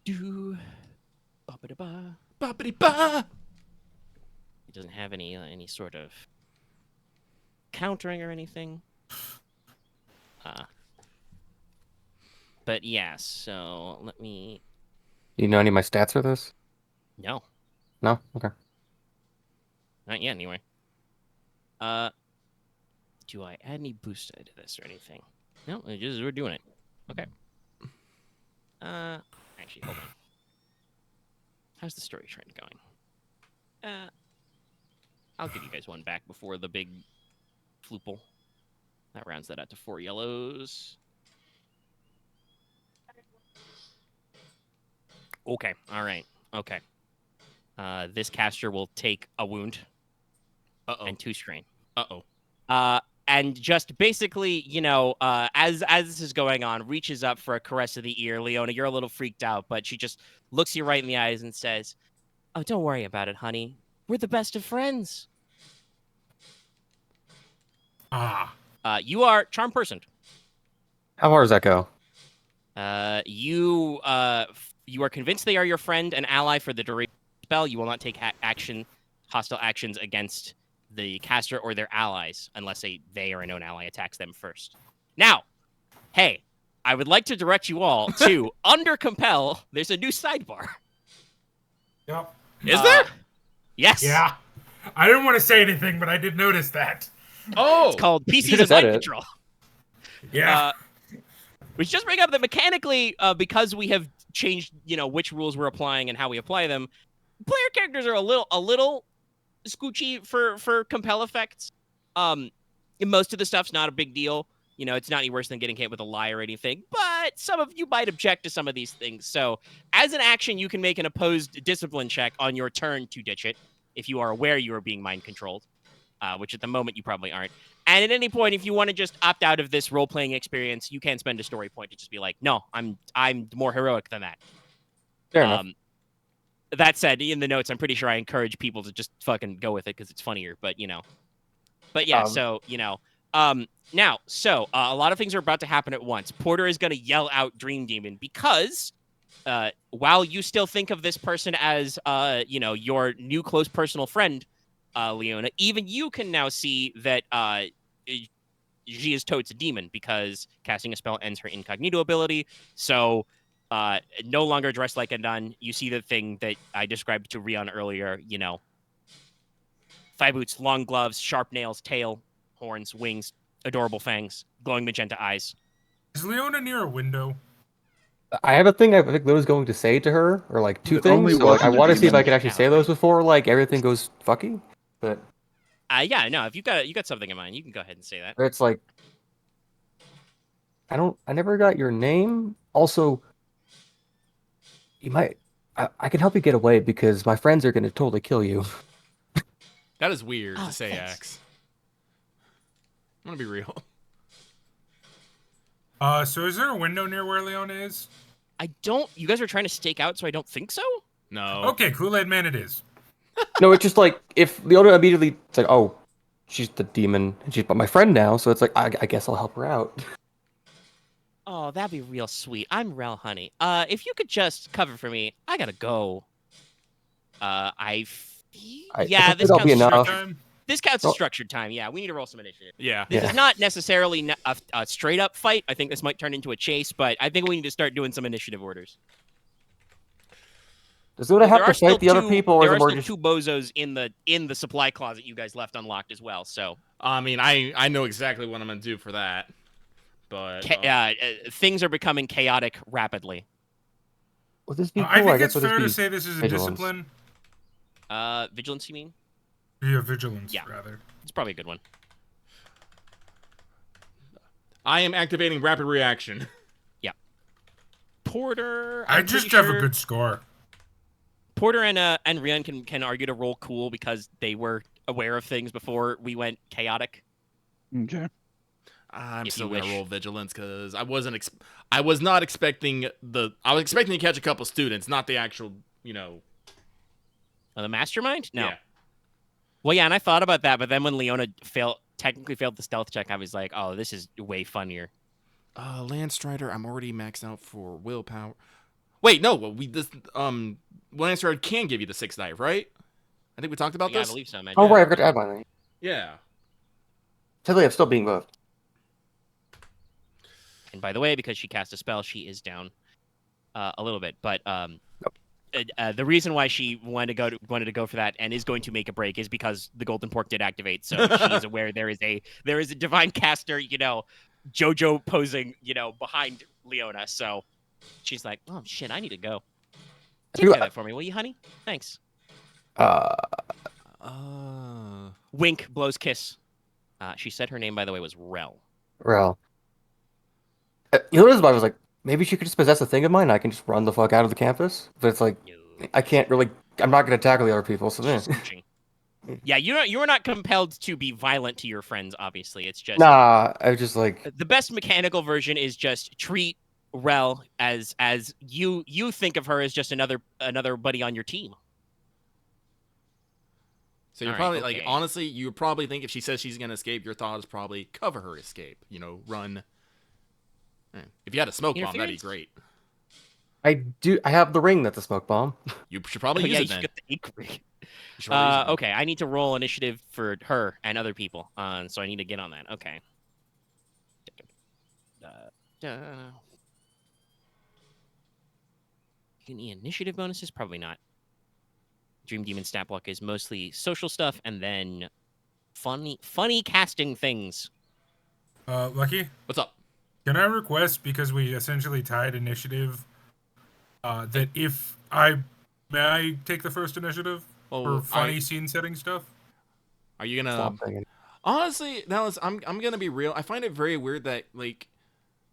Do. Ba-ba-da-ba. Ba-ba-da-ba. It doesn't have any sort of countering or anything. But yeah, so let me... Do you know any of my stats for this? No. No? Okay. Not yet, anyway. Do I add any boost to this or anything? No, we're doing it. Okay. Actually, hold on. How's the story trend going? I'll give you guys one back before the big floople. That rounds that out to 4 yellows. Okay, all right. Okay. This caster will take a wound. And 2 strain. And just basically, as this is going on, reaches up for a caress of the ear. Leona, you're a little freaked out, but she just looks you right in the eyes and says, "Oh, don't worry about it, honey. We're the best of friends." You are charm personed. How far does that go? You are convinced they are your friend and ally for the duration of the spell. You will not take hostile actions against the caster or their allies unless they or a known ally attacks them first. Now, hey, I would like to direct you all to under compel. There's a new sidebar. Yep. Is there? Yes. Yeah. I didn't want to say anything, but I did notice that. Oh, it's called PCs and Mind Control. Yeah. Which just bring up that mechanically, because we have changed, which rules we're applying and how we apply them, player characters are a little scoochy for compel effects. Most of the stuff's not a big deal. It's not any worse than getting hit with a lie or anything, but some of you might object to some of these things. So as an action, you can make an opposed discipline check on your turn to ditch it if you are aware you are being mind controlled, which at the moment you probably aren't. And at any point, if you want to just opt out of this role-playing experience, you can spend a story point to just be like, no, I'm more heroic than that. Fair enough. That said, in the notes, I'm pretty sure I encourage people to just fucking go with it because it's funnier. But yeah, now, a lot of things are about to happen at once. Porter is going to yell out Dream Demon because while you still think of this person as, your new close personal friend, Leona, even you can now see that she is totes a demon because casting a spell ends her incognito ability. So no longer dressed like a nun. You see the thing that I described to Ryahn earlier, thigh boots, long gloves, sharp nails, tail, horns, wings, adorable fangs, glowing magenta eyes. Is Leona near a window? I have a thing I think Leona's going to say to her, or like 2 It only things. So I wasn't a want to see if demon. I can actually say those before everything goes fucky. But yeah, no, if you got something in mind, you can go ahead and say that. it's like I never got your name. Also, you might I can help you get away because my friends are going to totally kill you. that is weird to say, thanks. Axe. I'm gonna be real. So is there a window near where Leona is? You guys are trying to stake out, so I don't think so? No. Okay, Kool-Aid Man it is. No, it's just like if Leona immediately it's like, oh, she's the demon and she's my friend now, so it's like I guess I'll help her out. Oh, that'd be real sweet. I'm Rel Honey. If you could just cover for me, I gotta go. This counts as structured time. Yeah, we need to roll some initiative. Yeah. This is not necessarily a straight up fight. I think this might turn into a chase, but I think we need to start doing some initiative orders. Does Leona have to fight the other people, or there is are it more still just 2 bozos in the supply closet you guys left unlocked as well? So I mean, I know exactly what I'm gonna do for that, but things are becoming chaotic rapidly. Would this be cool? I think guess it's fair to be say this is a vigilance. discipline. Vigilance, you mean? Yeah, vigilance, Yeah. rather. It's probably a good one. I am activating rapid reaction. Porter. I I'm just pretty have sure a good score. Porter and Ryahn can argue to roll cool because they were aware of things before we went chaotic. Okay. I'm If still you gonna wish. roll vigilance because I was not expecting I was expecting to catch a couple students, not the actual, The mastermind? No. Yeah. Well, yeah, and I thought about that, but then when Leona technically failed the stealth check, I was like, oh, this is way funnier. Landstrider, I'm already maxed out for willpower. Wait, no, Landstrider can give you the 6 dive, right? I think we talked about Yeah, I this. believe so, man. Oh Yeah. right, I forgot to add my name. Yeah. Technically, I'm still being moved. And by the way, because she cast a spell, she is down a little bit. But the reason why she wanted to go for that and is going to make a break is because the golden pork did activate. So she's aware there is a divine caster, JoJo posing, behind Leona. So she's like, oh shit, I need to go. Take care of that for me, will you, honey? Thanks. Wink, blows, kiss. She said her name, by the way, was Rel. Rel. You know what it is? I was like, maybe she could just possess a thing of mine. And I can just run the fuck out of the campus. But it's like, I can't really. I'm not going to tackle the other people. So then. Yeah, you are not compelled to be violent to your friends. Obviously, it's just Nah. I was just like, the best mechanical version is just treat Rel as you think of her as just another buddy on your team. So you're All probably right, like, okay. honestly, you would probably think if she says she's gonna escape, your thought is probably cover her escape. Run. If you had a smoke bomb, that'd be great. I have the ring that's a smoke bomb. You should probably use it then. Okay, I need to roll initiative for her and other people, so I need to get on that. Okay. Any initiative bonuses? Probably not. Dream Demon stat block is mostly social stuff, and then funny casting things. Lucky, What's up? can I request, because we essentially tied initiative, that if may I take the first initiative for funny scene setting stuff? Are you gonna? Stop thinking. Honestly, Dallas, I'm gonna be real. I find it very weird that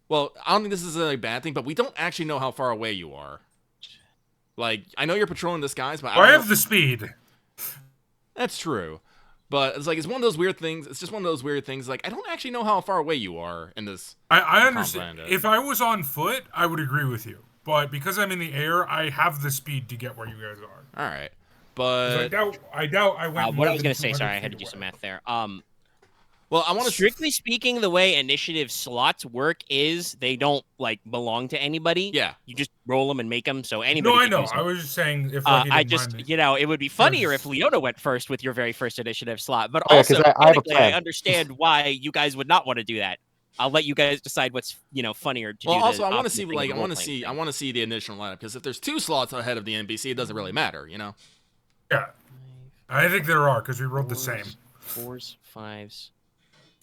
well, I don't think this is a bad thing, but we don't actually know how far away you are. Like, I know you're patrolling the skies, but I have the speed. That's true. But it's one of those weird things. It's just one of those weird things. Like, I don't actually know how far away you are in this. I understand. If I was on foot, I would agree with you. But because I'm in the air, I have the speed to get where you guys are. All right. But I doubt I went. What I was gonna say, sorry, I had to do some math there. Well, I want to. Strictly speaking, the way initiative slots work is they don't belong to anybody. Yeah. You just roll them and make them, so anybody. No, I can know. use them. I was just saying if it would be funnier if Leona went first with your very first initiative slot. But Oh, yeah, also, 'cause I have a technically, plan. I understand why you guys would not want to do that. I'll let you guys decide what's funnier to do. Well, also, I want to see I want to see the initial lineup, because if there's 2 slots ahead of the NPC, it doesn't really matter, Yeah, I think there are, because we rolled the same. 4s, 5s,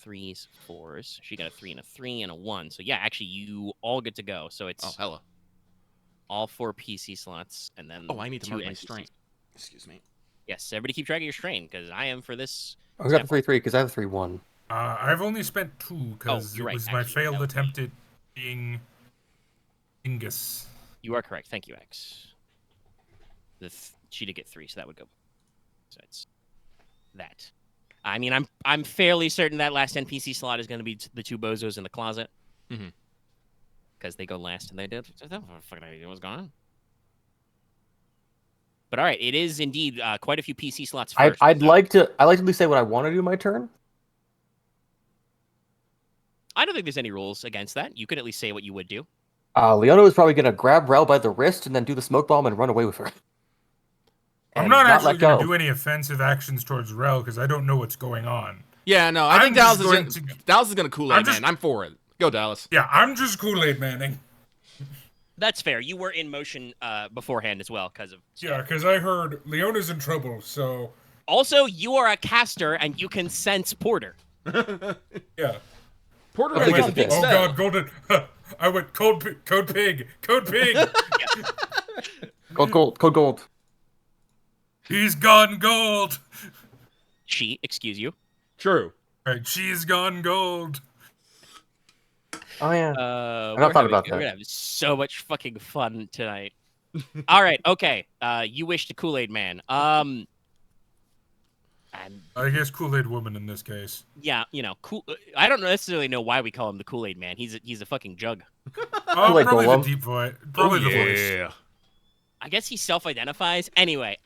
3s, 4s. She got a 3 and a 3 and a 1. So yeah, actually, you all get to go. So it's hella. All 4 PC slots, and then I need to 2 mark my NPCs. strain. Excuse me. Yes, everybody keep track of your strain, because I am for this. I got the 3-3 because I have the 3-1. I've only spent 2 because you're it right, was my actually, failed attempt at being Ingus. You are correct. Thank you, X. She did get 3, so that would go. So it's that. I mean, I'm fairly certain that last NPC slot is going to be the 2 bozos in the closet. Mm-hmm. Because they go last, and they did. I don't fucking idea what's going on. But all right, it is indeed quite a few PC slots first. I'd like to at least say what I want to do my turn. I don't think there's any rules against that. You could at least say what you would do. Leona is probably gonna grab Rel by the wrist and then do the smoke bomb and run away with her. I'm not actually going to do any offensive actions towards Rel because I don't know what's going on. Yeah, no, I think Dallas is going to Kool-Aid Man. I'm for it. Go, Dallas. Yeah, I'm just Kool-Aid Manning. That's fair. You were in motion beforehand as well because of... Yeah, because I heard Leona's in trouble, so... Also, you are a caster and you can sense Porter. Yeah. Porter has got big Oh god, golden... I went code pig. Code pig. Code gold. He's gone gold. Excuse you. True. Right, she's gone gold. Oh yeah. I've We're not thought about We're that. gonna have so much fucking fun tonight. All right, okay. You wish the Kool-Aid Man. And I guess Kool-Aid woman in this case. yeah, you know, cool. I don't necessarily know why we call him the Kool-Aid Man. He's a fucking jug. Kool-Aid Probably Golem. the deep voice. Probably the voice. I guess he self-identifies. Anyway,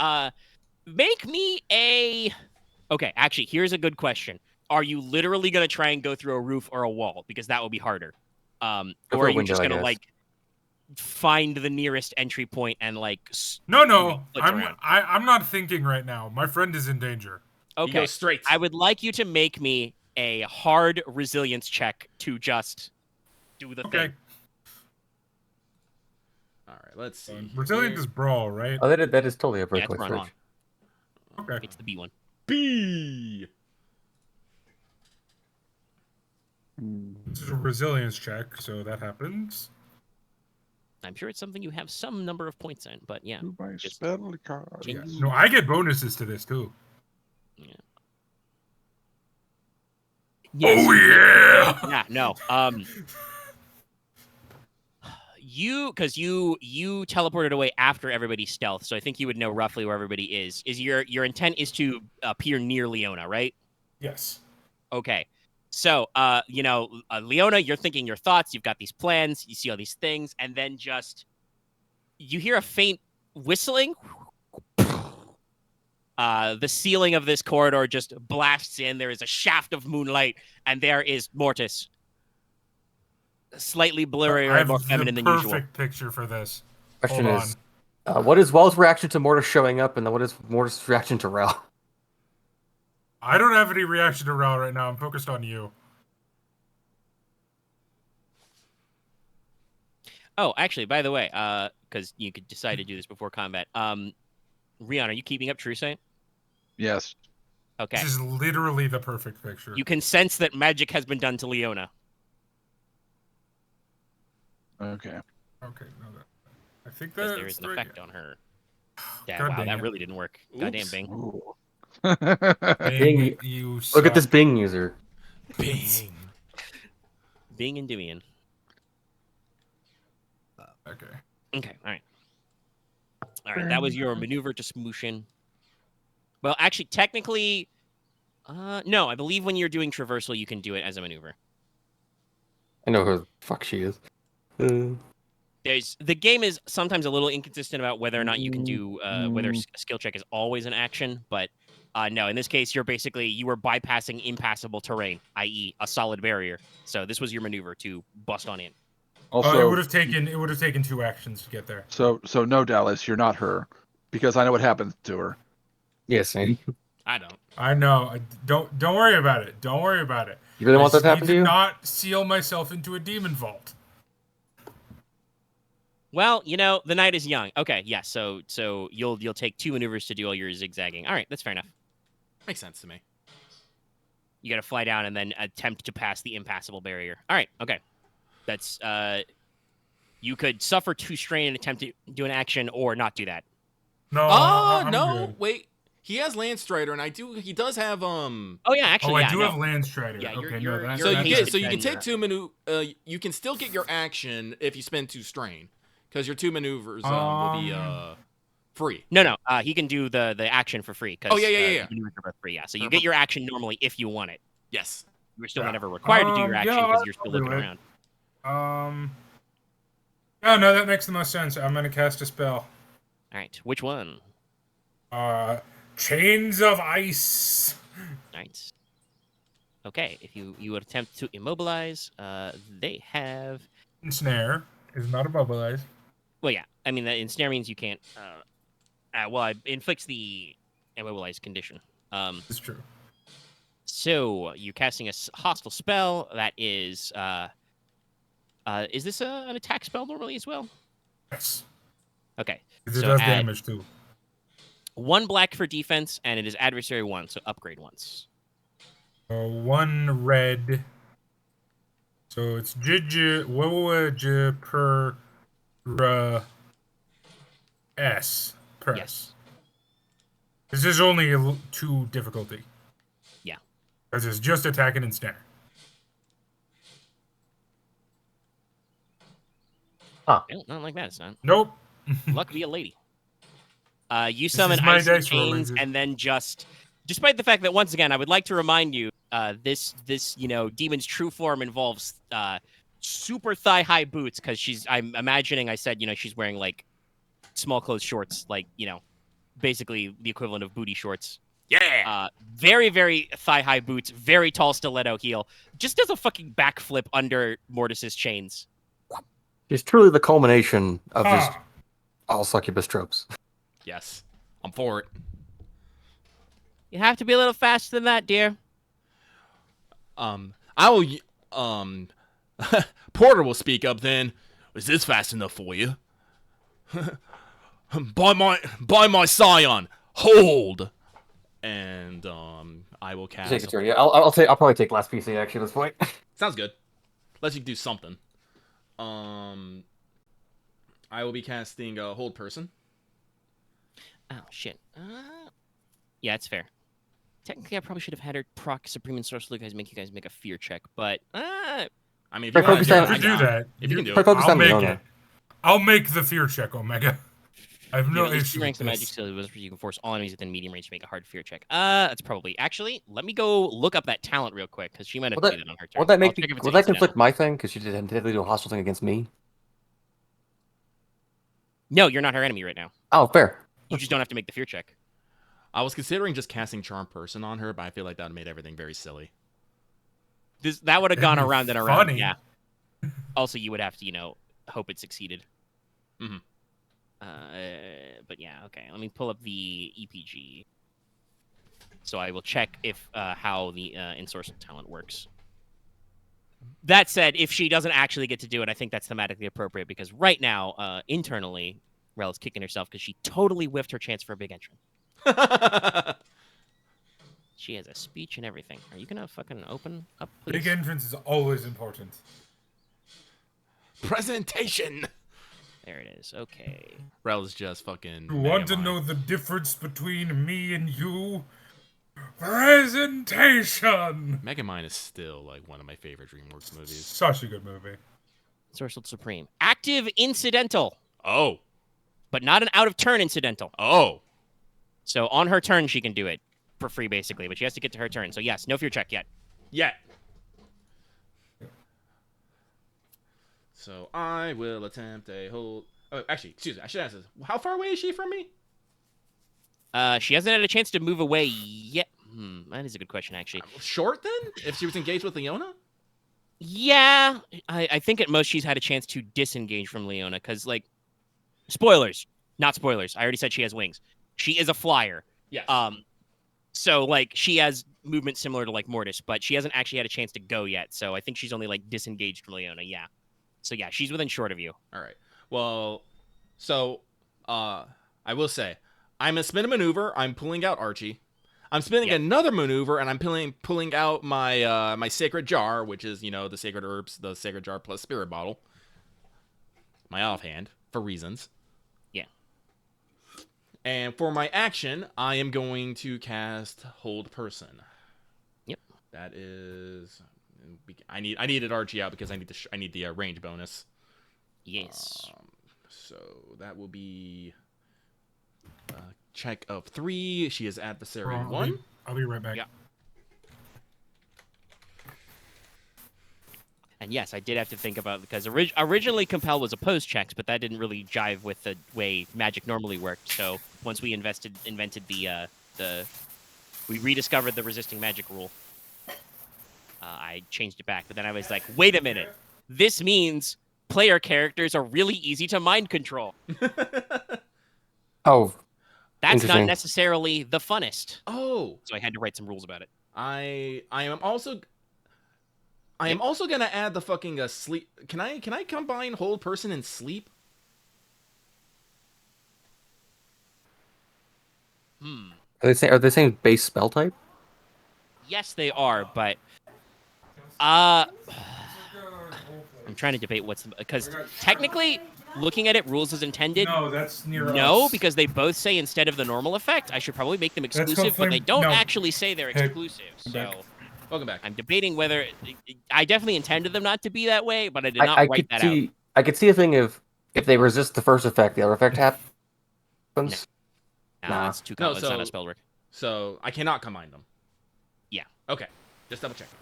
make me a. Okay, actually, here's a good question. Are you literally gonna try and go through a roof or a wall? Because that would be harder. Go Or for are a you window, just I gonna guess. like find the nearest entry point and like? No. Flips around. I'm not thinking right now. My friend is in danger. You Okay, go straight. I would like you to make me a hard resilience check to just do the Okay. thing. All right, let's see. Resilience here. is brawl, right? Oh, that is totally a very Yeah, it's quick run search. Okay. It's the B one. B. This is a resilience check, so that happens. I'm sure it's something you have some number of points in, but yeah. Do my Just spell card. change- No, I get bonuses to this too. Yes. Oh yeah! Yeah, no. Because you teleported away after everybody's stealth, so I think you would know roughly where everybody is. Is your intent is to appear near Leona, right? Yes. Okay. So, Leona, you're thinking your thoughts. You've got these plans. You see all these things, and then just you hear a faint whistling. The ceiling of this corridor just blasts in. There is a shaft of moonlight, and there is Mortis. Slightly I blurrier and have more the feminine than usual. perfect picture for this. Question Hold is, what is Well's reaction to Mortis showing up, and then what is Mortis' reaction to Rel? I don't have any reaction to Ral right now. I'm focused on you. Oh, actually, by the way, because you could decide to do this before combat. Ryahn, are you keeping up True Sight? Yes. Okay. This is literally the perfect picture. You can sense that magic has been done to Leona. Okay. Okay, no, I think Because that's there is an right. effect on her. Yeah, God wow, dang that it. really didn't work. Goddamn Oops. Bing. Ooh. Bing, you Look at this suck. Bing user. Bing. Bing and Dumian. Okay. Okay, all right. All right, that was your maneuver to smooshin. Well, actually, technically, no, I believe when you're doing traversal, you can do it as a maneuver. I know who the fuck she is. The game is sometimes a little inconsistent about whether or not you can do whether a skill check is always an action, but no, in this case, you were bypassing impassable terrain, i.e., a solid barrier. So this was your maneuver to bust on in. Also, it would have taken 2 actions to get there. so no, Dallas, you're not her, because I know what happened to her. Yeah, same. I don't. I know. Don't worry about it. Don't worry about it. You really I want that just to happen need to you? not seal myself into a demon vault. Well, the night is young. Okay, yeah. So you'll take 2 maneuvers to do all your zigzagging. All right, that's fair enough. Makes sense to me. You got to fly down and then attempt to pass the impassable barrier. All right, okay. That's you could suffer 2 strain and attempt to do an action or not do that. No. Oh I'm no! good. Wait, he has Landstrider, and he does have Oh yeah, actually, Oh, I yeah, do no. have Landstrider. Yeah, okay, you're- no, that, So you that's get a so you can defender. take 2 you can still get your action if you spend 2 strain, because your 2 maneuvers will be free. No. He can do the action for free. Oh, yeah. Maneuvers are both free. Yeah, so you get your action normally if you want it. Yes. You're still Yeah. never required to do your action Yeah, because you're still I'll do looking it. around. Oh no, that makes the most sense. I'm gonna cast a spell. All right, which one? Chains of Ice. All right. Okay, if you would attempt to immobilize, they have. Ensnare is not immobilized. Well, yeah. I mean, the ensnare means you can't. It inflicts the immobilized condition. It's true. So you're casting a hostile spell that is. Is this an attack spell normally as well? Yes. Okay. Because it So does add damage too. 1 black for defense, and it is adversary 1, so upgrade once. 1 red. So it's J per S. Press. Yes. This is only 2 difficulty. Yeah. Because it's just attack and ensnare. I don't like that. It's not. Nope. Luck be a lady. You is summon my icy dice chains, rolling, dude. and then just, despite the fact that once again, I would like to remind you, this demon's true form involves super thigh high boots because I'm imagining I said she's wearing like small clothes shorts, like basically the equivalent of booty shorts. Yeah. Very very thigh high boots, very tall stiletto heel, just does a fucking backflip under Mortis's chains. It's truly the culmination of just Ah, all succubus tropes. Yes. I'm for it. You have to be a little faster than that, dear. I will. Porter will speak up then. Is this fast enough for you? by my scion, hold. And I will cast. Take a turn. Yeah, I'll probably take last PC actually at this point. Sounds good. Unless you can do something. I will be casting a hold person. Oh shit. Yeah, it's fair. Technically, I probably should have had her proc Supreme and Source Luke guys make you guys make a fear check, but I mean, if Right, you want focus to on- if you do that, if you can do Probably it. focus I'll on make Leona. it. I'll make the fear check, Omega. I have no at least issue two ranks with of magic this. skill where you can force all enemies within medium range to make a hard fear check. That's probably actually. Let me go look up that talent real quick because she might have Will do that on her turn. Would that I'll make check if it's would that incidental. conflict my thing? Because she didn't technically do a hostile thing against me. No, you're not her enemy right now. Oh, fair. You just don't have to make the fear check. I was considering just casting Charm Person on her, but I feel like that would have made everything very silly. That would have gone It'd be around and around. funny. Yeah. Also, you would have to, hope it succeeded. Mhm. But yeah, okay. Let me pull up the EPG. So I will check if how the ensorcel talent works. That said, if she doesn't actually get to do it, I think that's thematically appropriate because right now, internally, Rel is kicking herself because she totally whiffed her chance for a big entrance. She has a speech and everything. Are you gonna fucking open up, please? Big entrance is always important. Presentation. There it is. Okay. Rel is just fucking. You want to Megamind. know the difference between me and you? Presentation! Megamind is still like one of my favorite DreamWorks movies. Such a good movie. Ensorcelled Supreme. Active incidental, Oh. but not an out of turn incidental. Oh. So on her turn, she can do it for free, basically, but she has to get to her turn. So yes, no fear check yet. Yeah. So I will attempt a hold. Oh, actually, excuse me. I should ask this. How far away is she from me? She hasn't had a chance to move away yet. That is a good question, actually. Short then? If she was engaged with Leona? Yeah, I think at most she's had a chance to disengage from Leona, because, like, spoilers. Not spoilers. I already said she has wings. She is a flyer. Yes. So, like, she has movement similar to, like, Mortis, but she hasn't actually had a chance to go yet, so I think she's only, like, disengaged from Leona, yeah. So, yeah, she's within short of you. All right. Well, so I will say, I'm a spin a maneuver. I'm pulling out Archie. I'm spinning Yep. another maneuver, and I'm pulling out my my sacred jar, which is the sacred herbs, the sacred jar plus spirit bottle. My offhand for reasons. Yeah. And for my action, I am going to cast Hold Person. Yep. That is, I needed Archie out because I need the range bonus. Yes. So that will be a check of 3. She is adversary 1. I'll be right back. Yeah. And yes, I did have to think about because originally Compel was opposed checks, but that didn't really jive with the way Magic normally worked. So once we invented we rediscovered the resisting magic rule, I changed it back. But then I was like, wait a minute, this means player characters are really easy to mind control. Oh, That's not Interesting. necessarily the funnest. Oh, So I had to write some rules about it. I am also gonna add the fucking sleep. Can I combine Hold Person and Sleep? are they saying base spell type? Yes, they are, but I'm trying to debate what's because technically, looking at it, rules as intended. No, that's near No, us. because they both say instead of the normal effect, I should probably make them called exclusive, but they flame- don't no. actually say they're Hey, exclusive. I'm So back. Welcome back. I'm debating whether I definitely intended them not to be that way, but I did not I write could that see I could see a thing of If they resist the first effect, the other effect happens. No, it's too No, complex. It's not so- a spell work. So I cannot combine them. Yeah. Okay. Just double checking.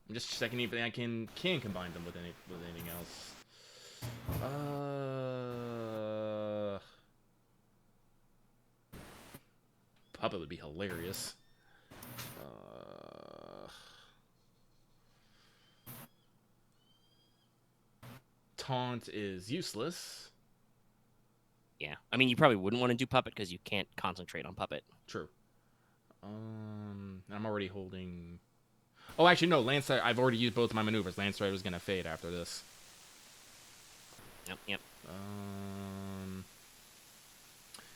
I'm just checking if I can combine them with anything else. Puppet would be hilarious. Taunt is useless. Yeah, I mean, you probably wouldn't want to do puppet because you can't concentrate on puppet. True. I'm already holding. Oh, actually, no. Landslide. I've already used both of my maneuvers. Landslide was gonna fade after this. Yep.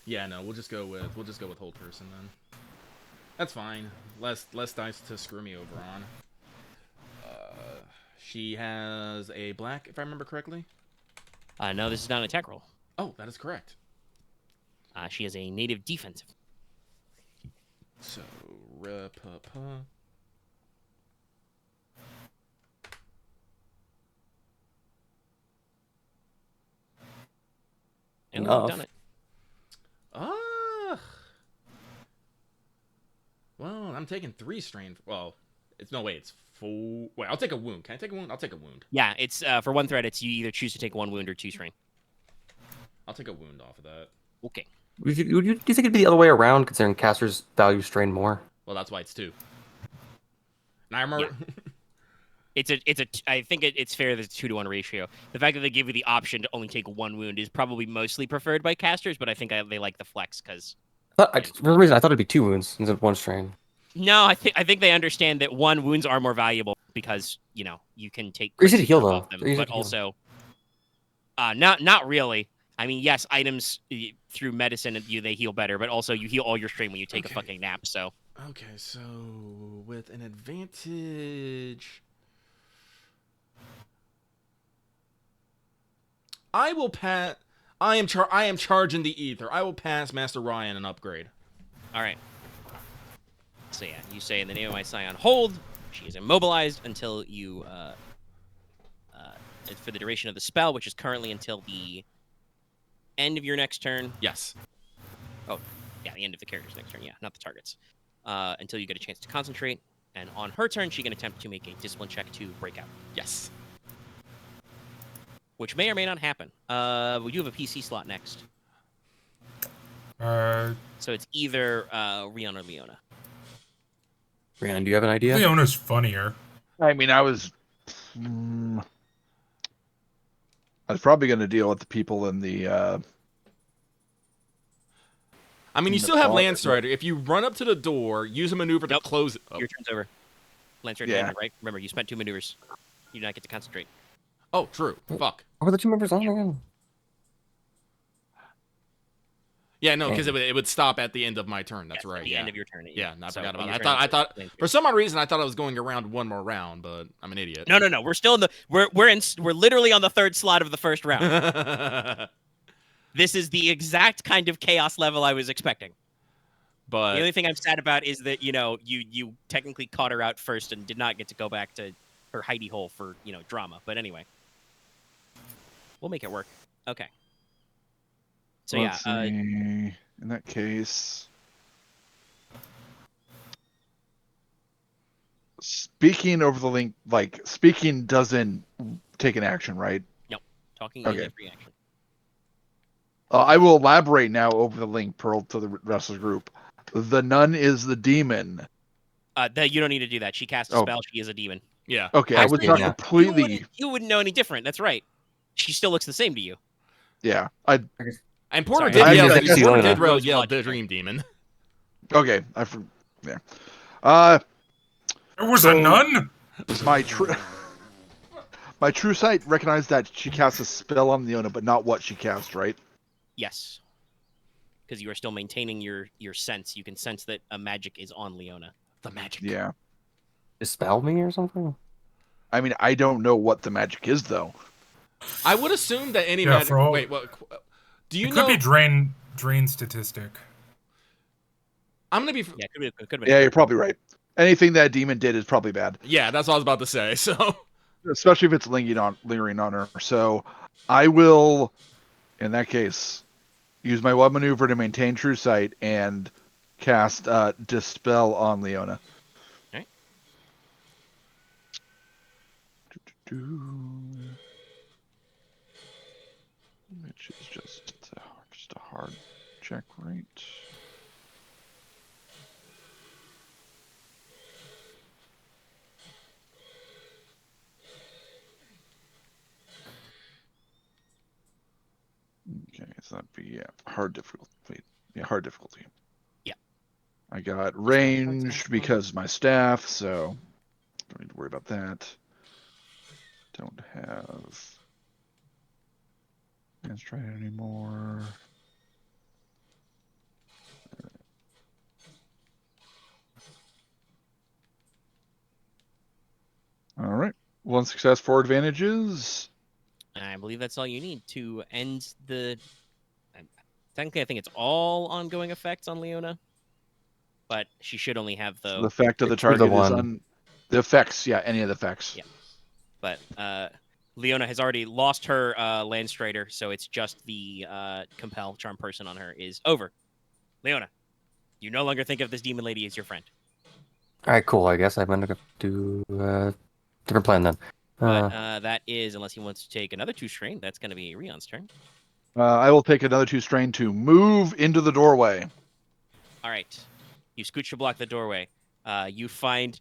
Yeah, no. We'll just go with hold person then. That's fine. Less dice to screw me over on. She has a black, if I remember correctly. No, this is not an attack roll. Oh, that is correct. She has a native defensive. So, And Enough. we've done it. Well, I'm taking 3 strain. Well, it's no way. It's 4. Wait, I'll take a wound. Can I take a wound? I'll take a wound. Yeah, it's for 1 threat. It's you either choose to take 1 wound or 2 strain. I'll take a wound off of that. Okay. Do you think it'd be the other way around, considering casters value strain more? Well, that's why it's 2. And I remember. I think it's fair that it's 2-to-1 ratio. The fact that they give you the option to only take 1 wound is probably mostly preferred by casters, but I think they like the flex because. For some reason, I thought it'd be 2 wounds instead of 1 strain. No, I think they understand that 1 wounds are more valuable because you can take. Easy to heal, off though. them, Easy but to heal. also, not really. I mean, yes, items through medicine they heal better, but also you heal all your strain when you take a fucking nap. So. Okay, so with an advantage, I will pass. I am charging the ether. I will pass Master Ryahn an upgrade. All right. So yeah, you say in the name of my scion, hold. She is immobilized until you, for the duration of the spell, which is currently until the end of your next turn. Yes. Oh, yeah, the end of the character's next turn. Yeah, not the target's. Until you get a chance to concentrate, and on her turn, she can attempt to make a discipline check to break out. Yes. Which may or may not happen. We do have a PC slot next, Uh, so it's either Ryahn or Leona. Ryan, do you have an idea? Leona's funnier. I mean, I was probably going to deal with the people in the. I mean, you In the still have closet. Landstrider. If you run up to the door, use a maneuver to Nope. close it. Oh. Your turn's over. Lancer, Yeah. right? Remember, you spent 2 maneuvers. You do not get to concentrate. Oh, true. Fuck. What were the 2 members on again? Yeah, no, because it would stop at the end of my turn. That's Yes, right. at the yeah. end of your turn. Yeah, I So, forgot about on that. your I turn, thought it's for some odd reason I thought I was going around one more round, but I'm an idiot. No. We're still in the we're literally on the 3rd slot of the first round. This is the exact kind of chaos level I was expecting. But The only thing I'm sad about is that you technically caught her out first and did not get to go back to her hidey hole for drama. But anyway, we'll make it work. Okay. So let's yeah, see. In that case, speaking over the link, like speaking doesn't take an action, right? talking Okay. is a free action. I will elaborate now over the link, Pearl, to the rest of the group. The nun is the demon. You don't need to do that. She cast a Oh. spell. She is a demon. yeah. Okay, I I was see, not yeah. completely. You wouldn't know any different. That's right. She still looks the same to you. Yeah, I And Porter Sorry, did I yell. didn't see Porter Leona. did Rose yell logic the there. Dream Demon. okay. Yeah. There was So- a nun? My true sight recognized that she cast a spell on Leona, but not what she cast, right? Yes. Because you are still maintaining your sense. You can sense that a magic is on Leona. The magic. Yeah. Dispel me or something? I mean, I don't know what the magic is, though. I would assume that any Yeah, magic. for all- Wait, what? Do you It know? could be drain statistic. I'm gonna be. Yeah, it could have been. Yeah, you're probably right. Anything that demon did is probably bad, Yeah, that's what I was about to say. So especially if it's lingering on her. So I will In that case, use my web maneuver to maintain true sight and cast Dispel on Leona. Alright. Which is just a hard check, right? Okay, so that'd be hard difficulty. Wait, yeah, hard difficulty. Yeah. I got ranged because of my staff, so don't need to worry about that. Don't have Skystride anymore. All right. One success, 4 advantages. I believe that's all you need to end the. Technically, I think it's all ongoing effects on Leona, but she should only have The the. effect of the It's for the target is one. on the effects. Yeah, any of the effects. Yeah. But Leona has already lost her Landstrider, so it's just the compel charm person on her is over. Leona, you no longer think of this demon lady as your friend. All right, cool. I guess I'm gonna do different plan then. But that is, unless he wants to take another 2 strain, that's going to be Ryon's turn. I will take another 2 strain to move into the doorway. All right. You scooch to block the doorway. You find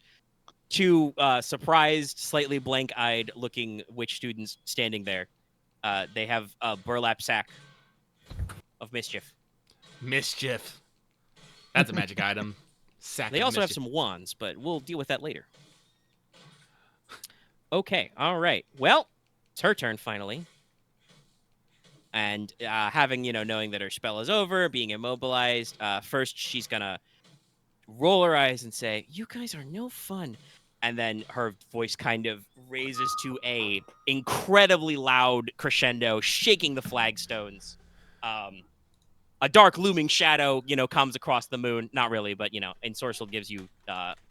2 surprised, slightly blank-eyed looking witch students standing there. They have a burlap sack of mischief. Mischief. That's a magic item. Sack They of also have mischief. some wands, but we'll deal with that later. Okay, all right. Well, it's her turn finally. And having, knowing that her spell is over, being immobilized, first she's going to roll her eyes and say, "You guys are no fun." And then her voice kind of raises to a incredibly loud crescendo, shaking the flagstones. A dark looming shadow, comes across the moon. Not really, but, Ensorcelled gives you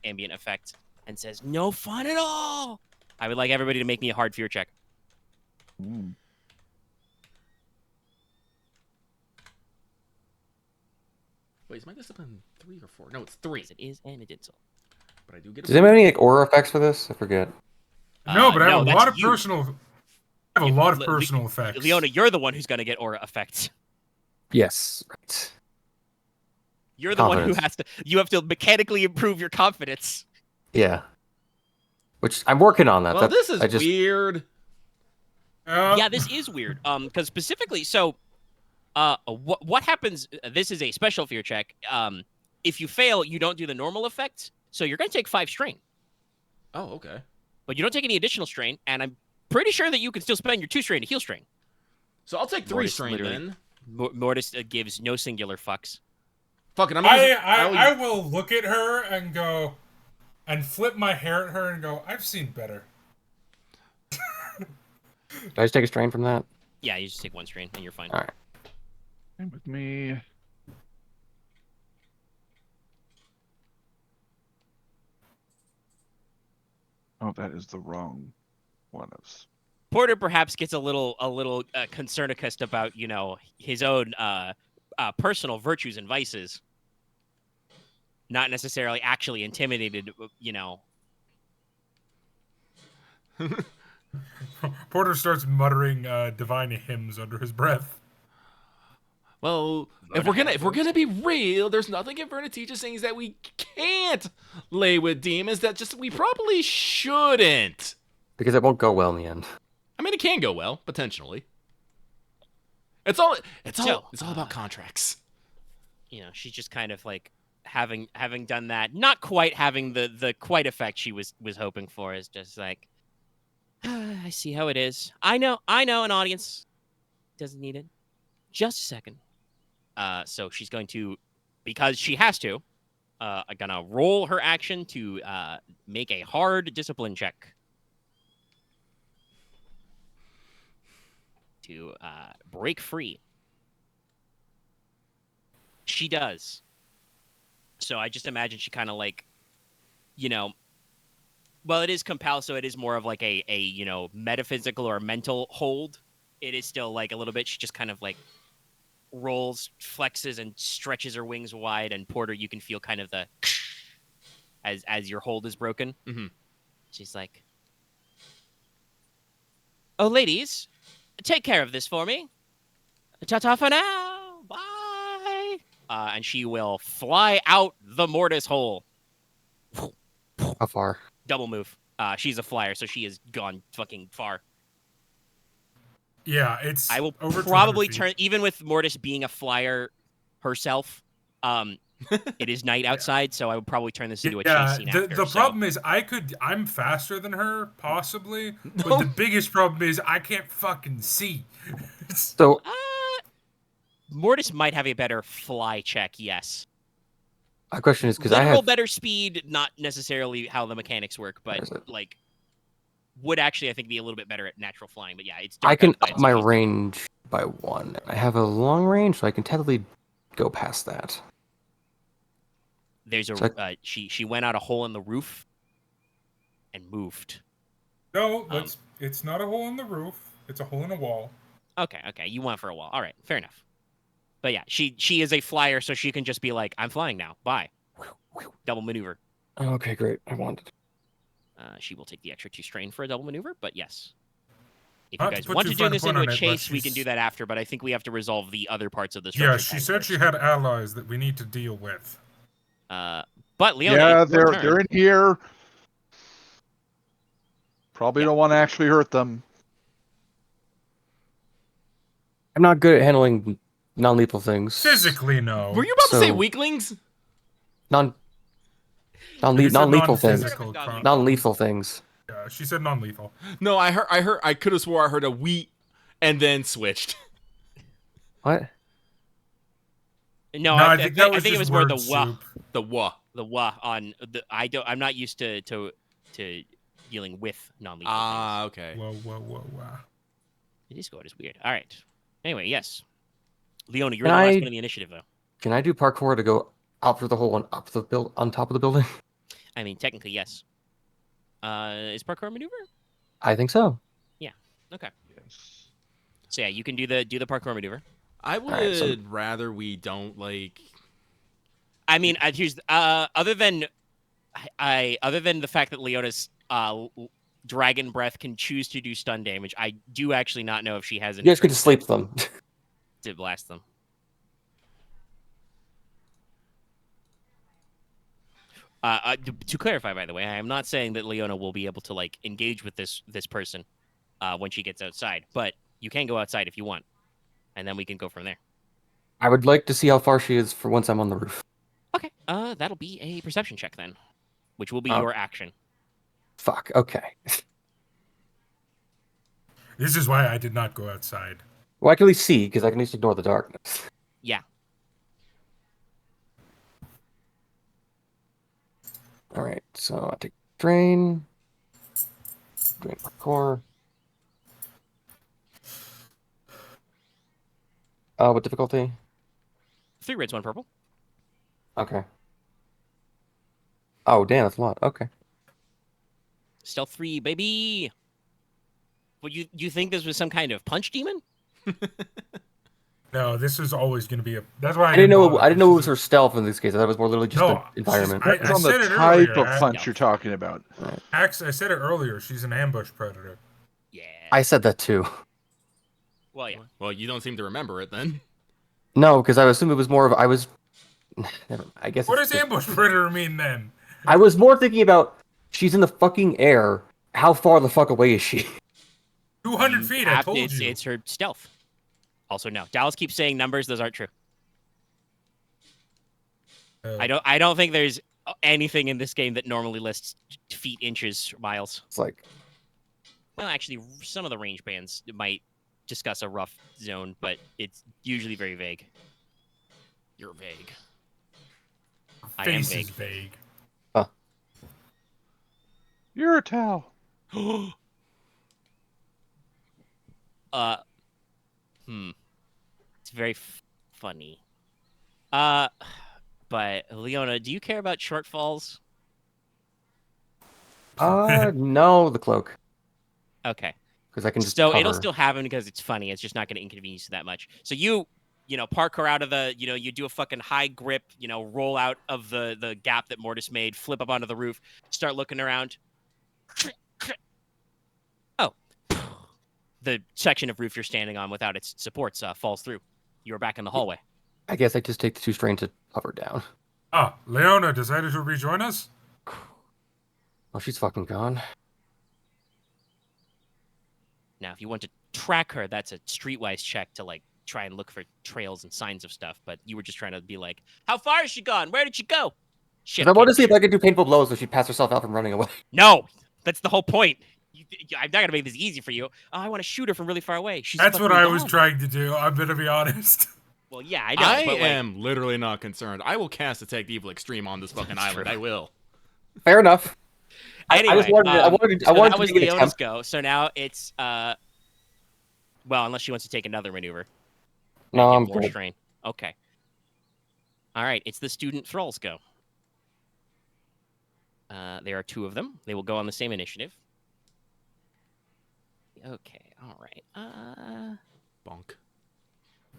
ambient effect and says, "No fun at all." I would like everybody to make me a hard fear check. Mm. Wait, is my discipline 3 or 4? No, it's 3. Yes, it is, and it did so. But I do get. Does anybody have any like aura effects for this? I forget. No, but I no, have a that's lot of you. personal. I have a lot of personal effects. Leona, you're the one who's going to get aura effects. Yes, right. You're the one who Confidence. you have to mechanically improve your confidence. Yeah. Which I'm working on that. Well, this is I just, weird. Yeah, this is weird. Because specifically, so, what happens? This is a special fear check. If you fail, you don't do the normal effect, so you're going to take 5 strain. Oh, okay. But you don't take any additional strain, and I'm pretty sure that you can still spend your 2 strain to heal strain. So I'll take 3 Mortis strain literally- then. Mortis gives no singular fucks. Fuck it, I will look at her and go, and flip my hair at her and go, "I've seen better." did I just take a strain from that? Yeah, you just take 1 strain, and you're fine. All right. Same with me. Oh, that is the wrong one. Porter perhaps gets a little concernicus about his own personal virtues and vices, not necessarily actually intimidated. Porter starts muttering divine hymns under his breath. Well, if we're gonna be real, there's nothing Inferno teaches things that we can't lay with demons. That just we probably shouldn't. Because it won't go well in the end. I mean, it can go well potentially. It's all So, about contracts. She's just kind of like having done that, not quite having the quite effect she was hoping for. Is just like, I see how it is. I know, an audience doesn't need it. Just a second. So she's going to, because she has to, gonna roll her action to make a hard discipline check to break free. She does. So I just imagine she kind of like, well, it is compel, so it is more of like a metaphysical or mental hold. it is still like a little bit. She just kind of like rolls, flexes, and stretches her wings wide. And Porter, you can feel kind of the as your hold is broken. Mm-hmm. She's like, "Oh, ladies, take care of this for me. Ta-ta for now. Bye." And she will fly out the Mortis hole. How far? Double move. She's a flyer, so she is gone fucking far. Yeah, it's. I will over probably 200 feet. turn, even with Mortis being a flyer herself. It is night outside, so I would probably turn this into a chase scene after. The so. problem is I'm faster than her, possibly, but No. the biggest problem is I can't fucking see. So Mortis might have a better fly check, yes. my question is because Literal better speed, not necessarily how the mechanics work, but Where is it? like would actually I think be a little bit better at natural flying. But yeah, it's I dark can outside, up so my she's- range by 1. I have a long range, so I can technically go past that. There's a So she went out a hole in the roof and moved. No, it's not a hole in the roof. It's a hole in a wall. Okay, you went for a while. All right, fair enough. But yeah, she is a flyer, so she can just be like, "I'm flying now. Bye." Double maneuver. Okay, great. I wanted. She will take the extra 2 strain for a double maneuver, but yes. If Not you to guys put want too to turn fine a this point into a on it, but chase, we can she's- do that after, but I think we have to resolve the other parts of the Yeah, structure. she said she had allies that we need to deal with. But Leona, Yeah, it's your turn. they're in here. Probably Yeah. don't want to actually hurt them. I'm not good at handling non-lethal things. Physically, no. Were you about to say So- weaklings? Non You said non-lethal things. non-physical con- Non-lethal things. Yeah, she said non-lethal. No, I could have swore I heard a wheat and then switched. What? No, No, I think think that was it just was more word the wah, soup. The wah. the wah on the. I'm not used to dealing with non-lethal Ah, okay. Whoa. things. It is good. It's weird. All right. Anyway, yes. Leona, you're Can the last I- one in the initiative, though. Can I do parkour to go out through the hole and up the on top of the building? I mean, technically, yes. Is parkour a maneuver? I think so. Okay. So yeah, you can do the parkour maneuver. I would Alright, so- rather we don't like. I mean, here's other than the fact that Leona's dragon breath can choose to do stun damage, I do actually not know if she has You any guys could just sleep them. to blast them. To clarify, by the way, I am not saying that Leona will be able to like engage with this person when she gets outside, but you can go outside if you want, and then we can go from there. I would like to see how far she is for once I'm on the roof. Okay. That'll be a perception check then, which will be Oh. your action. Fuck. Okay. This is why I did not go outside. Well, I can at least see because I can at least ignore the darkness. Yeah. All right. So I take drain. Drain parkour. What difficulty? 3 reds, 1 purple. Okay. Oh, damn, that's a lot. Okay. Stealth 3, baby. Well, you think this was some kind of punch demon? No, this is always going to be a. That's why I didn't know. bother. I didn't know it This was is her stealth in this case. I thought it was more literally just No, the she's- environment. I Depends on the said it type earlier, of punch yeah. you're talking about. I said it earlier. She's an ambush predator. Yeah. I said that too. Well, yeah. Well, you don't seem to remember it then. No, because I assumed it was more of. I was. I guess. What it's does just- ambush predator mean then? I was more thinking about. She's in the fucking air. How far the fuck away is she? 200 You feet. I have to- told you. It's her stealth. Also, no. Dallas keeps saying numbers; those aren't true. I don't think there's anything in this game that normally lists feet, inches, miles. It's like. Well, actually, some of the range bands might discuss a rough zone, but it's usually very vague. You're vague. I am Face is vague. vague. You're a towel. It's very funny. But Leona, do you care about shortfalls? No, the cloak. Okay. because I can just So cover. it'll still happen because it's funny. It's just not going to inconvenience you that much. So you park her out of the, you do a fucking high grip, roll out of the gap that Mortis made, flip up onto the roof, start looking around. Oh, the section of roof you're standing on without its supports falls through. You're back in the hallway. I guess I just take the 2 strain to hover down. Ah, Leona decided to rejoin us? Oh, she's fucking gone. Now, if you want to track her, that's a streetwise check to try and look for trails and signs of stuff. But you were just trying to be like, how far is she gone? Where did she go? Shit. I want to see if I can do painful blows so she passed herself out from running away. No, that's the whole point. I'm not gonna make this easy for you. Oh, I want to shoot her from really far away. That's what I was trying to do. I'm gonna be honest. Well, yeah, I know. I am literally not concerned. I will cast Detect Evil Extreme on this fucking island. I will. Fair enough. Anyway, I just wanted to, so wanted that to was make an Leona's attempt. go. So now it's well, unless she wants to take another maneuver. No, Get I'm more good. strain. Okay. All right, it's the student thralls go. There are 2 of them. They will go on the same initiative. Okay, all right. Bonk.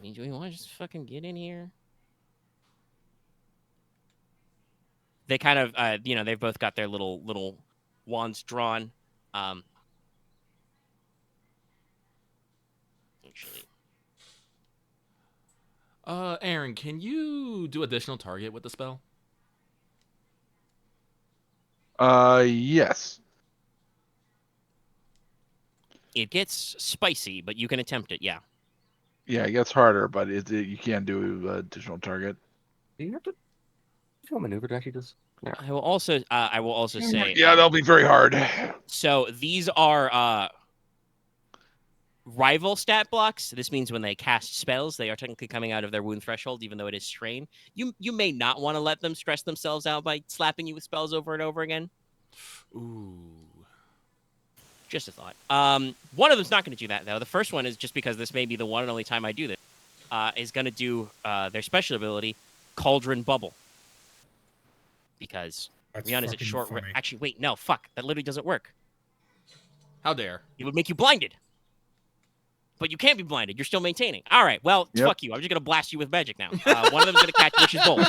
Do we want to just fucking get in here? They kind of, they've both got their little wands drawn. Actually, Aren, can you do additional target with the spell? Yes. it gets spicy, but you can attempt it. Yeah. Yeah, it gets harder, but you can do additional target. Do you have to do a maneuver to actually just? No. I will also say. Yeah, that'll be very hard. So these are rival stat blocks. This means when they cast spells, they are technically coming out of their wound threshold, even though it is strain. You may not want to let them stress themselves out by slapping you with spells over and over again. Ooh. Just a thought. One of them's not going to do that, though. The first one is just because this may be the one and only time I do this. Is going to do their special ability, Cauldron Bubble. Because Ryahn is at short. Actually, wait, no, fuck. That literally doesn't work. How dare? It would make you blinded. But you can't be blinded. You're still maintaining. All right, well, Yep. fuck you. I'm just going to blast you with magic now. One of them's going to catch Witch's Bolt.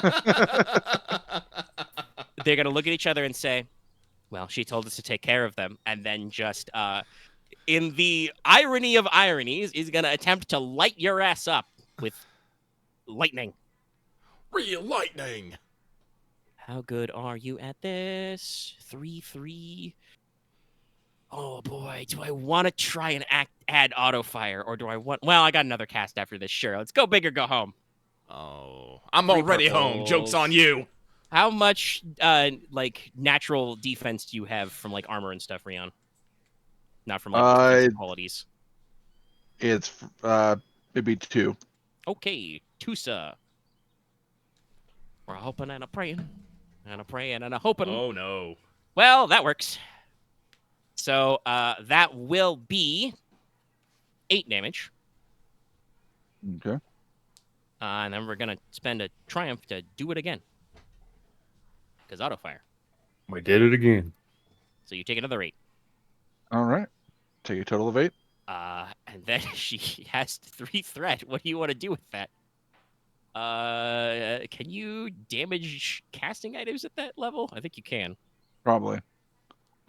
They're going to look at each other and say, well, she told us to take care of them. And then just, in the irony of ironies, is going to attempt to light your ass up with lightning. Real lightning. How good are you at this? 3-3. Oh boy, do I want to try and add auto fire, or do I want? Well, I got another cast after this. Sure, let's go big or go home. Oh, I'm already home. Joke's on you. How much like natural defense do you have from like armor and stuff, Ryahn? Not from like defensive qualities. It's maybe 2. Okay, Tusa. We're hoping and a praying, and a praying and a hoping. Oh no. Well, that works. So that will be 8 damage. Okay. And then we're going to spend a triumph to do it again. Because auto fire. We did it again. So you take another 8. All right. Take a total of 8. And then she has 3 threat. What do you want to do with that? Can you damage casting items at that level? I think you can. Probably.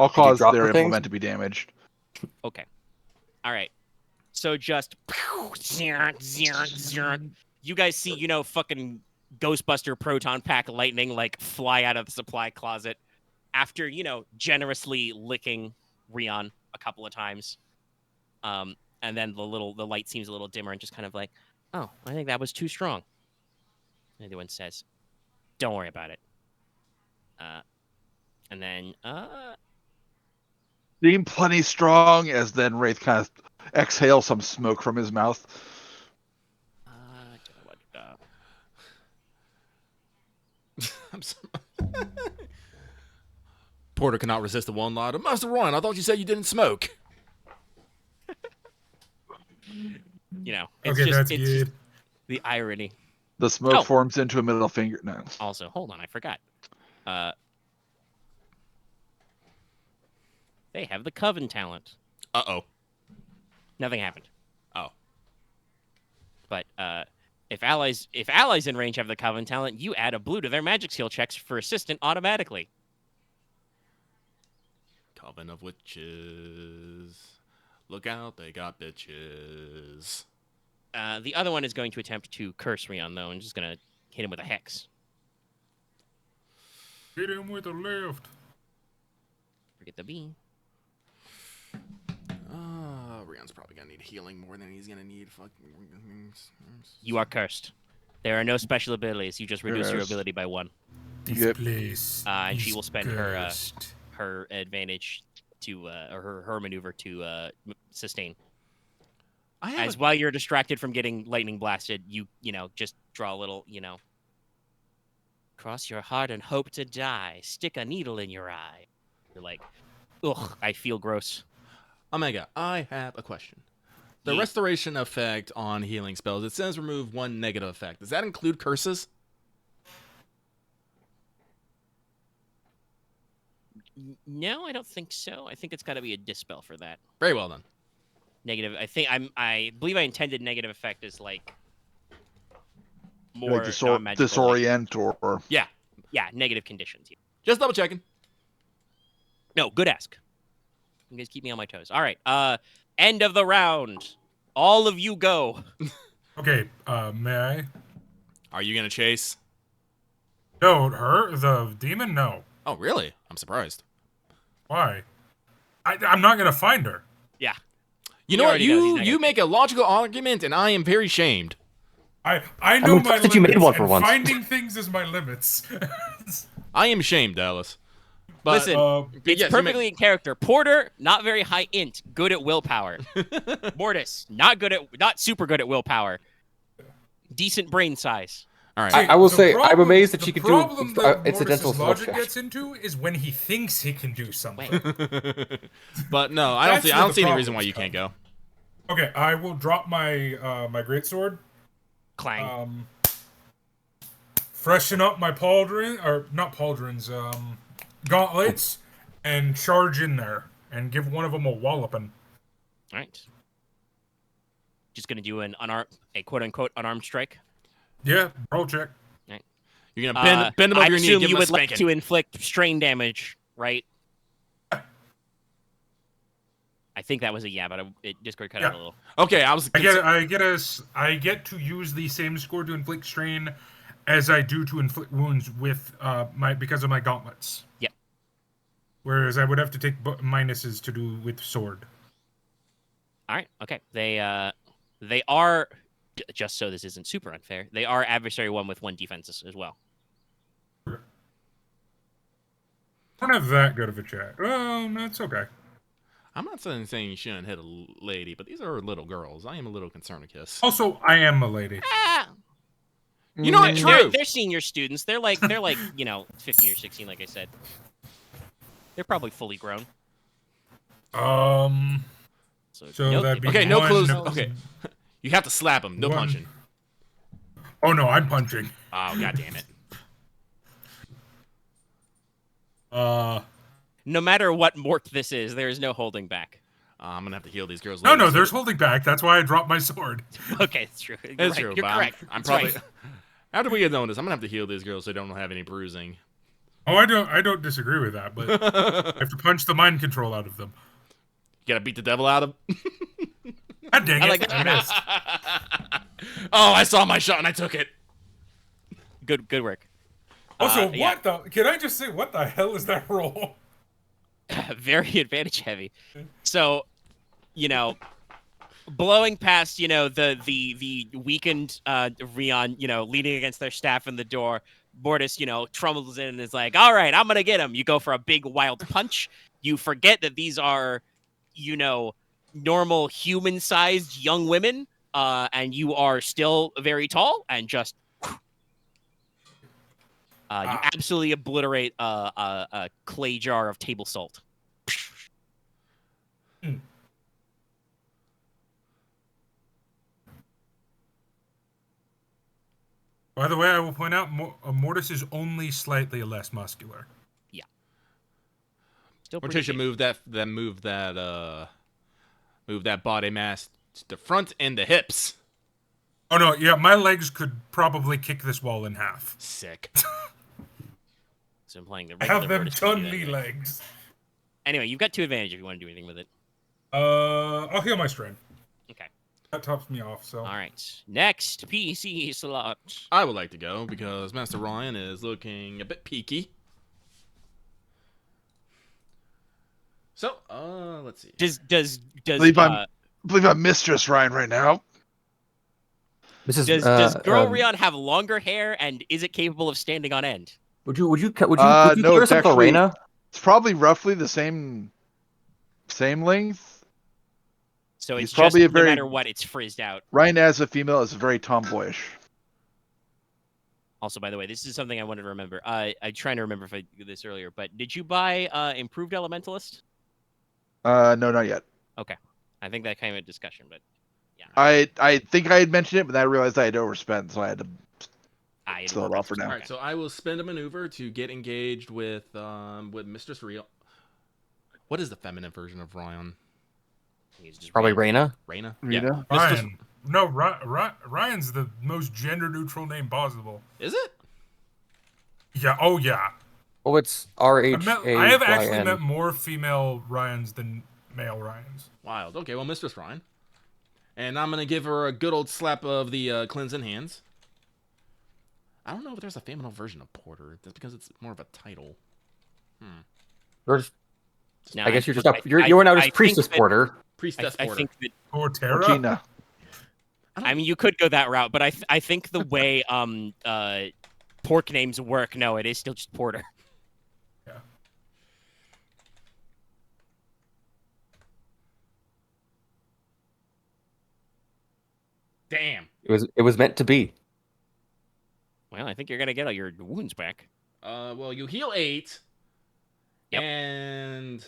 I'll you cause drop their the things? implement to be damaged. Okay. All right. So just you guys see, fucking Ghostbuster proton pack lightning like fly out of the supply closet after, generously licking Ryahn a couple of times. And then the light seems a little dimmer and just kind of like, oh, I think that was too strong. And the other one says, don't worry about it. And then Seem plenty strong, as then Wraith kind of exhales some smoke from his mouth. I'm sorry. Porter cannot resist the one line. Master Ryahn, I thought you said you didn't smoke. it's Okay, just, that's it's good. just the irony. The smoke Oh. forms into a middle finger. No. Also, hold on, I forgot. They have the Coven talent. Uh-oh. Nothing happened. Oh. But if allies in range have the Coven talent, you add a blue to their magic skill checks for assistant automatically. Coven of Witches. Look out, they got bitches. The other one is going to attempt to curse Ryahn, though, and just going to hit him with a hex. Hit him with a left. Forget the B. Ryann's probably gonna need healing more than he's gonna need fucking. You are cursed. There are no special abilities. You just reduce your Yes. ability by 1. This Yep. place And she is will spend her cursed. her advantage to or her maneuver to sustain. I have As while you're distracted from getting lightning blasted, you know, just draw a little, you know. Cross your heart and hope to die. Stick a needle in your eye. You're like, ugh, I feel gross. Omega, I have a question. The Yeah. restoration effect on healing spells, it says remove 1 negative effect. Does that include curses? No, I don't think so. I think it's got to be a dispel for that. Very well done. Negative. I believe I intended negative effect as like more Like non-magical, like- disorient or yeah, negative conditions. Just double checking. No, good ask. You guys keep me on my toes. All right. End of the round. All of you go. Okay, may I? Are you gonna chase? No, her? The demon? No. Oh, really? I'm surprised. Why? I'm not gonna find her. Yeah. You know He what? already knows he's not You gonna- make a logical argument, and I am very shamed. I know I'm my impressed that you made limits, one for and once. finding things is my limits. I am shamed, Dallas. But, Listen, it's yes, you perfectly in character. Porter, not very high int, good at willpower. Mortis, not super good at willpower. Decent brain size. all right. I will The say, I'm problem- amazed that the she could do problem that incidental Mortis's logic spell gets into is when he thinks he can do something. But no, I don't That's see. I where don't the see any reason why problems you can't go. Okay, I will drop my my greatsword. Clang. Freshen up my pauldron, or not pauldrons, gauntlets, and charge in there and give one of them a walloping. All right. Just gonna do a quote unquote unarmed strike. Yeah, roll check. You're gonna bend him over I your knee and assume give you him a would like spanking. to inflict strain damage, right? I think that was a yeah, but Discord cut out a little. Okay, I was. I get to use the same score to inflict strain as I do to inflict wounds with because of my gauntlets. Yep. Whereas I would have to take minuses to do with sword. All right. Okay. They are, just so this isn't super unfair, they are adversary 1 with 1 defenses as well. I don't have that good of a chat. Oh, that's okay. I'm not saying you shouldn't hit a lady, but these are little girls. I am a little concerned with Kiss. Also, I am a lady. Ah, You know what? True. they're senior students. They're like 15 or 16, like I said. They're probably fully grown. So that'd be Okay, no one- clues. Okay, you have to slap him. No One. punching. Oh no, I'm punching. Oh, god damn it. No matter what Morq this is, there is no holding back. I'm gonna have to heal these girls. No, later. there's holding back. That's why I dropped my sword. Okay, it's true. You're It's right. true. You're but correct. I'm That's probably right. after we get done with this, I'm gonna have to heal these girls so they don't have any bruising. Oh, I don't disagree with that, but I have to punch the mind control out of them. You gotta beat the devil out of. God dang it! I like that. I missed. Oh, I saw my shot and I took it. Good work. Also, yeah. what the? Can I just say what the hell is that roll? Very advantage heavy. So, blowing past, the weakened Ryahn, leaning against their staff in the door, Mortis, trundles in and is like, all right, I'm going to get him. You go for a big wild punch. You forget that these are, normal human-sized young women, and you are still very tall, and just you absolutely obliterate a clay jar of table salt. By the way, I will point out Mortis is only slightly less muscular. Still pretty Morticia big. move that Move that body mass to the front and the hips. Oh no, yeah, my legs could probably kick this wall in half. Sick. So I'm playing the I regular have them Mortis, you can do that Chun-Li anyway. legs. Anyway, you've got 2 advantage if you want to do anything with it. I'll heal my strain. Okay. That tops me off, so. All right. Next PC slot. I would like to go because Master Ryahn is looking a bit peaky. So, let's see. Does believe I'm Mistress Ryahn right now. does girl Ryahn have longer hair, and is it capable of standing on end? Would you No, clear it's us up the actually- Reyna? It's probably roughly the same length. So He's it's probably just a very- no matter what, it's frizzed out. Ryahn as a female is very tomboyish. Also, by the way, this is something I wanted to remember. I'm trying to remember if I did this earlier, but did you buy Improved Elementalist? No, not yet. I think that came a discussion, but yeah. I think I had mentioned it, but then I realized I had overspent, so I had to slow it off for now. All right, so I will spend a maneuver to get engaged with Mistress Ryahn. What is the feminine version of Ryahn? He's just Probably Ryahn. Reyna. Reyna? Yeah. Reyna? Mistress- Ryan. No, Ryan's the most gender-neutral name possible. Is it? Yeah, oh yeah. Oh, it's RHAYN. I have actually met more female Ryans than male Ryans. Wild. Okay, well, Mistress Ryahn. And I'm going to give her a good old slap of the cleansing hands. I don't know if there's a feminine version of Porter. That's because it's more of a title. Now, I guess you're just up. You are now just Priestess Porter. Priestess I Porter. think that Portera? Gina. I mean, you could go that route, but I think the way Porq names work, no, it is still just Porter. Yeah. Damn. It was meant to be. Well, I think you're gonna get all your wounds back. Well, you heal 8. Yep. And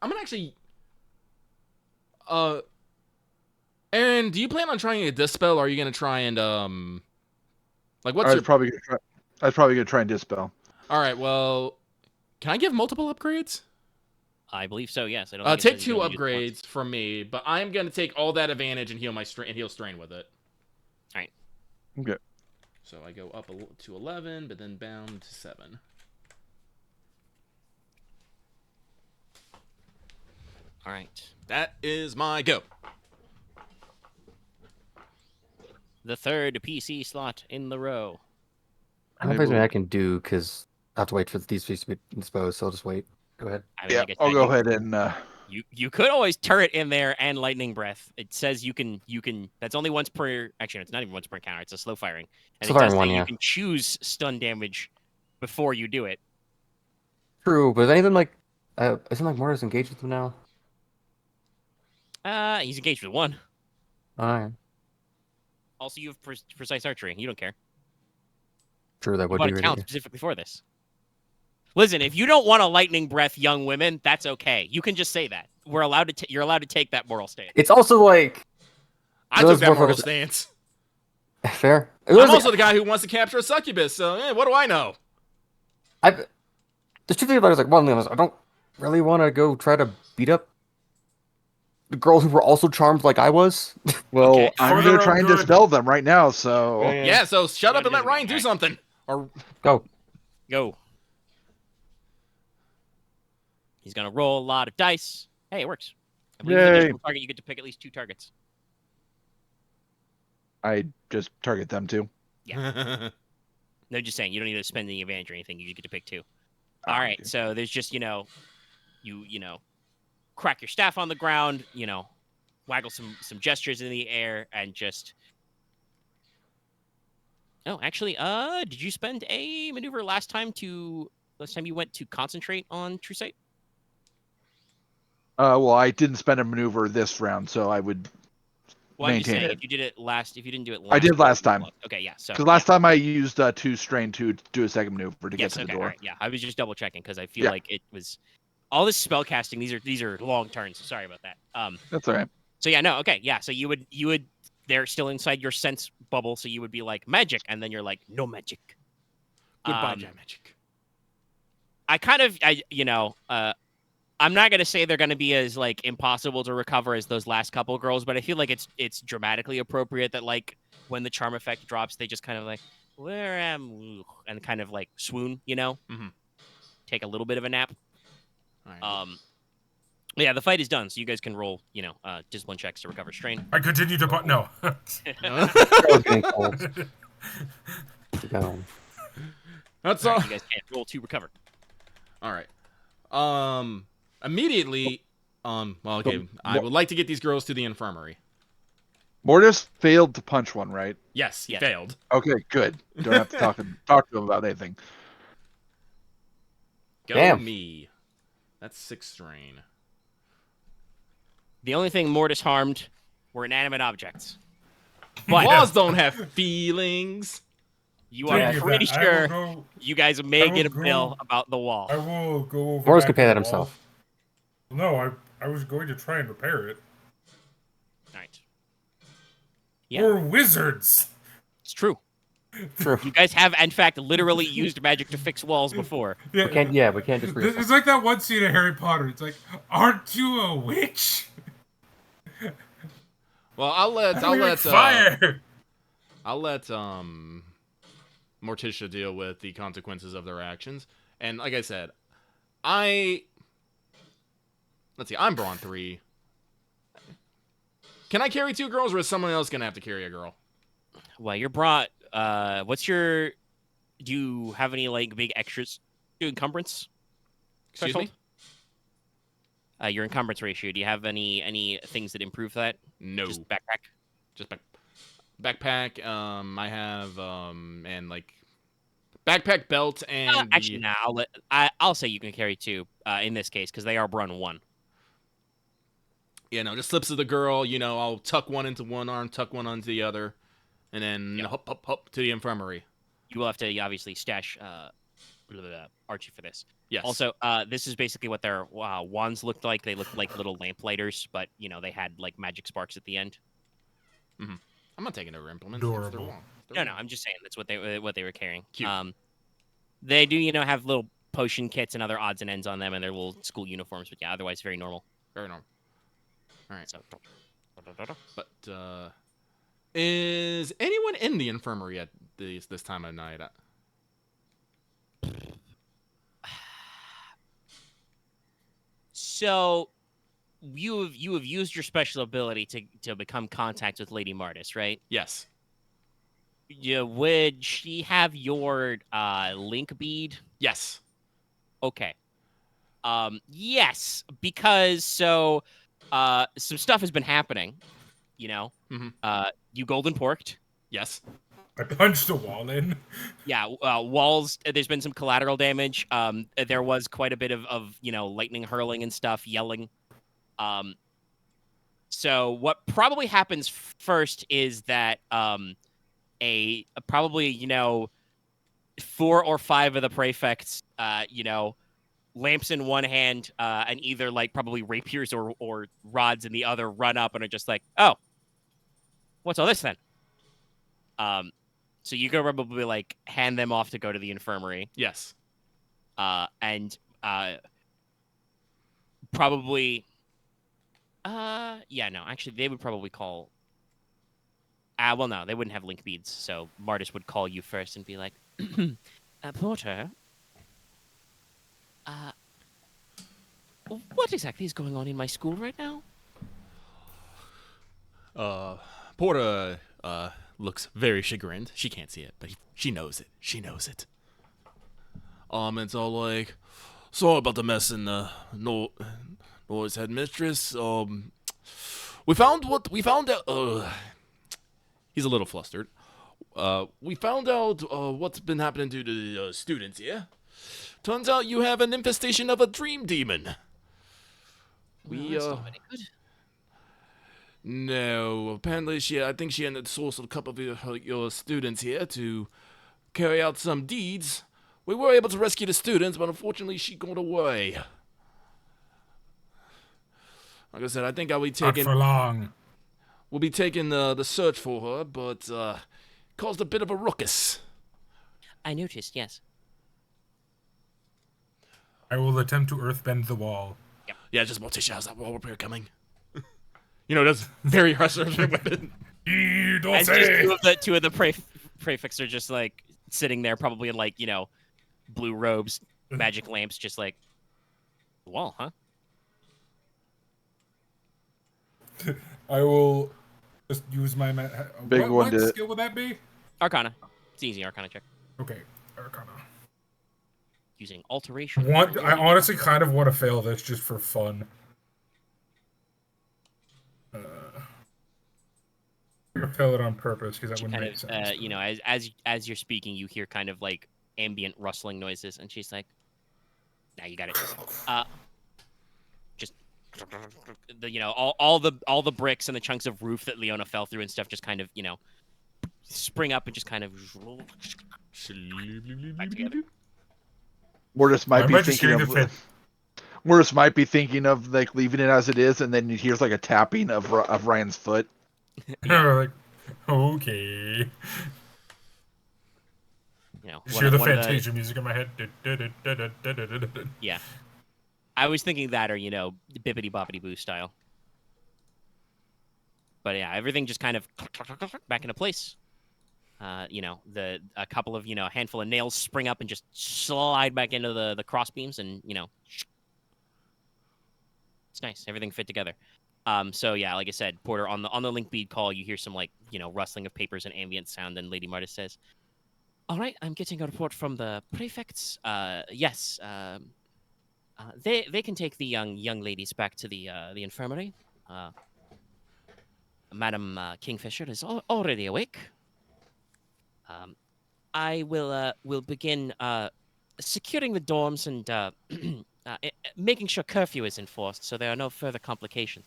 I'm gonna actually. Aren, do you plan on trying a dispel, or are you gonna try and like what's I your? was probably gonna try and dispel. All right. Well, can I give multiple upgrades? I believe so. Yes. I don't. Think it Take says you 2 can use it once. upgrades from me, but I'm gonna take all that advantage and heal my heal strain with it. All right. Okay. So I go up to 11, but then bound to 7. All right. That is my go. The third PC slot in the row. I don't think there's anything I can do because I have to wait for these fees to be disposed. So I'll just wait. Go ahead. I mean, Yeah, like I I'll said, go ahead and. You could always turret in there and lightning breath. It says you can. That's only once per. Actually, it's not even once per encounter. It's a slow firing, and Slow it firing does say one, you yeah. can choose stun damage before you do it. True, but is anything like isn't like Mortis engaged with him now? He's engaged with 1. Alright. Also, you have precise archery. You don't care. True, that You would bought be a really talent specifically for this. Listen, if you don't want a lightning breath, young women, that's okay. You can just say that. We're allowed to. You're allowed to take that moral stance. It's also like I No, took it's that more moral focused- stance. fair. I'm also the guy who wants to capture a succubus, so what do I know? The truth about it is like one thing is I don't really want to go try to beat up the girls who were also charmed like I was. Well, Okay. I'm For gonna their try own and good. dispel them right now. So Yeah, so shut up and let Gotta do Ryahn it. do Alright. something. Or Go. Go. He's gonna roll a lot of dice. Hey, it works. I believe it's an Yay. additional target. You get to pick at least 2 targets. I just target them too. No, just saying. You don't need to spend any advantage or anything. You get to pick 2. Ah, All right. okay. So there's just you crack your staff on the ground. Waggle some gestures in the air and just. Oh, actually, did you spend a maneuver last time you went to concentrate on True Sight? Well, I didn't spend a maneuver this round, so I would. Well, I'm just Maintain saying, it. if you didn't do it last I did last time. time. Okay, yeah. So Because last time I used 2 strain to do a second maneuver to get yes, to the okay, door. all right, yeah. I was just double checking because I feel Yeah. like it was all this spell casting. These are long turns. Sorry about that. That's all right. So yeah, no, okay, yeah. So you would they're still inside your sense bubble, so you would be like magic, and then you're like no magic. goodbye, Jam Magic. I'm not gonna say they're gonna be as like impossible to recover as those last couple girls, but I feel like it's dramatically appropriate that like when the charm effect drops, they just kind of like where am you?" and kind of like swoon, Mhm. take a little bit of a nap. All right. Yeah, the fight is done, so you guys can roll, discipline checks to recover strain. I continue to no. I was getting cold. No. That's All all. right, you guys can't roll to recover. All right. Immediately. Well, okay. I would like to get these girls to the infirmary. Mortis failed to punch one, right? Yes, he Yes. failed. Okay, good. Don't have to talk to him about anything. Go Damn. me. That's 6 strain. The only thing Mortis harmed were inanimate objects. But Walls don't have feelings. you are Speaking of pretty that, I sure will go- you guys may I will get a go- bill about the wall. I will go over. Mortis back can pay to that the himself. walls. No, I was going to try and repair it. All right. Yeah. We're wizards. It's true. True. You guys have, in fact, literally used magic to fix walls before. We can't just read It's like that one scene of Harry Potter. It's like, aren't you a witch? Well, I'll let fire. Morticia deal with the consequences of their actions. And like I said, let's see, I'm Brawn 3. Can I carry 2 girls, or is someone else gonna have to carry a girl? Well, you're brought. Do you have any like big extras to encumbrance? Excuse threshold? me? Your encumbrance ratio. Do you have any things that improve that? No. Just backpack. Just backpack. I have and like backpack, belt, and Actually, nah. I'll say you can carry 2 in this case because they are Brun 1. just slips of the girl. I'll tuck one into one arm, tuck one onto the other, and then hop to the infirmary. You will have to obviously stash Archie for this. Yes. Also, this is basically what their wands looked like. They looked like little lamplighters, but they had like magic sparks at the end. I'm not taking over implements. Adorable. No, I'm just saying that's what they were carrying. Cute. They do have little potion kits and other odds and ends on them, and their little school uniforms. But yeah, otherwise very normal. Very normal. All right. So, But is anyone in the infirmary at this time of night? so you have used your special ability to become contact with Lady Mortis, right? Yes. Yeah, would she have your link bead? Yes. Okay. Yes, because some stuff has been happening. You golden porked. Yes. I punched a wall in. Yeah, walls. There's been some collateral damage. There was quite a bit of lightning hurling and stuff, yelling. So what probably happens first is that probably 4 or 5 of the prefects, lamps in one hand, and either like probably rapiers or rods in the other, run up and are just like, oh, what's all this then? So you go probably like hand them off to go to the infirmary. Yes. And probably, actually they would probably call. Well, no, they wouldn't have link beads, so Mortis would call you first and be like, Porter, what exactly is going on in my school right now? Porta looks very chagrined. She can't see it, but she knows it. She knows it. It's all like, sorry about the mess in the Noise headmistress. We found out. He's a little flustered. We found out what's been happening to the students here. Turns out you have an infestation of a dream demon. That's not very good. No, apparently I think she ended sourced a couple of your students here to carry out some deeds. We were able to rescue the students, but unfortunately she got away. Like I said, I think I'll be Not taking... for long. We'll be taking the search for her, but caused a bit of a ruckus. I noticed, yes. I will attempt to earthbend the wall. Yep. Yeah, just Mortis shouts out while we're coming. That's very Hussar's weapon. As just two of the prefects are just like sitting there, probably in like blue robes, magic lamps, just like wall, huh? I will just use my Big what, one what to- skill would that be? Arcana. It's easy Arcana check. Okay, Arcana. Using alteration. I honestly kind of want to fail this just for fun. I'm gonna fail it on purpose because that wouldn't make sense. As you're speaking, you hear kind of like ambient rustling noises, and she's like, "Now you got it." Just all the bricks and the chunks of roof that Leona fell through and stuff just kind of spring up and just kind of back together. Mortis might I'm be just thinking hearing of. the Mortis might be thinking of like leaving it as it is, and then he hears like a tapping of Ryan's foot. like, okay. Just hear the Fantasia music in my head. Yeah. I was thinking that or, bippity boppity boo style. But yeah, everything just kind of back into place. A couple of, a handful of nails spring up and just slide back into the cross beams and, it's nice. Everything fit together. So yeah, like I said, Porter, on the link bead call, you hear some rustling of papers and ambient sound, and Lady Mortis says, "All right, I'm getting a report from the prefects. Yes, they can take the young ladies back to the infirmary. Madam Kingfisher is already awake. I will begin securing the dorms and making sure curfew is enforced, so there are no further complications.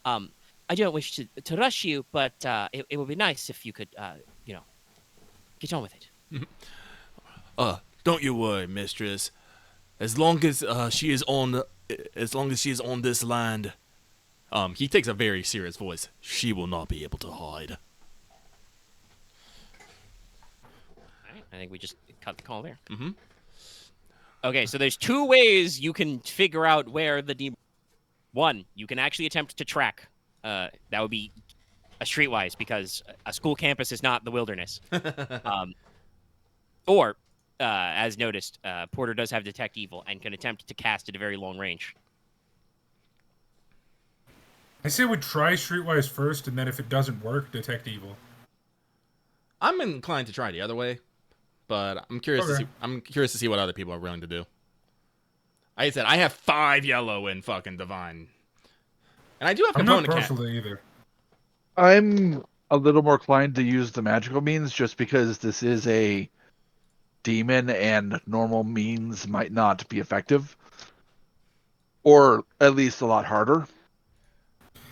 I don't wish to rush you, but it would be nice if you could, get on with it." Don't you worry, mistress. As long as she is on this land, he takes a very serious voice. She will not be able to hide. All right, I think we just cut the call there. Mm-hmm. Okay, so there's two ways you can figure out where the demon. One, you can actually attempt to track. That would be a streetwise because a school campus is not the wilderness. Or, as noticed, Porter does have Detect Evil and can attempt to cast at a very long range. I say we try Streetwise first, and then if it doesn't work, Detect Evil. I'm inclined to try the other way, but I'm curious Okay. to see what other people are willing to do. Like I said, I have 5 yellow in fucking Divine. And I do have I'm not component partial to either. I'm a little more inclined to use the magical means just because this is a demon and normal means might not be effective. Or at least a lot harder.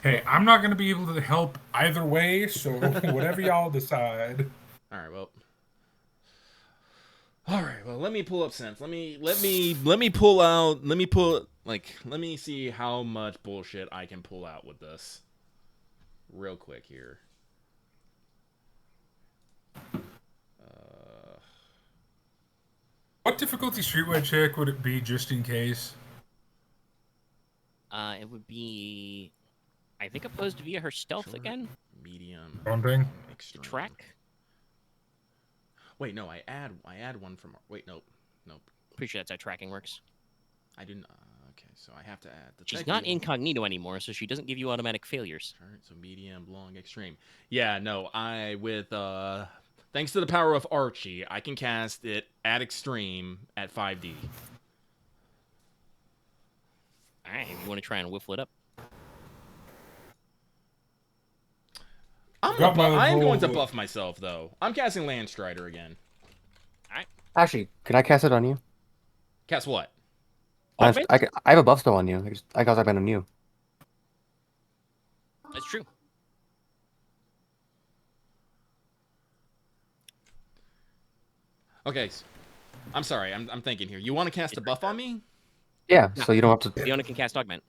Hey, I'm not going to be able to help either way, so whatever y'all decide. All right, well, let me pull up sense. Let me see how much bullshit I can pull out with this. Real quick here. What difficulty Streetwise check would it be, just in case? It would be, I think, opposed via her stealth Short, again. Medium. Something. Extreme. Track. Wait, no, I add one from. Wait, nope. Pretty sure that's how tracking works. I didn't. Okay, so I have to add the. She's not incognito anymore, so she doesn't give you automatic failures. All right, so medium, long, extreme. Yeah, no, thanks to the power of Archie, I can cast it at extreme at 5D. All right, if you want to try and whiffle it up. I'm going to buff myself, though. I'm casting Landstrider again. Actually, can I cast it on you? Cast what? I have a buff spell on you. I cast that on you. That's true. Okay, I'm sorry. I'm thinking here. You want to cast a buff on me? Yeah, so you don't have to. Leona can cast Augment.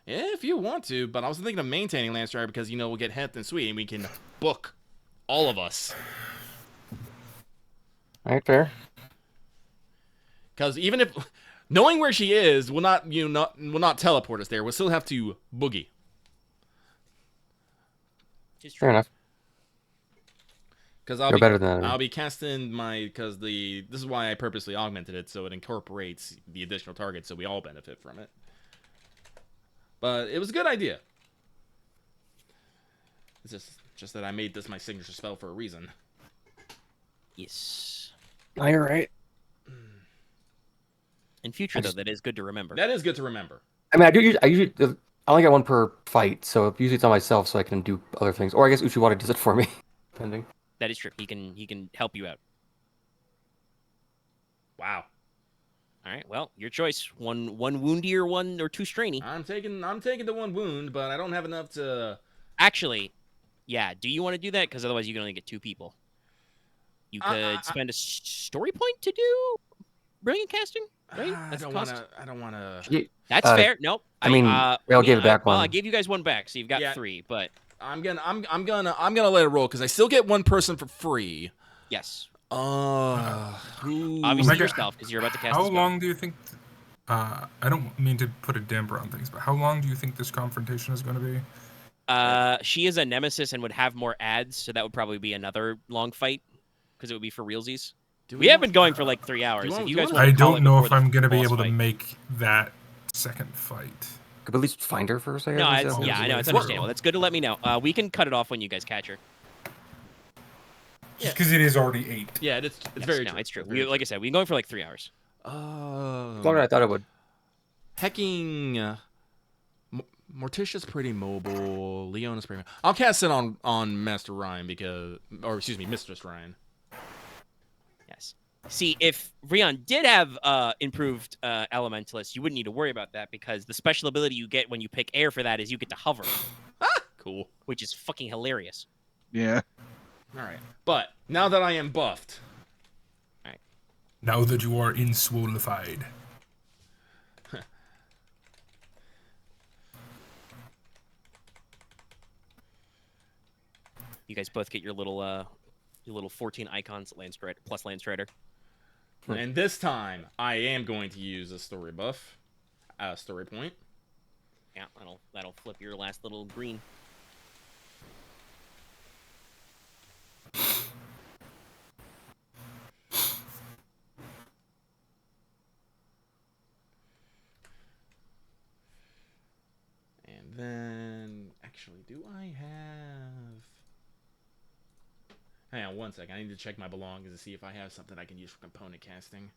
Yeah, if you want to, but I was thinking of maintaining Landstrider because, we'll get Heth and Sweet and we can book all of us. All right, fair. Because even if... Knowing where she is will not teleport us there. We'll still have to boogie. Just Fair enough. Because You're better than that. I'll be casting this is why I purposely augmented it so it incorporates the additional target so we all benefit from it. But it was a good idea. It's just that I made this my signature spell for a reason. Yes. Oh, you're right. In future, though, that is good to remember. That is good to remember. I mean, I usually I only get one per fight, so usually it's on myself, so I can do other things. Or I guess Uchiwata does it for me, depending. That is true. He can help you out. Wow. All right. Well, your choice. One woundy or one or two strainy. I'm taking the one wound, but I don't have enough to. Actually, yeah. Do you want to do that? Because otherwise, you can only get 2 people. You could spend a story point to do brilliant casting, right? I That's don't the cost. want to. I don't want to. Yeah, That's fair. Nope. I mean, I'll give it back well, one. I gave you guys 1 back, so you've got Yeah. 3. But I'm gonna let it roll because I still get 1 person for free. yes, Ooh. obviously Omega, yourself because you're about to cast. How a spell. long do you think? I don't mean to put a damper on things, but how long do you think this confrontation is going to be? She is a nemesis and would have more ads, so that would probably be another long fight because it would be for realsies. We have been going for like 3 hours. If you guys want I to call don't it know before if the I'm going to be boss able to fight. make that second fight. Could we at least find her first, I guess. No, instead of- yeah, I know it's understandable. That's good to let me know. We can cut it off when you guys catch her. Just because it is already 8. Yeah, it's Yes, very no, true. it's true. Very Like I said, we've been going for like 3 hours. Longer than I thought it would. Hecking. Morticia's pretty mobile. Leona's pretty. I'll cast it on Master Ryahn Mistress Ryahn. Yes. See, if Ryahn did have improved Elementalist, you wouldn't need to worry about that because the special ability you get when you pick air for that is you get to hover, Cool. which is fucking hilarious. Yeah. All right. But now that I am buffed, Now that you are inswolified. You guys both get your little 14 icons plus Land Strider. and this time I am going to use a story point. Yeah, that'll flip your last little green. And then, actually, do I have... Hang on 1 second. I need to check my belongings to see if I have something I can use for component casting.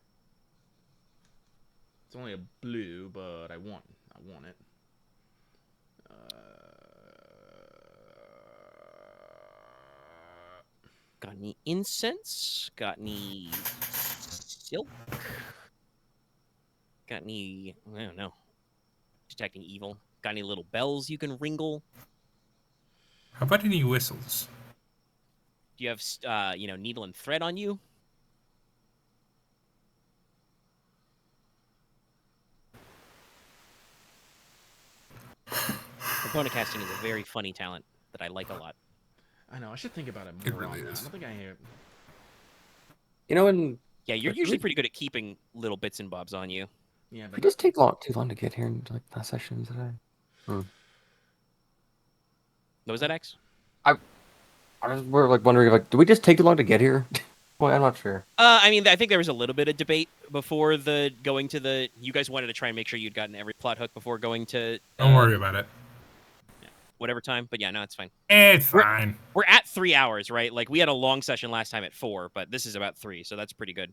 It's only a blue, but I want it. Got any incense? Got any silk? Got any? I don't know. Detecting evil. Got any little bells you can ringle? How about any whistles? Do you have needle and thread on you? Component casting is a very funny talent that I like a lot. I know. I should think about it more. It really on that. is. I don't think I have. You know, and Yeah, you're But usually we- pretty good at keeping little bits and bobs on you. Yeah, it but just take too long to get here in like last session today. What was that, X? We're like wondering, like, do we just take too long to get here? Well, I'm not sure. I mean, I think there was a little bit of debate before going to the. You guys wanted to try and make sure you'd gotten every plot hook before going to. Don't worry about it. Whatever time, but yeah, no, it's fine. It's fine. We're at 3 hours, right? Like we had a long session last time at 4, but this is about 3, so that's pretty good.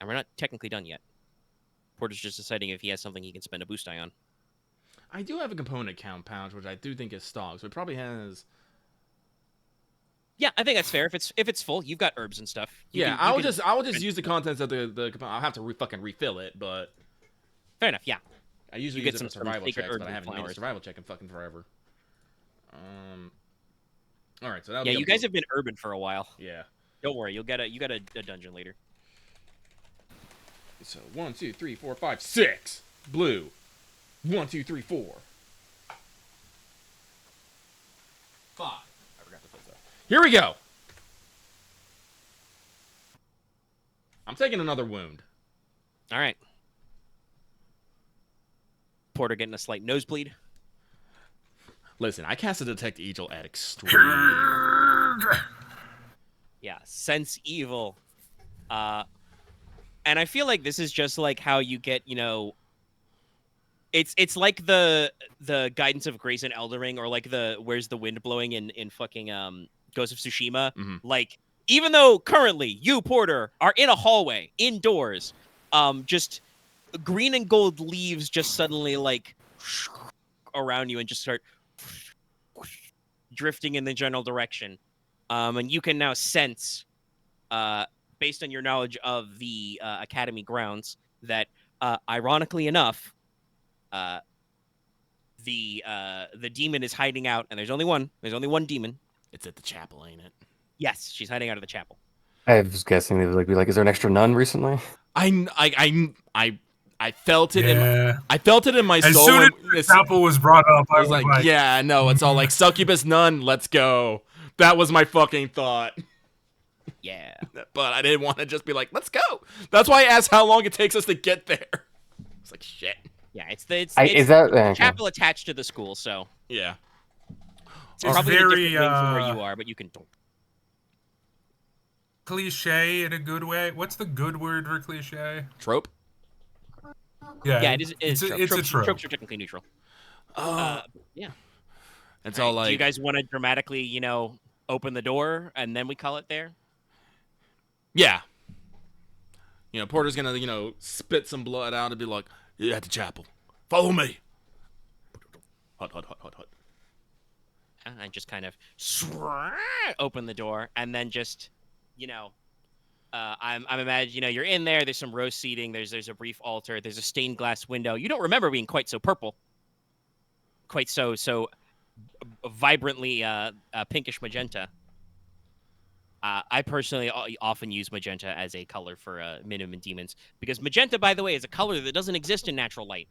And we're not technically done yet. Porter's just deciding if he has something he can spend a boost die on. I do have a component count pouch, which I do think is stock, so it probably has. Yeah, I think that's fair. If it's full, you've got herbs and stuff. I will just use the contents of the component. I'll have to fucking refill it, but Fair enough. Yeah. I usually You use get it for some survival sacred checks, herbs but I and haven't made a flowers. survival check in fucking forever. All right, so that. Yeah, you guys have been urban for a while. Yeah. Don't worry, you got a dungeon later. So 1, 2, 3, 4, 5, 6 blue. 1, 2, 3, 4, 5. I forgot to put that. Here we go. I'm taking another wound. All right. Porter getting a slight nosebleed. Listen, I cast a Detect Evil at extreme. Yeah, sense evil. And I feel like this is just like how you get, it's like the guidance of grace in Elden Ring, or like the where's the wind blowing in fucking Ghost of Tsushima. Mhm. Like, even though currently you, Porter, are in a hallway indoors, just green and gold leaves just suddenly like around you and just start drifting in the general direction. And you can now sense, based on your knowledge of the Academy grounds, that ironically enough, the demon is hiding out, and there's only one. There's only one demon. It's at the chapel, ain't it? Yes, she's hiding out of the chapel. I was guessing they would be like, is there an extra nun recently? I felt it. Yeah. I felt it in my As soul. soon as when- the chapel was brought up, I was like, yeah, no, it's all like succubus nun. Let's go. That was my fucking thought. Yeah. But I didn't want to just be like, let's go. That's why I asked how long it takes us to get there. It's like, shit. Yeah, it's the Is that okay. chapel attached to the school, so Yeah. it's It's probably a very, different wing from where you are, but you can. cliche in a good way. What's the good word for cliche? Trope? Yeah, it is. It's a Tropes, trope. tropes are technically neutral. Yeah. It's Right. all like. Do you guys want to dramatically, open the door and then we call it there? Yeah. Porter's gonna, spit some blood out and be like, yeah, at the chapel. Follow me. Hut, hut, hut, hut, hut. And just kind of open the door, and then just, I'm imagining, you're in there. There's some roast seating. There's a brief altar. There's a stained glass window. You don't remember being quite so purple, quite so vibrantly pinkish magenta. I personally often use magenta as a color for minimum demons, because magenta, by the way, is a color that doesn't exist in natural light.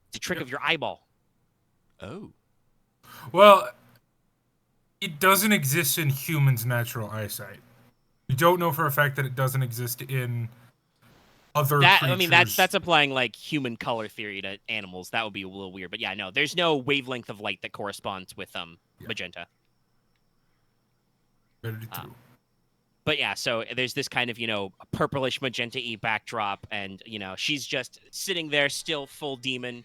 It's a trick of your eyeball. Oh. Well, it doesn't exist in humans' natural eyesight. We don't know for a fact that it doesn't exist in other creatures. That's applying like human color theory to animals. That would be a little weird. But yeah, no, there's no wavelength of light that corresponds with magenta. Very true. But yeah, so there's this kind of, purplish magenta-y backdrop, and, she's just sitting there, still full demon,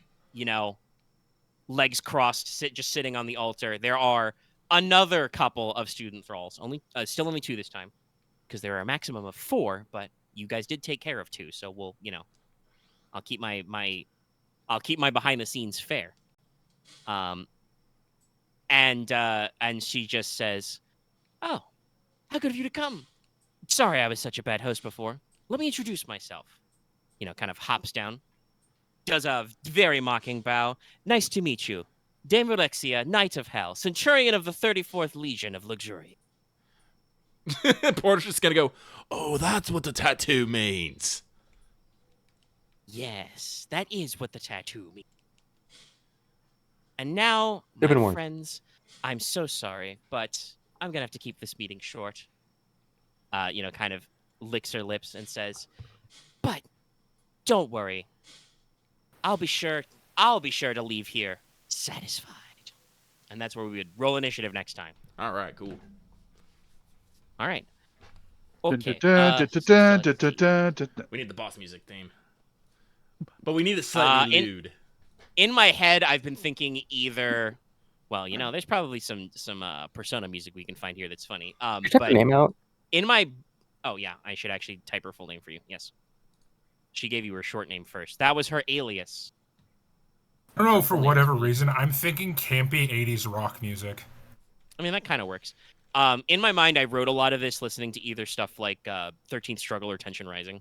legs crossed, just sitting on the altar. There are another couple of student thralls, still only 2 this time, because there are a maximum of 4, but you guys did take care of 2, so we'll, I'll keep my behind the scenes fair. And she just says, "Oh, how good of you to come. Sorry I was such a bad host before. Let me introduce myself." Kind of hops down, does a very mocking bow. "Nice to meet you. Dame Alexia, Knight of Hell, Centurion of the 34th Legion of Luxury." Porter's just gonna go, oh, that's what the tattoo means. "Yes, that is what the tattoo means. And now, Give it my more. friends, I'm so sorry, but I'm going to have to keep this meeting short." Kind of licks her lips and says, "But don't worry. I'll be sure to leave here satisfied." And that's where we would roll initiative next time. All right, cool. All right. Okay. We need the boss music theme. But we need it slightly lewd. In my head, I've been thinking either. Well, there's probably some Persona music we can find here that's funny. Could you type But her name out? in my, oh yeah, I should actually type her full name for you. Yes, she gave you her short name first. That was her alias. I don't know, for whatever reason, I'm thinking campy 80s rock music. I mean, that kind of works. In my mind, I wrote a lot of this listening to either stuff like 13th Struggle or Tension Rising.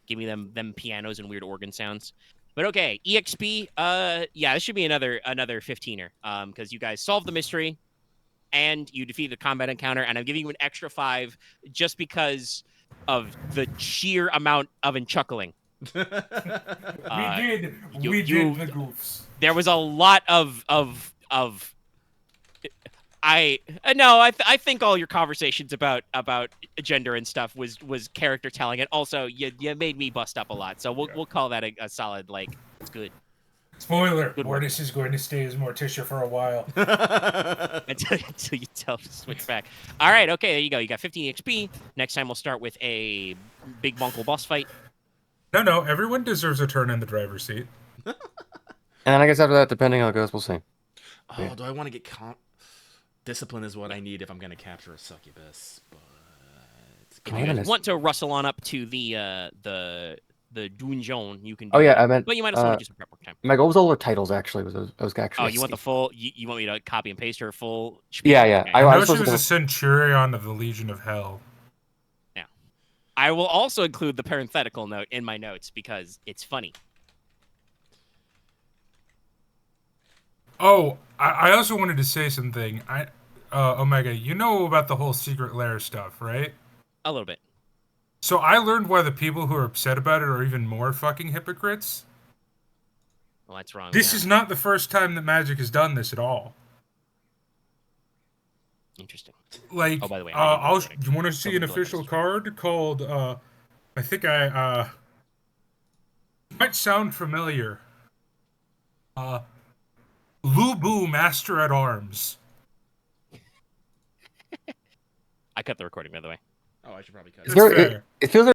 Give me them pianos and weird organ sounds. But okay, EXP, yeah, this should be another 15er, because you guys solved the mystery, and you defeated the combat encounter, and I'm giving you an extra 5 just because of the sheer amount of chuckling. We did the goofs. There was a lot of I think all your conversations about gender and stuff was character telling, and also you made me bust up a lot. So we'll call that a solid it's good. Spoiler: Good work. Mortis is going to stay as Morticia for a while. until you tell to switch back. All right, okay, there you go. You got 15 XP. Next time we'll start with a big bunkle boss fight. No, everyone deserves a turn in the driver's seat. And I guess after that, depending on how it goes, we'll see. Oh, Yeah. do I want to get discipline is what I need if I'm gonna capture a succubus. But If you guys want to rustle on up to the dungeon, you can do Oh yeah, that. I meant. But you might as well do some prep work time. My goal was all the titles actually. I was actually. Oh, you want the full? You want me to copy and paste her full? Yeah, yeah. Okay. I know she was supposed a centurion of the Legion of Hell. I will also include the parenthetical note in my notes because it's funny. Oh, I also wanted to say something. Omega, you know about the whole secret lair stuff, right? A little bit. So I learned why the people who are upset about it are even more fucking hypocrites. Well, that's wrong. This yeah. is not the first time that Magic has done this at all. Interesting. Like, Oh, by the way, you want to see an official card called, I think might sound familiar. Lubu, Master at Arms. I cut the recording, by the way. oh, I should probably cut. That's fair. It feels like